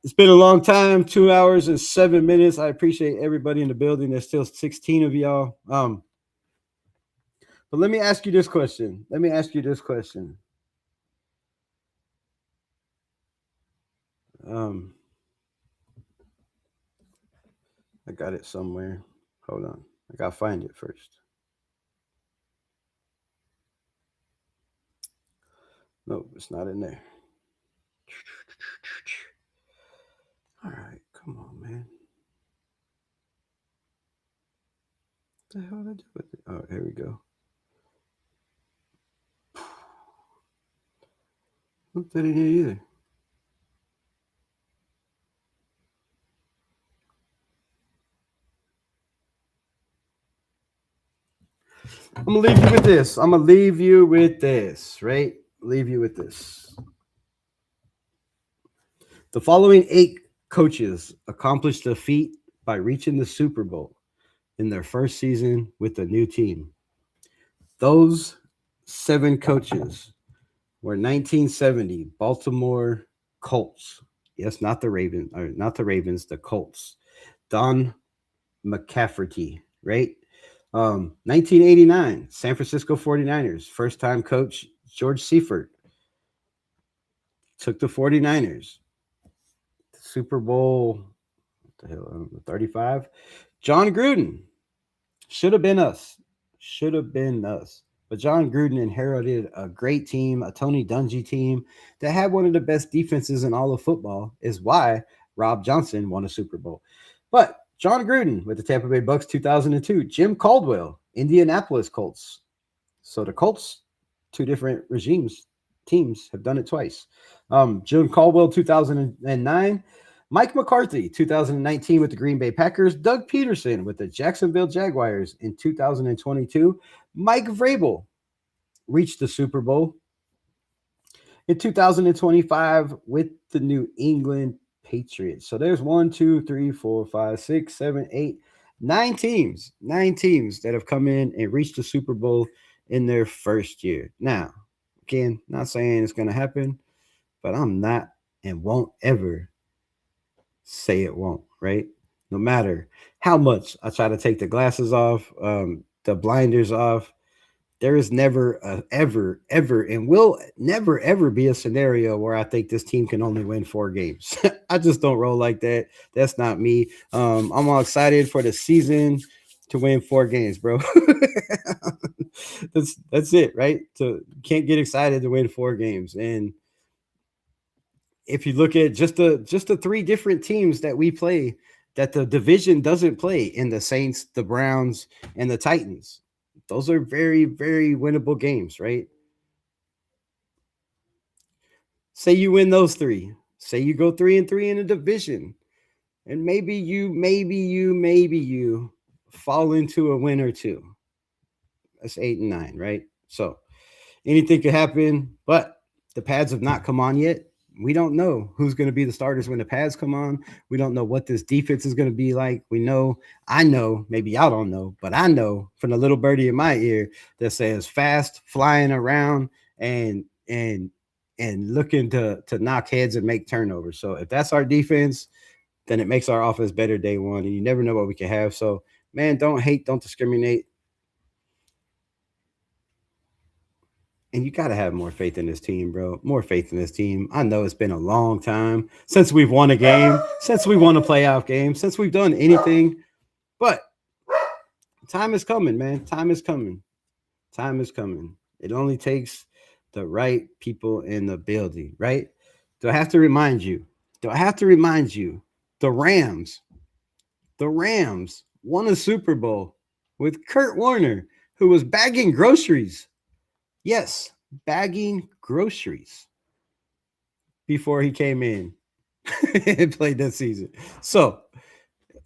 it's been a long time, 2 hours and 7 minutes. I appreciate everybody in the building. There's still 16 of y'all. But let me ask you this question. I got it somewhere. Hold on. I gotta find it first. Nope, it's not in there. All right, come on, man. What the hell did I do with it? Oh, here we go. Not that in here either. I'm gonna leave you with this. Right? Leave you with this. The following 8 coaches accomplished the feat by reaching the Super Bowl in their first season with the new team. Those 7 coaches were 1970 Baltimore Colts. Yes, not the Ravens, the Colts. Don McCafferty, right? 1989, San Francisco 49ers, first time coach George Seifert took the 49ers. Super Bowl, what the hell, 35. John Gruden, should have been us. Should have been us. But John Gruden inherited a great team, a Tony Dungy team that had one of the best defenses in all of football, is why Rob Johnson won a Super Bowl. But John Gruden with the Tampa Bay Bucks 2002, Jim Caldwell, Indianapolis Colts. So the Colts, two different teams have done it twice. Jim Caldwell 2009, Mike McCarthy, 2019 with the Green Bay Packers. Doug Peterson with the Jacksonville Jaguars in 2022. Mike Vrabel reached the Super Bowl in 2025 with the New England Patriots. So there's 1, 2, 3, 4, 5, 6, 7, 8, 9 teams. 9 teams that have come in and reached the Super Bowl in their first year. Now, again, not saying it's going to happen, but I'm not and won't ever say it won't, right? No matter how much I try to take the glasses off, the blinders off, there is never, ever, and will never, ever be a scenario where I think this team can only win 4 games. I just don't roll like that. That's not me. I'm all excited for the season to win 4 games, bro. That's it, right? So can't get excited to win 4 games. And if you look at just the 3 different teams that we play that the division doesn't play, in the Saints, the Browns, and the Titans, those are very, very winnable games, right? Say you win those 3. Say you go 3-3 in the division, and maybe you fall into a win or 2. That's 8 and 9, right? So anything could happen, but the pads have not come on yet. We don't know who's going to be the starters when the pads come on. We don't know what this defense is going to be like. I know, maybe y'all don't know, but I know from the little birdie in my ear that says fast, flying around, and looking to knock heads and make turnovers. So if that's our defense, then it makes our offense better day one, and you never know what we can have. So, man, don't hate, don't discriminate. And you got to have more faith in this team, bro. More faith in this team. I know it's been a long time since we've won a game, since we won a playoff game, since we've done anything. But time is coming, man. Time is coming. Time is coming. It only takes the right people in the building, right? Do I have to remind you? The Rams won a Super Bowl with Kurt Warner, who was bagging groceries. Yes, bagging groceries before he came in and played that season. So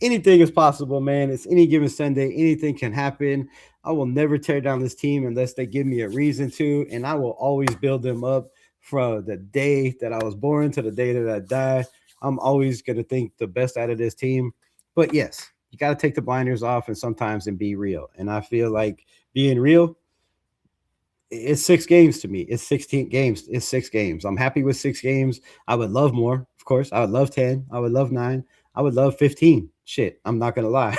anything is possible, man. It's any given Sunday. Anything can happen. I will never tear down this team unless they give me a reason to, and I will always build them up from the day that I was born to the day that I die. I'm always going to think the best out of this team. But yes, you got to take the blinders off and sometimes be real. And I feel like being real, it's 6 games to me. It's 16 games. It's 6 games. I'm happy with 6 games. I would love more, of course. I would love 10. I would love 9. I would love 15. Shit, I'm not gonna lie.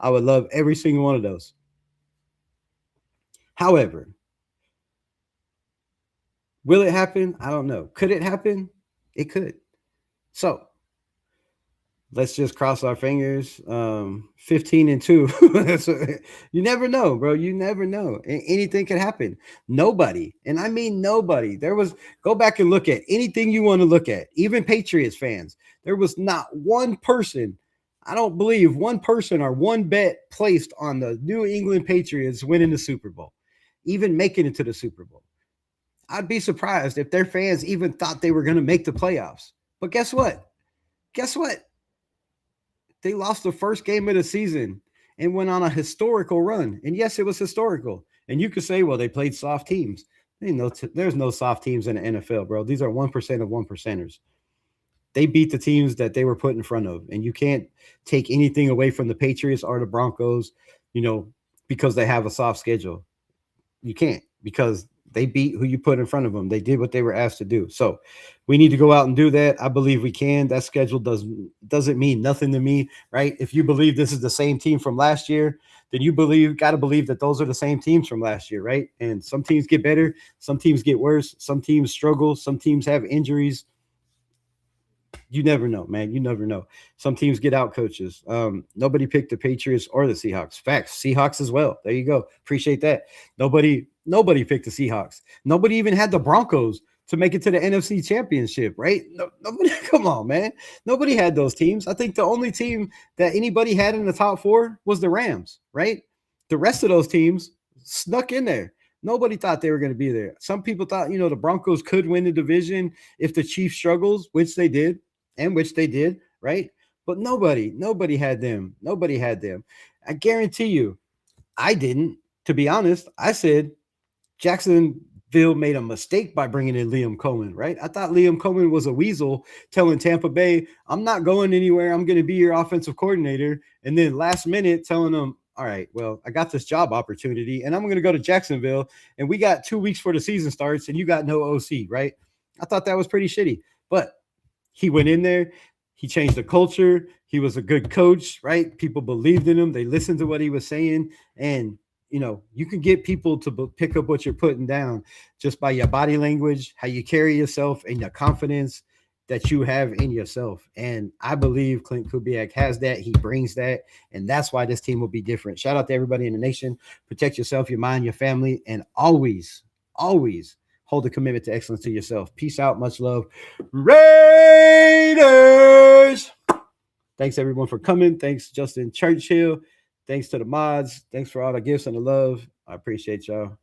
I would love every single one of those. However, will it happen? I don't know. Could it happen? It could. So let's just cross our fingers. 15-2. You never know, bro. You never know. Anything can happen. Nobody, and I mean nobody. Go back and look at anything you want to look at, even Patriots fans. There was not one person, I don't believe one person or one bet placed on the New England Patriots winning the Super Bowl, even making it to the Super Bowl. I'd be surprised if their fans even thought they were going to make the playoffs. But guess what? They lost the first game of the season and went on a historical run. And yes, it was historical. And you could say, well, they played soft teams. There's no soft teams in the NFL, bro. These are 1% of 1%ers. They beat the teams that they were put in front of. And you can't take anything away from the Patriots or the Broncos, because they have a soft schedule. You can't, because They beat who you put in front of them. They did what they were asked to do. So we need to go out and do that. I believe we can. That schedule doesn't mean nothing to me, right? If you believe this is the same team from last year, then you got to believe that those are the same teams from last year, right? And some teams get better, some teams get worse, some teams struggle, some teams have injuries. You never know, man. You never know. Some teams get out coaches. Nobody picked the Patriots or the Seahawks. Facts. Seahawks as well. There you go. Appreciate that. Nobody picked the Seahawks. Nobody even had the Broncos to make it to the NFC Championship, right? Nobody. Come on, man. Nobody had those teams. I think the only team that anybody had in the top 4 was the Rams, right? The rest of those teams snuck in there. Nobody thought they were going to be there. Some people thought, the Broncos could win the division if the Chiefs struggles, which they did. And which they did, right? But nobody had them. Nobody had them. I guarantee you, I didn't. To be honest, I said Jacksonville made a mistake by bringing in Liam Cohen, right? I thought Liam Cohen was a weasel telling Tampa Bay, I'm not going anywhere. I'm going to be your offensive coordinator. And then last minute telling them, all right, well, I got this job opportunity and I'm going to go to Jacksonville. And we got 2 weeks before the season starts and you got no OC, right? I thought that was pretty shitty. But he went in there. He changed the culture. He was a good coach, right? People believed in him. They listened to what he was saying. And, you can get people to pick up what you're putting down just by your body language, how you carry yourself, and your confidence that you have in yourself. And I believe Clint Kubiak has that. He brings that. And that's why this team will be different. Shout out to everybody in the nation. Protect yourself, your mind, your family, and always, always hold a commitment to excellence to yourself. Peace out. Much love. Raiders. Thanks, everyone, for coming. Thanks, Justin Churchill. Thanks to the mods. Thanks for all the gifts and the love. I appreciate y'all.